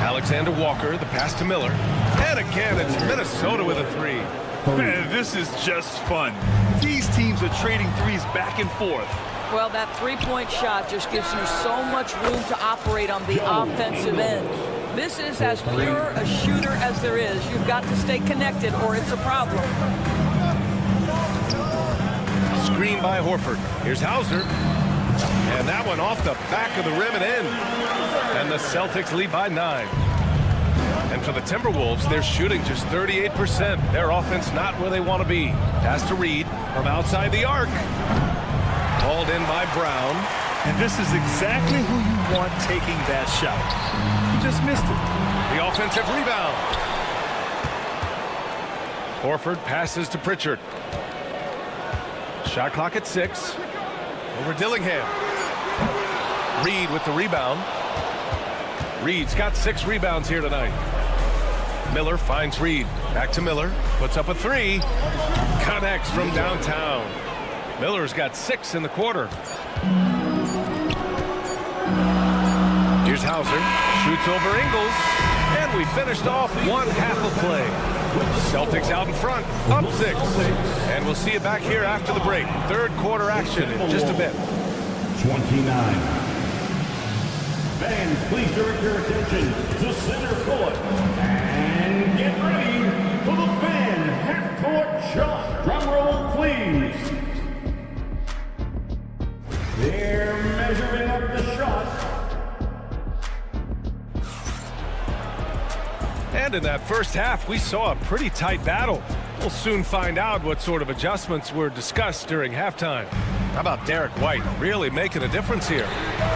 Alexander Walker, the pass to Miller. And again, it's Minnesota with a 3. Man, this is just fun. These teams are trading threes back and forth. Well, that three-point shot just gives you so much room to operate on the offensive end. This is as pure a shooter as there is. You've got to stay connected or it's a problem. screen by Horford. Here's Hauser. And that one off the back of the rim and in. And the Celtics lead by 9. And for the Timberwolves, they're shooting just 38%. Their offense not where they want to be. Pass to Reed from outside the arc. Hauled in by Brown. And this is exactly who you want taking that shot. He just missed it. The offensive rebound. Horford passes to Pritchard. Shot clock at 6. Over Dillingham. Reed with the rebound. Reed's got 6 rebounds here tonight. Miller finds Reed. Back to Miller. Puts up a 3. Connects from downtown. Miller's got 6 in the quarter. Here's Hauser. Shoots over Ingles. And we finished off one half of play. Celtics out in front. Up 6. And we'll see you back here after the break. Third quarter action in just a bit. 29. Fans, please direct your attention to center court. And get ready for the fan half-court shot. Drum roll, please. They're measuring up the shot. And in that first half, we saw a pretty tight battle. We'll soon find out what sort of adjustments were discussed during halftime. How about Derek White really making a difference here?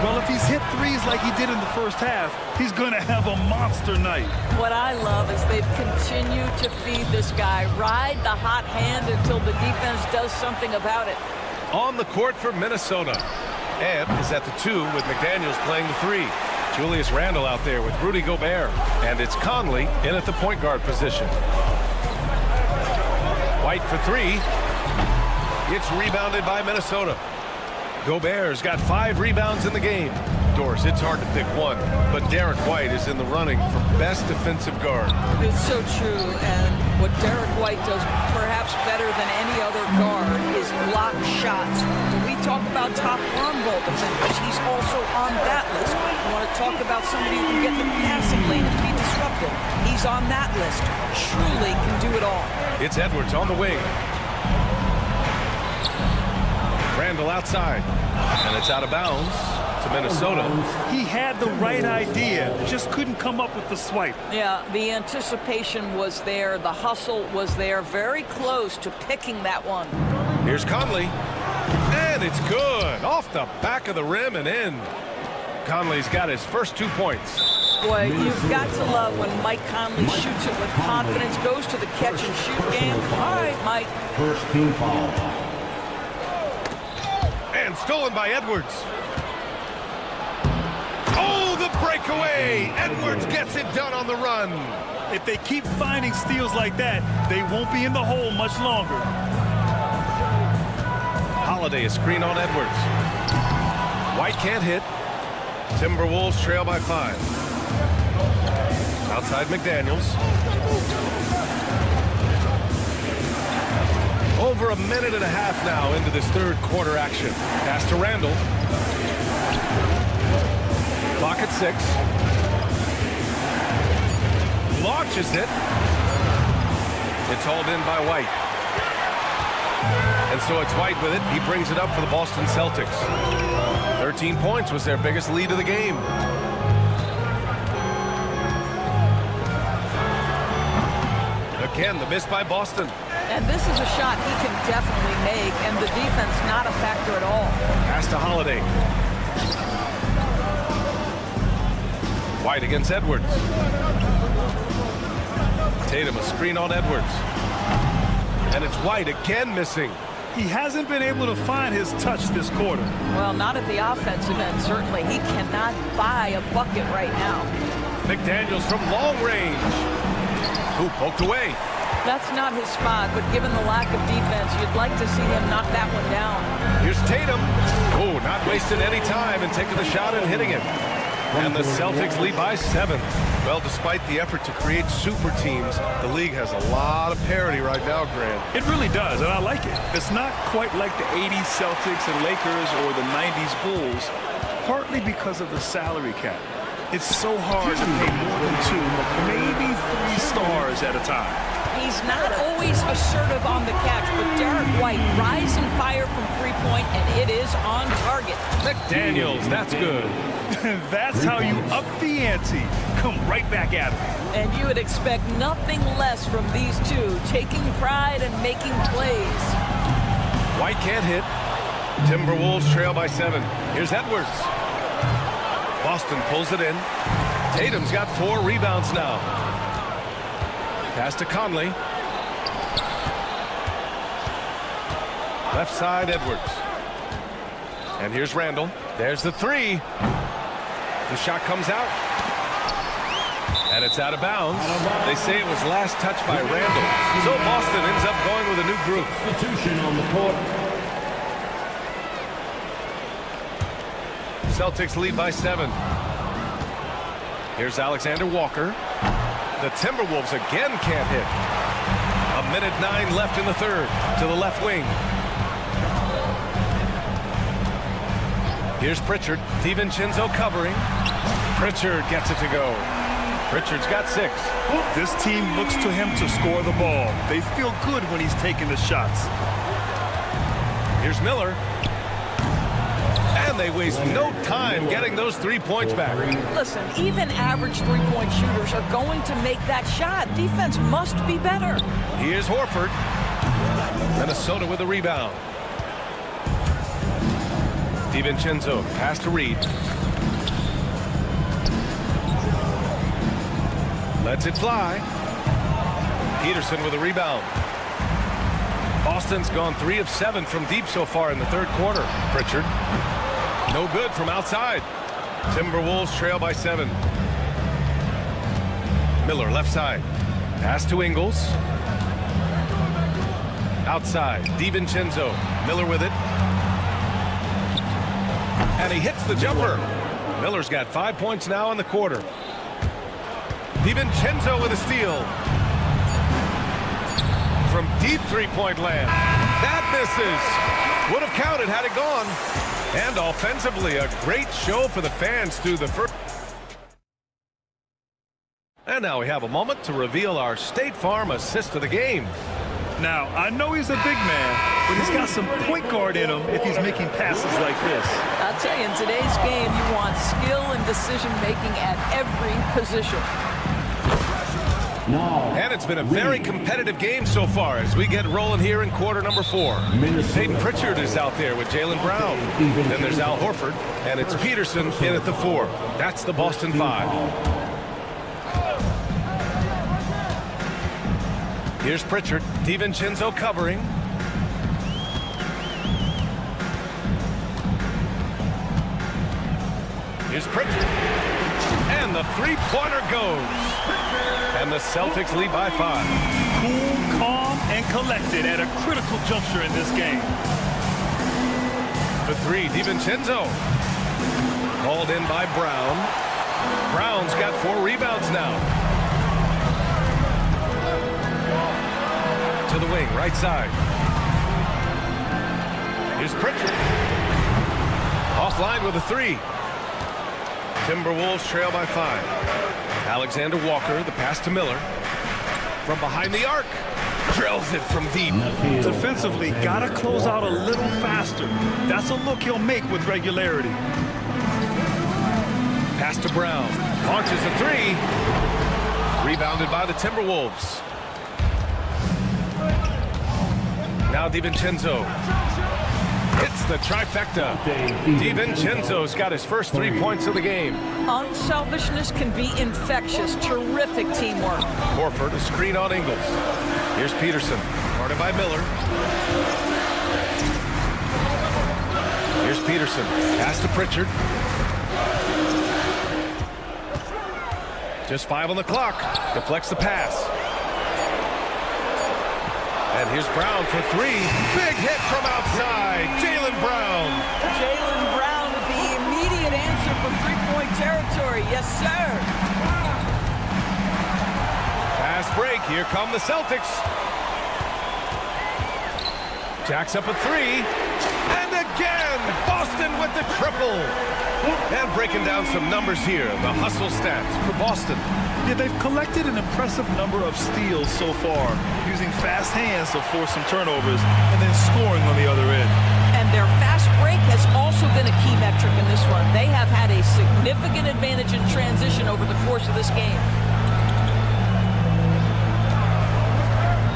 Well, if he's hit threes like he did in the first half, he's going to have a monster night. What I love is they've continued to feed this guy. Ride the hot hand until the defense does something about it. On the court for Minnesota. Ed is at the 2 with McDaniels playing the 3. Julius Randle out there with Rudy Gobert. And it's Conley in at the point guard position. White for 3. It's rebounded by Minnesota. Gobert's got 5 rebounds in the game. Doris, it's hard to pick one, but Derek White is in the running for best defensive guard. It's so true, and what Derek White does perhaps better than any other guard is block shots. When we talk about top on-ball defenders, he's also on that list. You want to talk about somebody who can get the passing lane and be disruptive. He's on that list. Truly can do it all. It's Edwards on the wing. Randall outside, and it's out of bounds to Minnesota. He had the right idea, just couldn't come up with the swipe. Yeah, the anticipation was there, the hustle was there, very close to picking that one. Here's Conley, and it's good, off the back of the rim and in. Conley's got his first 2 points. Boy, you've got to love when Mike Conley shoots it with confidence, goes to the catch and shoot game. All right, Mike. First team foul. And stolen by Edwards. Oh, the breakaway! Edwards gets it done on the run. If they keep finding steals like that, they won't be in the hole much longer. Holiday a screen on Edwards. White can't hit. Timberwolves trail by 5. Outside McDaniels. Over a minute and a half now into this third quarter action. Pass to Randall. Clock at 6. Launches it. It's hauled in by White. And so it's White with it. He brings it up for the Boston Celtics. 13 points was their biggest lead of the game. Again, the miss by Boston. And this is a shot he can definitely make, and the defense not a factor at all. Pass to Holiday. White against Edwards. Tatum a screen on Edwards. And it's White again missing. He hasn't been able to find his touch this quarter. Well, not at the offensive end, certainly. He cannot buy a bucket right now. McDaniels from long range. Ooh, poked away. That's not his spot, but given the lack of defense, you'd like to see him knock that one down. Here's Tatum. Oh, not wasting any time and taking the shot and hitting it. And the Celtics lead by 7. Well, despite the effort to create super teams, the league has a lot of parity right now, Grant. It really does, and I like it. It's not quite like the 80s Celtics and Lakers or the 90s Bulls, partly because of the salary cap. It's so hard to pay more than 2, maybe 3 stars at a time. He's not always assertive on the catch, but Derek White rise and fire from three-point, and it is on target. McDaniels, that's good. That's how you up the ante. Come right back at him. And you would expect nothing less from these two, taking pride and making plays. White can't hit. Timberwolves trail by 7. Here's Edwards. Boston pulls it in. Tatum's got 4 rebounds now. Pass to Conley. Left side, Edwards. And here's Randall. There's the 3. The shot comes out. And it's out of bounds. They say it was last touched by Randall. So Boston ends up going with a new group. Substitution on the court. Celtics lead by 7. Here's Alexander Walker. The Timberwolves again can't hit. 1:09 left in the third. To the left wing. Here's Pritchard. DiVincenzo covering. Pritchard gets it to go. Pritchard's got 6. This team looks to him to score the ball. They feel good when he's taking the shots. Here's Miller. And they waste no time getting those 3 points back. Listen, even average three-point shooters are going to make that shot. Defense must be better. Here's Horford. Minnesota with a rebound. DiVincenzo, pass to Reed. Lets it fly. Peterson with a rebound. Boston's gone 3 of 7 from deep so far in the third quarter. Pritchard. No good from outside. Timberwolves trail by 7. Miller left side. Pass to Ingles. Outside. DiVincenzo. Miller with it. And he hits the jumper. Miller's got 5 points now in the quarter. DiVincenzo with a steal. From deep three-point land. That misses. Would have counted had it gone. And offensively, a great show for the fans through the first. And now we have a moment to reveal our State Farm assist of the game. Now, I know he's a big man, but he's got some point guard in him if he's making passes like this. I'll tell you, in today's game, you want skill and decision-making at every position. And it's been a very competitive game so far as we get rolling here in quarter number 4. Peyton Pritchard is out there with Jaylen Brown. Then there's Al Horford, and it's Peterson in at the 4. That's the Boston 5. Here's Pritchard. DiVincenzo covering. Here's Pritchard. And the three-pointer goes. And the Celtics lead by 5. Cool, calm, and collected at a critical juncture in this game. The 3, DiVincenzo. Hauled in by Brown. Brown's got 4 rebounds now. To the wing, right side. Here's Pritchard. Offline with a 3. Timberwolves trail by 5. Alexander Walker, the pass to Miller. From behind the arc. Drills it from deep. Defensively, gotta close out a little faster. That's a look he'll make with regularity. Pass to Brown. Launches a 3. Rebounded by the Timberwolves. Now DiVincenzo. Hits the trifecta. DiVincenzo's got his first 3 points of the game. Unselfishness can be infectious. Terrific teamwork. Horford, a screen on Ingles. Here's Peterson, guarded by Miller. Here's Peterson. Pass to Pritchard. Just 5 on the clock. Deflects the pass. And here's Brown for 3. Big hit from outside. Jaylen Brown. Jaylen Brown with the immediate answer from three-point territory. Yes, sir. Fast break. Here come the Celtics. Jacks up a 3. And again, Boston with the triple. And breaking down some numbers here. The hustle stats for Boston. Yeah, they've collected an impressive number of steals so far, using fast hands to force some turnovers and then scoring on the other end. And their fast break has also been a key metric in this one. They have had a significant advantage in transition over the course of this game.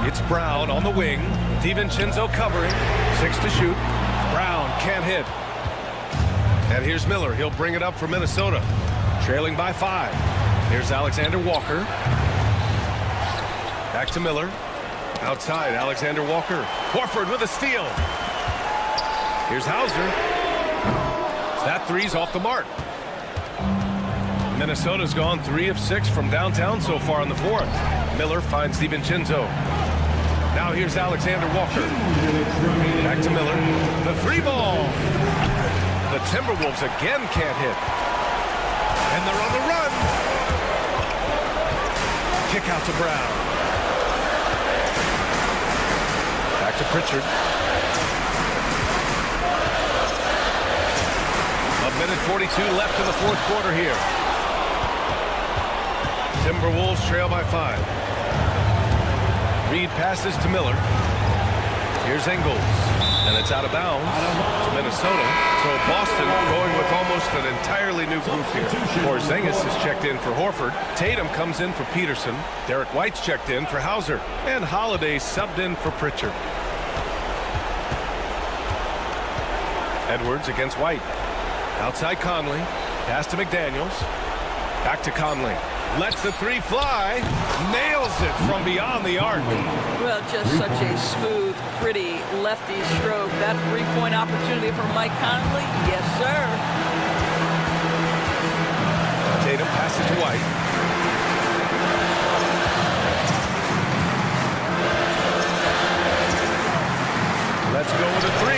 It's Brown on the wing. DiVincenzo covering. 6 to shoot. Brown can't hit. And here's Miller. He'll bring it up for Minnesota. Trailing by 5. Here's Alexander Walker. Back to Miller. Outside, Alexander Walker. Horford with a steal. Here's Hauser. That three's off the mark. Minnesota's gone 3 of 6 from downtown so far in the 4th. Miller finds DiVincenzo. Now here's Alexander Walker. Back to Miller. The 3-ball. The Timberwolves again can't hit. And they're on the run. Kick out to Brown. Back to Pritchard. 1:42 left in the 4th quarter here. Timberwolves trail by 5. Reed passes to Miller. Here's Ingles. And it's out of bounds to Minnesota. So Boston going with almost an entirely new group here. Porzingis is checked in for Horford. Tatum comes in for Peterson. Derek White's checked in for Hauser. And Holiday subbed in for Pritchard. Edwards against White. Outside Conley. Pass to McDaniels. Back to Conley. Lets the 3 fly. Nails it from beyond the arc. Well, just such a smooth, pretty lefty stroke. That 3-point opportunity for Mike Conley? Yes, sir. Tatum passes to White. Let's go with a 3.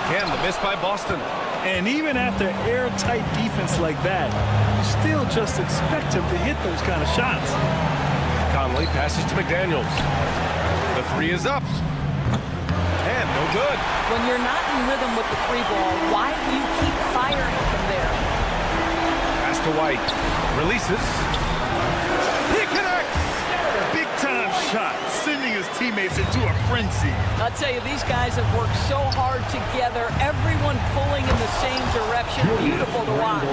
Again, the miss by Boston. And even after airtight defense like that, you still just expect him to hit those kind of shots. Conley passes to McDaniels. The 3 is up. And no good. When you're not in rhythm with the 3-ball, why do you keep firing from there? Pass to White. Releases. He connects! Big time shot, sending his teammates into a frenzy. I'll tell you, these guys have worked so hard together, everyone pulling in the same direction. Beautiful to watch.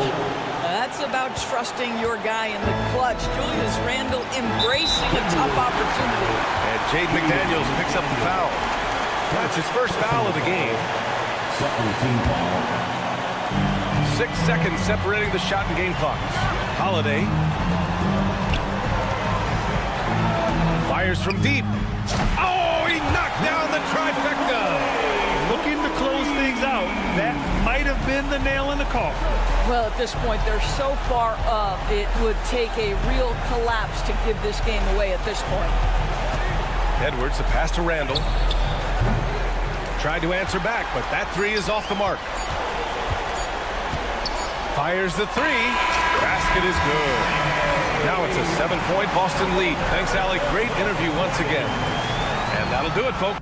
That's about trusting your guy in the clutch. Julius Randle embracing a tough opportunity. And Jaden McDaniels picks up the foul. That's his first foul of the game. 6 seconds separating the shot and game clocks. Holiday. Fires from deep. Oh, he knocked down the trifecta. Looking to close things out. That might have been the nail in the coffin. Well, at this point, they're so far up, it would take a real collapse to give this game away at this point. Edwards, the pass to Randall. Tried to answer back, but that 3 is off the mark. Fires the 3. Basket is good. Now it's a 7-point Boston lead. Thanks, Alec. Great interview once again. And that'll do it, folks.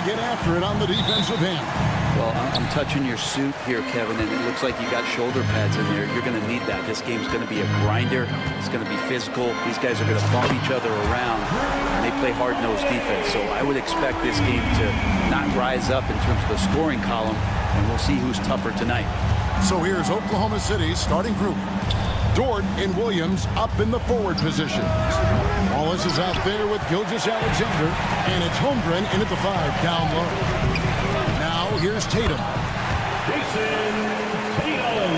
get after it on the defensive end. Well, I'm touching your suit here, Kevin, and it looks like you got shoulder pads in there. You're going to need that. This game's going to be a grinder. It's going to be physical. These guys are going to bump each other around, and they play hard-nosed defense. So I would expect this game to not rise up in terms of the scoring column, and we'll see who's tougher tonight. So here's Oklahoma City's starting group. Dort and Williams up in the forward position. Wallace is out there with Gilgeous-Alexander, and it's Holmgren in at the 5 down low. Now here's Tatum. Jason Tatum.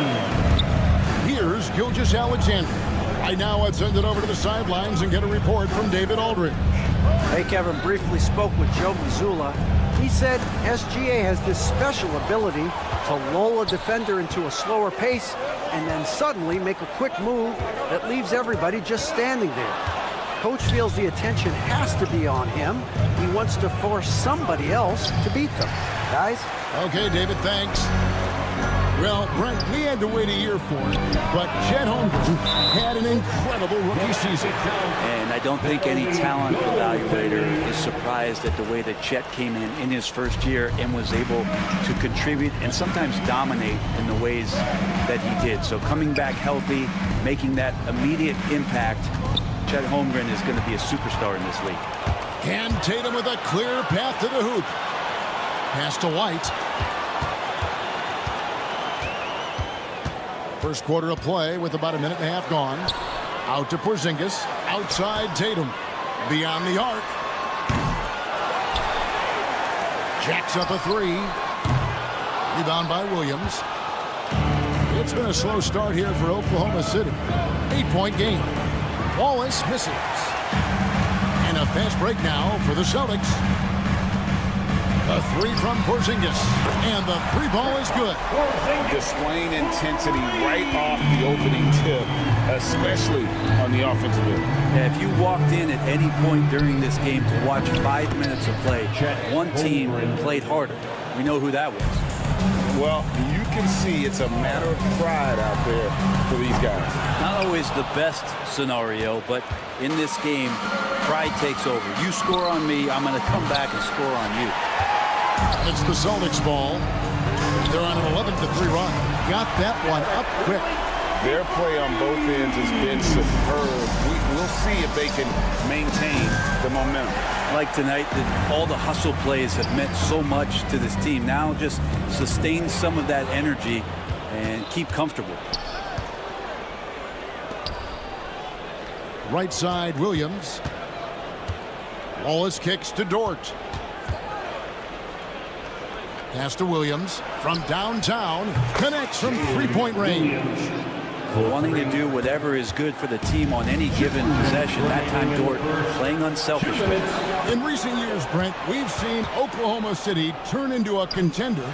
Here's Gilgeous-Alexander. Right now, let's send it over to the sidelines and get a report from David Aldridge. Hey, Kevin briefly spoke with Joe Mazzulla. He said SGA has this special ability to lull a defender into a slower pace and then suddenly make a quick move that leaves everybody just standing there. Coach feels the attention has to be on him. He wants to force somebody else to beat them. Guys? Okay, David, thanks. Well, Brent, we had to wait a year for it, but Chet Holmgren had an incredible rookie season. And I don't think any talent evaluator is surprised at the way that Chet came in his first year and was able to contribute and sometimes dominate in the ways that he did. So coming back healthy, making that immediate impact, Chet Holmgren is going to be a superstar in this league. And Tatum with a clear path to the hoop. Pass to White. First quarter of play with about a minute and a half gone. Out to Porzingis. Outside Tatum. Beyond the arc. Jacks up a 3. Rebound by Williams. It's been a slow start here for Oklahoma City. 8-point game. Wallace misses. And a fast break now for the Celtics. A 3 from Porzingis. And the 3 ball is good. Displaying intensity right off the opening tip, especially on the offensive end. Yeah, if you walked in at any point during this game to watch 5 minutes of play, one team played harder. We know who that was. Well, you can see it's a matter of pride out there for these guys. Not always the best scenario, but in this game, pride takes over. You score on me, I'm going to come back and score on you. It's the Celtics ball. They're on an 11-3 run. Got that one up quick. Their play on both ends has been superb. We'll see if they can maintain the momentum. Like tonight, all the hustle plays have meant so much to this team. Now just sustain some of that energy and keep comfortable. Right side, Williams. Wallace kicks to Dort. Pass to Williams from downtown. Connects from three-point range. Wanting to do whatever is good for the team on any given possession. That time, Dort playing unselfishly. In recent years, Brent, we've seen Oklahoma City turn into a contender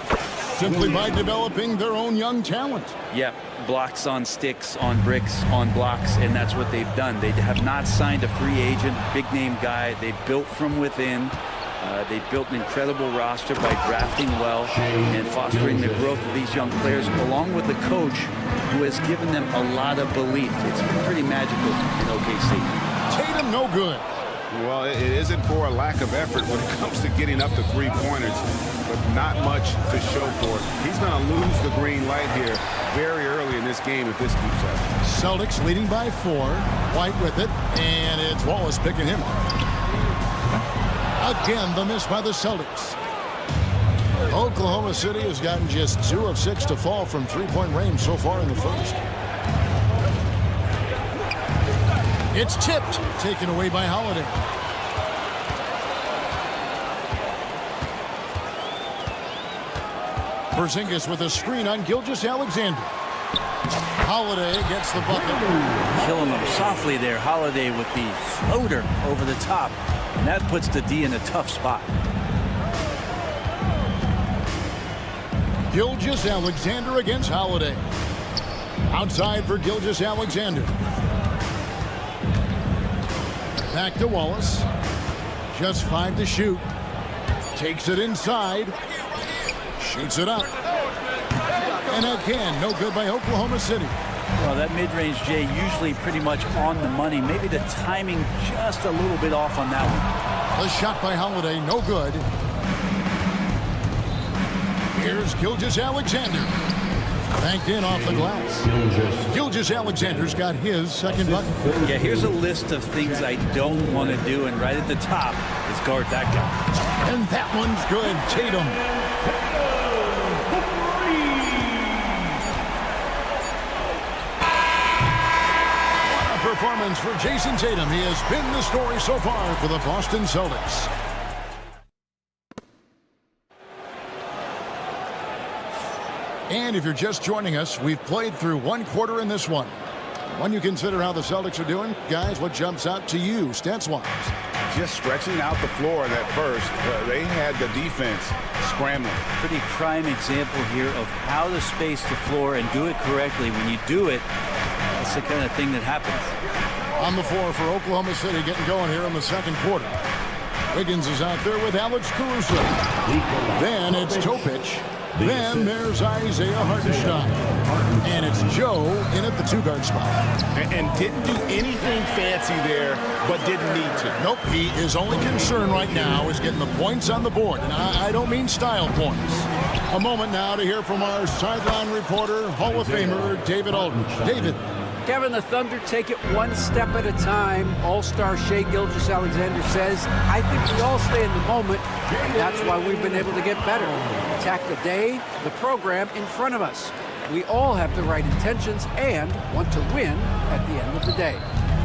simply by developing their own young talent. Yep, blocks on sticks, on bricks, on blocks, and that's what they've done. They have not signed a free agent, big-name guy. They've built from within. They've built an incredible roster by drafting well and fostering the growth of these young players, along with the coach who has given them a lot of belief. It's been pretty magical in OKC. Tatum no good. Well, it isn't for a lack of effort when it comes to getting up to three-pointers, but not much to show for it. He's going to lose the green light here very early in this game if this keeps up. Celtics leading by 4. White with it, and it's Wallace picking him up. Again, the miss by the Celtics. Oklahoma City has gotten just 2 of 6 to fall from three-point range so far in the first. It's tipped, taken away by Holiday. Porzingis with a screen on Gilgeous-Alexander. Holiday gets the bucket. Killing them softly there. Holiday with the floater over the top. And that puts the D in a tough spot. Gilgeous-Alexander against Holiday. Outside for Gilgeous-Alexander. Back to Wallace. Just 5 to shoot. Takes it inside. Shoots it up. And again, no good by Oklahoma City. Well, that mid-range, Jay, usually pretty much on the money. Maybe the timing just a little bit off on that one. The shot by Holiday, no good. Here's Gilgeous-Alexander. Banked in off the glass. Gilgeous-Alexander's got his second bucket. Yeah, here's a list of things I don't want to do, and right at the top is guard that guy. And that one's good. Tatum. What a performance for Jason Tatum. He has been the story so far for the Boston Celtics. And if you're just joining us, we've played through one quarter in this one. When you consider how the Celtics are doing, guys, what jumps out to you, stats-wise? Just stretching out the floor that first. They had the defense scrambling. Pretty prime example here of how to space the floor and do it correctly. When you do it, that's the kind of thing that happens. On the floor for Oklahoma City, getting going here in the second quarter. Wiggins is out there with Alex Caruso. Then it's Topic. Then there's Isaiah Hartenstein. And it's Joe in at the two-guard spot. And didn't do anything fancy there, but didn't need to. Nope, his only concern right now is getting the points on the board. And I don't mean style points. A moment now to hear from our sideline reporter, Hall of Famer, David Aldridge. David. Kevin, the Thunder take it one step at a time. All-star Shai Gilgeous-Alexander says, I think we all stay in the moment, and that's why we've been able to get better. Attack the day, the program in front of us. We all have the right intentions and want to win at the end of the day.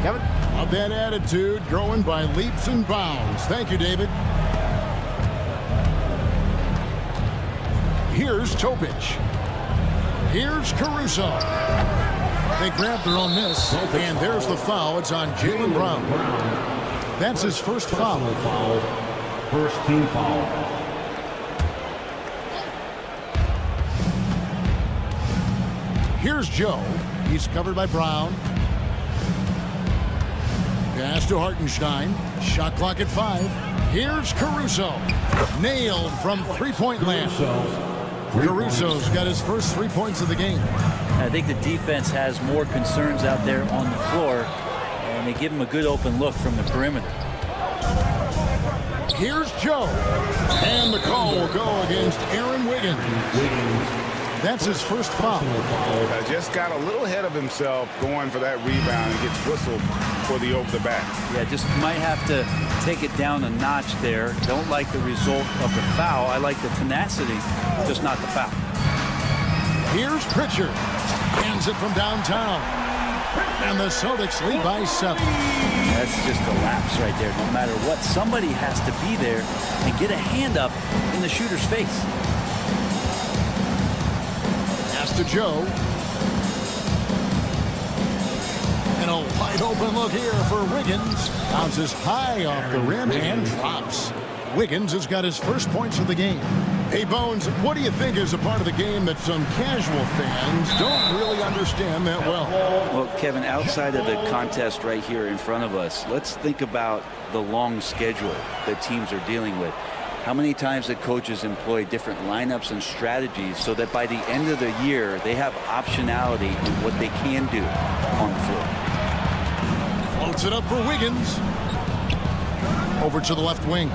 Kevin? Of that attitude growing by leaps and bounds. Thank you, David. Here's Topic. Here's Caruso. They grabbed their own miss, and there's the foul. It's on Jaylen Brown. That's his first foul. First team foul. Here's Joe. He's covered by Brown. Pass to Hartenstein. Shot clock at 5. Here's Caruso. Nailed from three-point land. Caruso's got his first 3 points of the game. I think the defense has more concerns out there on the floor, and they give him a good open look from the perimeter. Here's Joe. And the call will go against Aaron Wiggins. That's his first foul. Just got a little ahead of himself going for that rebound and gets whistled for the over the back. Yeah, just might have to take it down a notch there. Don't like the result of the foul. I like the tenacity, just not the foul. Here's Pritchard. Hands it from downtown. And the Celtics lead by 7. That's just a lapse right there. No matter what, somebody has to be there and get a hand up in the shooter's face. Pass to Joe. And a wide open look here for Wiggins. Bounces high off the rim and drops. Wiggins has got his first points of the game. Hey, Bones, what do you think is a part of the game that some casual fans don't really understand that well? Well, Kevin, outside of the contest right here in front of us, let's think about the long schedule that teams are dealing with. How many times the coaches employ different lineups and strategies so that by the end of the year, they have optionality in what they can do on the floor. Floats it up for Wiggins. Over to the left wing.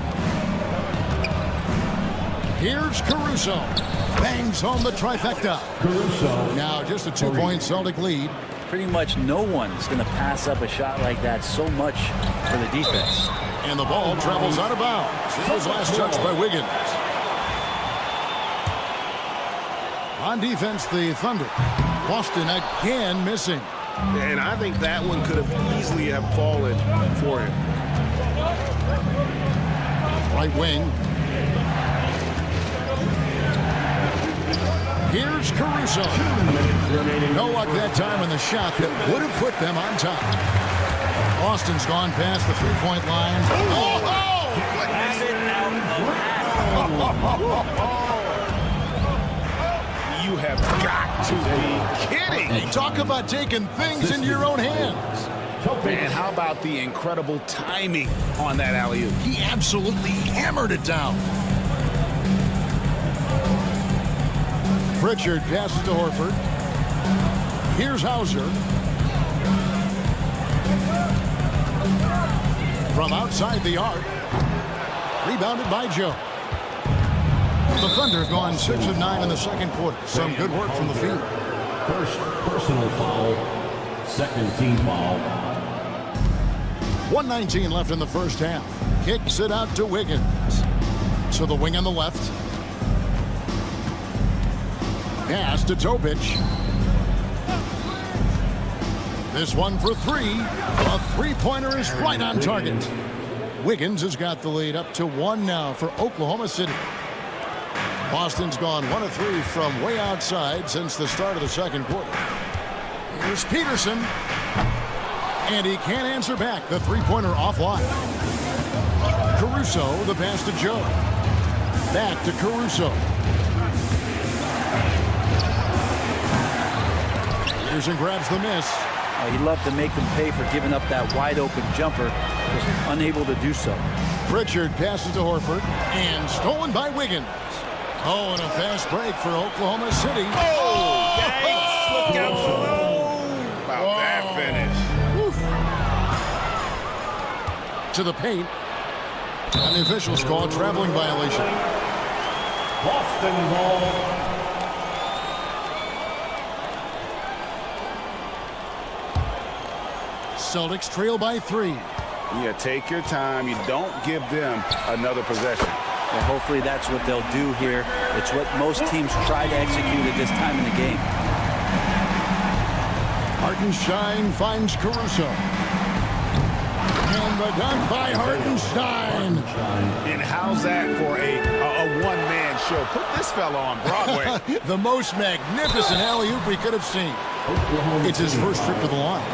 Here's Caruso. Bangs home the trifecta. Caruso. Now just a 2-point Celtic lead. Pretty much no one's going to pass up a shot like that so much for the defense. And the ball travels out of bounds. It was last touched by Wiggins. On defense, the Thunder. Boston again missing. And I think that one could have easily have fallen for him. Right wing. Here's Caruso. No luck that time on the shot that would have put them on top. Boston's gone past the three-point line. You have got to be kidding. Talk about taking things into your own hands. Man, how about the incredible timing on that alley-oop? He absolutely hammered it down. Pritchard passes to Horford. Here's Hauser. From outside the arc. Rebounded by Joe. The Thunder have gone 6 of 9 in the second quarter. Some good work from the field. First personal foul, second team foul. 1:19 left in the first half. Kicks it out to Wiggins. To the wing on the left. Pass to Topic. This one for three. A three-pointer is right on target. Wiggins has got the lead up to 1 now for Oklahoma City. Boston's gone 1 of 3 from way outside since the start of the second quarter. Here's Peterson. And he can't answer back. The three-pointer offline. Caruso, the pass to Joe. Back to Caruso. Peterson grabs the miss. He'd love to make them pay for giving up that wide-open jumper. Was unable to do so. Pritchard passes to Horford. And stolen by Wiggins. Oh, and a fast break for Oklahoma City. Oh, yikes. Look out below. About that finish. To the paint. And the officials call a traveling violation. Boston ball. Celtics trail by 3. Yeah, take your time. You don't give them another possession. Well, hopefully that's what they'll do here. It's what most teams try to execute at this time in the game. Hartenstein finds Caruso. And the dunk by Hartenstein. And how's that for a one-man show? Put this fella on Broadway. The most magnificent alley-oop we could have seen. It's his first trip to the line.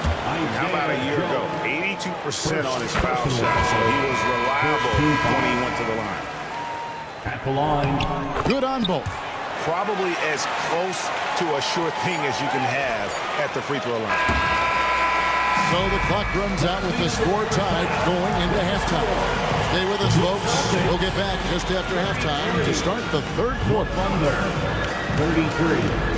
How about a year ago? 82% on his foul shot, so he was reliable when he went to the line. At the line. Good on both. Probably as close to a sure thing as you can have at the free throw line. So the clock runs out with the score tied going into halftime. Stay with us, folks. We'll get back just after halftime to start the third quarter. Thunder, 33.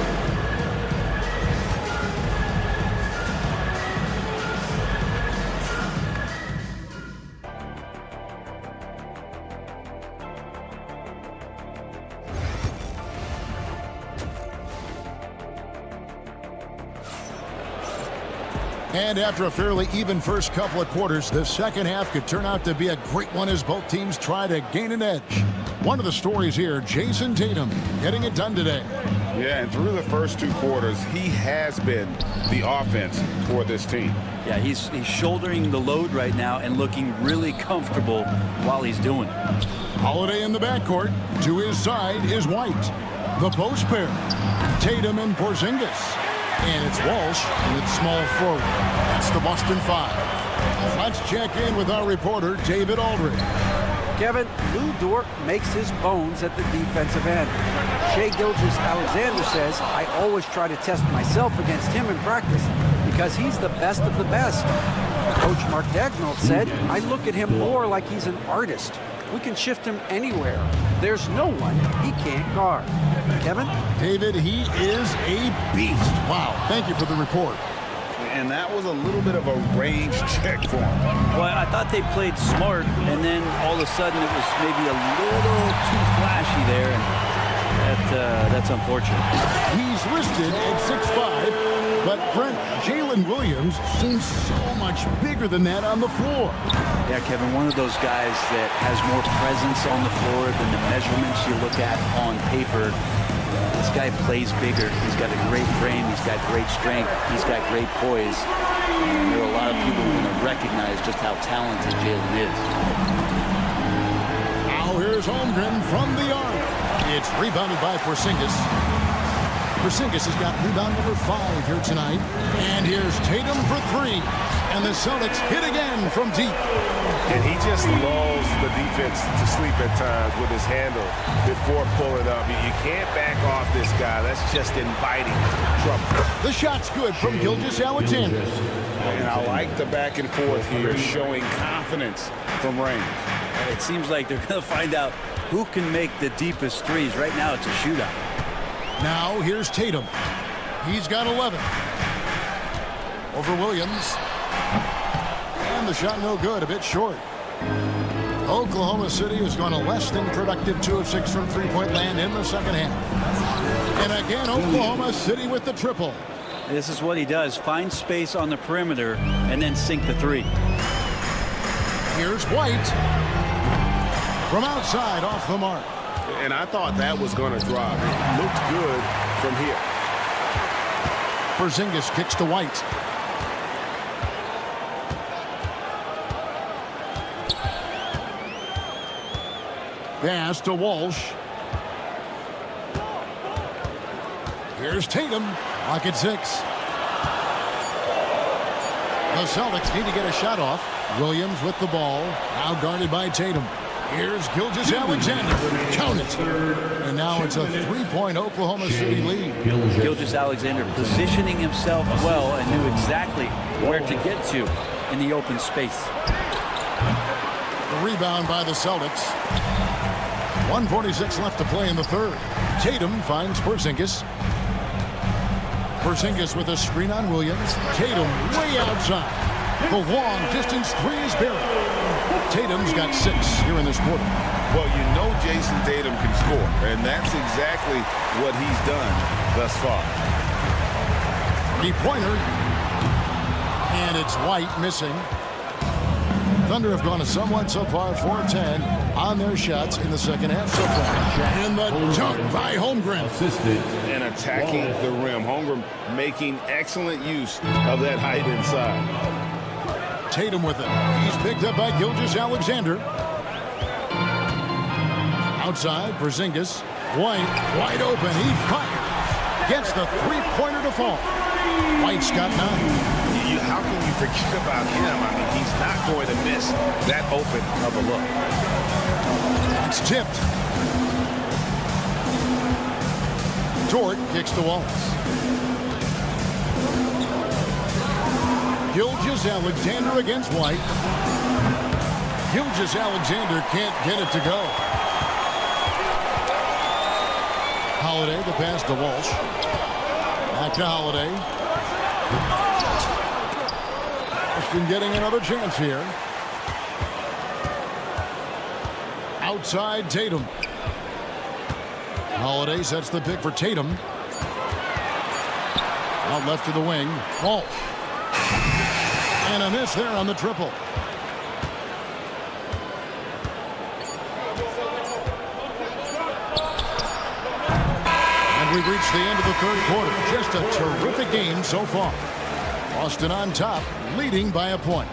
And after a fairly even first couple of quarters, the second half could turn out to be a great one as both teams try to gain an edge. One of the stories here, Jason Tatum getting it done today. Yeah, and through the first 2 quarters, he has been the offense for this team. Yeah, he's shouldering the load right now and looking really comfortable while he's doing it. Holiday in the backcourt. To his side is White. The post pair, Tatum and Porzingis. And it's Walsh, and it's small forward. That's the Boston 5. Let's check in with our reporter, David Aldridge. Kevin, Lou Dort makes his bones at the defensive end. Shai Gilgeous-Alexander says, I always try to test myself against him in practice because he's the best of the best. Coach Mark Dagnall said, I look at him more like he's an artist. We can shift him anywhere. There's no one he can't guard. Kevin? David, he is a beast. Wow, thank you for the report. And that was a little bit of a range check for him. Well, I thought they played smart, and then all of a sudden it was maybe a little too flashy there, and that's unfortunate. He's listed at 6'5", but Brent, Jalen Williams seems so much bigger than that on the floor. Yeah, Kevin, one of those guys that has more presence on the floor than the measurements you look at on paper. This guy plays bigger. He's got a great frame. He's got great strength. He's got great poise. And there are a lot of people who are going to recognize just how talented Jalen is. Now here's Holmgren from the arc. It's rebounded by Porzingis. Porzingis has got rebound number 5 here tonight. And here's Tatum for 3. And the Celtics hit again from deep. And he just lulls the defense to sleep at times with his handle before pulling up. You can't back off this guy. That's just inviting trouble. The shot's good from Gilgeous-Alexander. And I like the back and forth here, showing confidence from range. It seems like they're going to find out who can make the deepest threes. Right now, it's a shootout. Now, here's Tatum. He's got 11. Over Williams. And the shot no good, a bit short. Oklahoma City has gone a less than productive 2 of 6 from three-point land in second half. And again, Oklahoma City with the triple. This is what he does. Find space on the perimeter and then sink the three. Here's White. From outside, off the mark. And I thought that was going to drop. It looked good from here. Porzingis kicks to White. Pass to Walsh. Here's Tatum. Lock at 6. The Celtics need to get a shot off. Williams with the ball. Now guarded by Tatum. Here's Gilgeous-Alexander. Count it. And now it's a 3-point Oklahoma City lead. Gilgeous-Alexander positioning himself well and knew exactly where to get to in the open space. The rebound by the Celtics. 1:46 left to play in the third. Tatum finds Porzingis. Porzingis with a screen on Williams. Tatum way outside. The long distance three is buried. Tatum's got 6 here in this quarter. Well, you know Jason Tatum can score, and that's exactly what he's done thus far. 3-pointer. And it's White missing. Thunder have gone a somewhat subpar 4-10 on their shots in the second half so far. And the dunk by Holmgren. And attacking the rim. Holmgren making excellent use of that height inside. Tatum with it. He's picked up by Gilgeous-Alexander. Outside, Porzingis. White, wide open. He fires. Gets the 3-pointer to fall. White's got 9. How can you forget about him? I mean, he's not going to miss that open of a look. It's tipped. Dort kicks to Wallace. Gilgeous-Alexander against White. Gilgeous-Alexander can't get it to go. Holiday, the pass to Walsh. Back to Holiday. Been getting another chance here. Outside Tatum. Holiday sets the pick for Tatum. Out left to the wing. Walsh. And a miss there on the triple. And we've reached the end of the third quarter. Just a terrific game so far. Boston on top, leading by a point.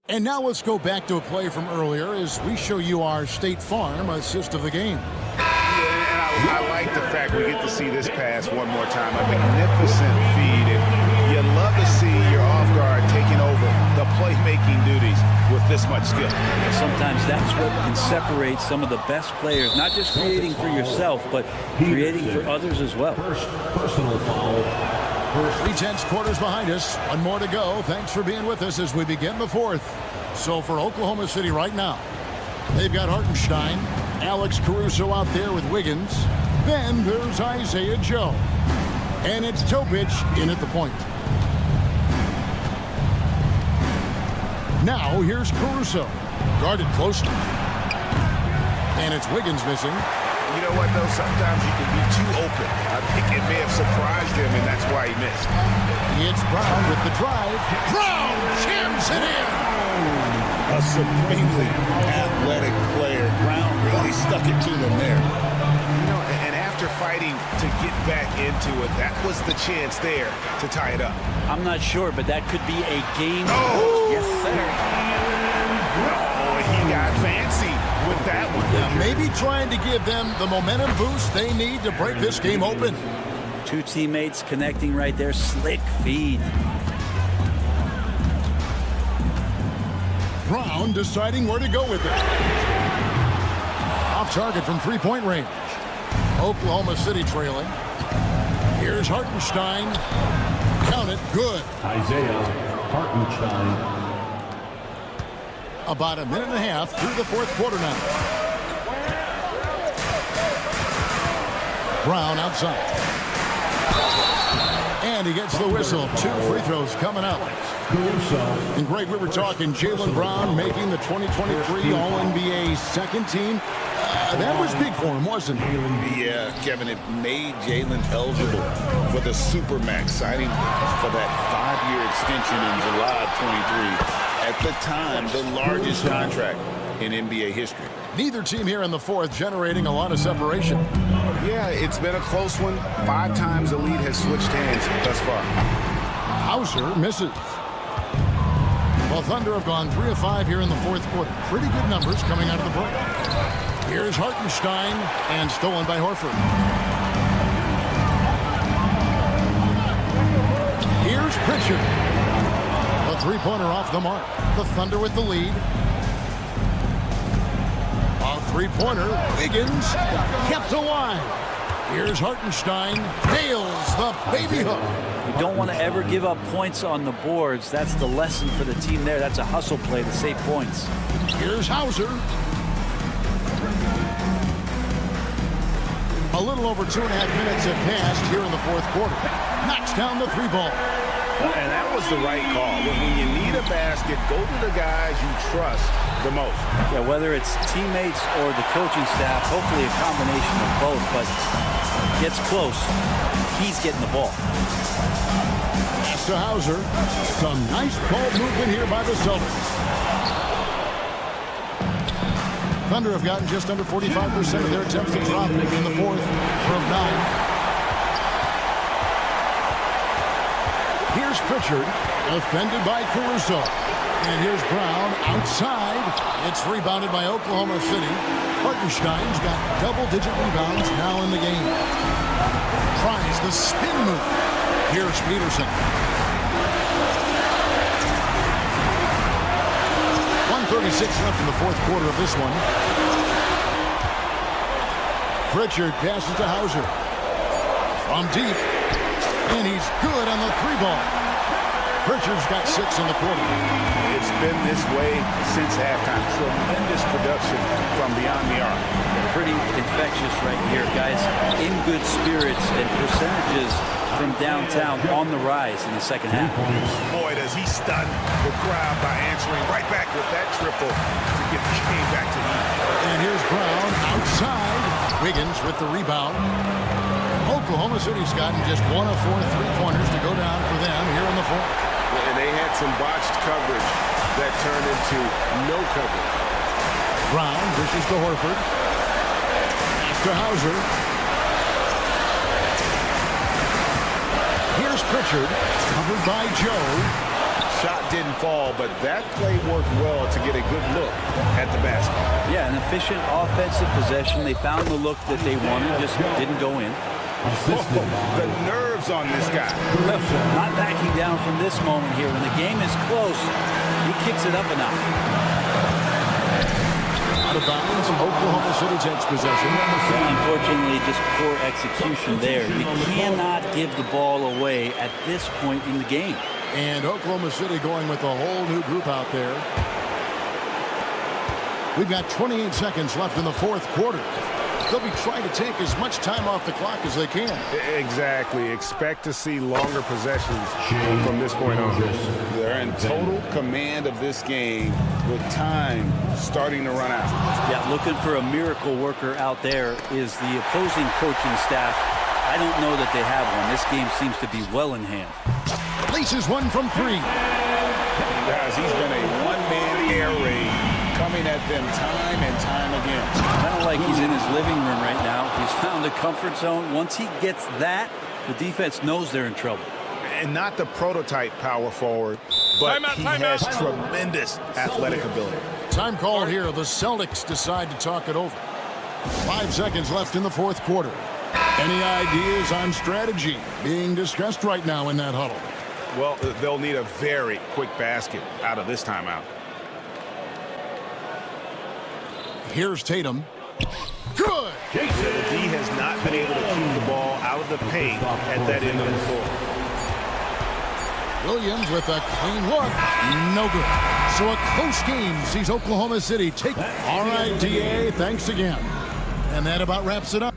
And now let's go back to a play from earlier as we show you our State Farm assist of the game. Yeah, and I like the fact we get to see this pass one more time. A magnificent feed, and you love to see your off guard taking over the playmaking duties with this much skill. Sometimes that's what can separate some of the best players, not just creating for yourself, but creating for others as well. First personal foul. 3/10 quarters behind us. One more to go. Thanks for being with us as we begin the fourth. So for Oklahoma City right now, they've got Hartenstein, Alex Caruso out there with Wiggins. Then there's Isaiah Joe. And it's Topic in at the point. Now here's Caruso. Guarded closely. And it's Wiggins missing. You know what, though? Sometimes you can be too open. I think it may have surprised him, and that's why he missed. It's Brown with the drive. Brown jams it in. A supremely athletic player. Brown really stuck it to them there. You know, and after fighting to get back into it, that was the chance there to tie it up. I'm not sure, but that could be a game. Oh! Yes, sir. Oh, he got fancy with that one. Yeah, maybe trying to give them the momentum boost they need to break this game open. Two teammates connecting right there. Slick feed. Brown deciding where to go with it. Off target from 3-point range. Oklahoma City trailing. Here's Hartenstein. Count it. Good. Isaiah Hartenstein. About a minute and a half through the fourth quarter now. Brown outside. And he gets the whistle. 2 free throws coming up. And Greg, we were talking Jaylen Brown making the 2023 All-NBA second team. That was big for him, wasn't it? Yeah, Kevin, it made Jalen eligible for the Supermax, signing for that 5-year extension in July of 23. At the time, the largest contract in NBA history. Neither team here in the fourth generating a lot of separation. Yeah, it's been a close one. 5 times the lead has switched hands thus far. Hauser misses. The Thunder have gone 3 of 5 here in the fourth quarter. Pretty good numbers coming out of the break. Here's Hartenstein, and stolen by Horford. Here's Pritchard. The three-pointer off the mark. The Thunder with the lead. A three-pointer. Wiggins kept alive. Here's Hartenstein. Nails the baby hook. You don't want to ever give up points on the boards. That's the lesson for the team there. That's a hustle play to save points. Here's Hauser. A little over 2.5 minutes have passed here in the fourth quarter. Knocks down the 3-ball. And that was the right call. When you need a basket, go to the guys you trust the most. Yeah, whether it's teammates or the coaching staff, hopefully a combination of both, but gets close. He's getting the ball. Pass to Hauser. Some nice ball movement here by the Celtics. Thunder have gotten just under 45% of their attempts to drop in the fourth from 9. Here's Pritchard, defended by Caruso. And here's Brown outside. It's rebounded by Oklahoma City. Hartenstein's got double-digit rebounds now in the game. Tries the spin move. Here's Peterson. 1:36 left in the fourth quarter of this one. Pritchard passes to Hauser. From deep. And he's good on the 3-ball. Pritchard's got 6 in the quarter. It's been this way since halftime. Tremendous production from beyond the arc. Pretty infectious right here, guys. In good spirits and percentages from downtown on the rise in the second half. Boy, does he stun the crowd by answering right back with that triple to get the game back to me. And here's Brown outside. Wiggins with the rebound. Oklahoma City's gotten just 1 of 4 3-pointers to go down for them here in the fourth. And they had some botched coverage that turned into no coverage. Brown dishes to Horford. Pass to Hauser. Here's Pritchard, covered by Joe. Shot didn't fall, but that play worked well to get a good look at the basket. Yeah, an efficient offensive possession. They found the look that they wanted, just didn't go in. The nerves on this guy. Not backing down from this moment here. When the game is close, he kicks it up a notch. Out of bounds, Oklahoma City takes possession. Unfortunately, just poor execution there. You cannot give the ball away at this point in the game. And Oklahoma City going with a whole new group out there. We've got 28 seconds left in the fourth quarter. They'll be trying to take as much time off the clock as they can. Exactly. Expect to see longer possessions from this point on. They're in total command of this game with time starting to run out. Yeah, looking for a miracle worker out there is the opposing coaching staff. I don't know that they have one. This game seems to be well in hand. Laces one from 3. Guys, he's been a one-man air raid coming at them time and time again. Kind of like he's in his living room right now. He's found a comfort zone. Once he gets that, the defense knows they're in trouble. And not the prototype power forward, but he has tremendous athletic ability. Time call here. The Celtics decide to talk it over. 5 seconds left in the fourth quarter. Any ideas on strategy being discussed right now in that huddle? Well, they'll need a very quick basket out of this timeout. Here's Tatum. Good! The D has not been able to keep the ball out of the paint at that end of the floor. Williams with a clean look. No good. So a close game sees Oklahoma City take. All right, DA, thanks again. And that about wraps it up.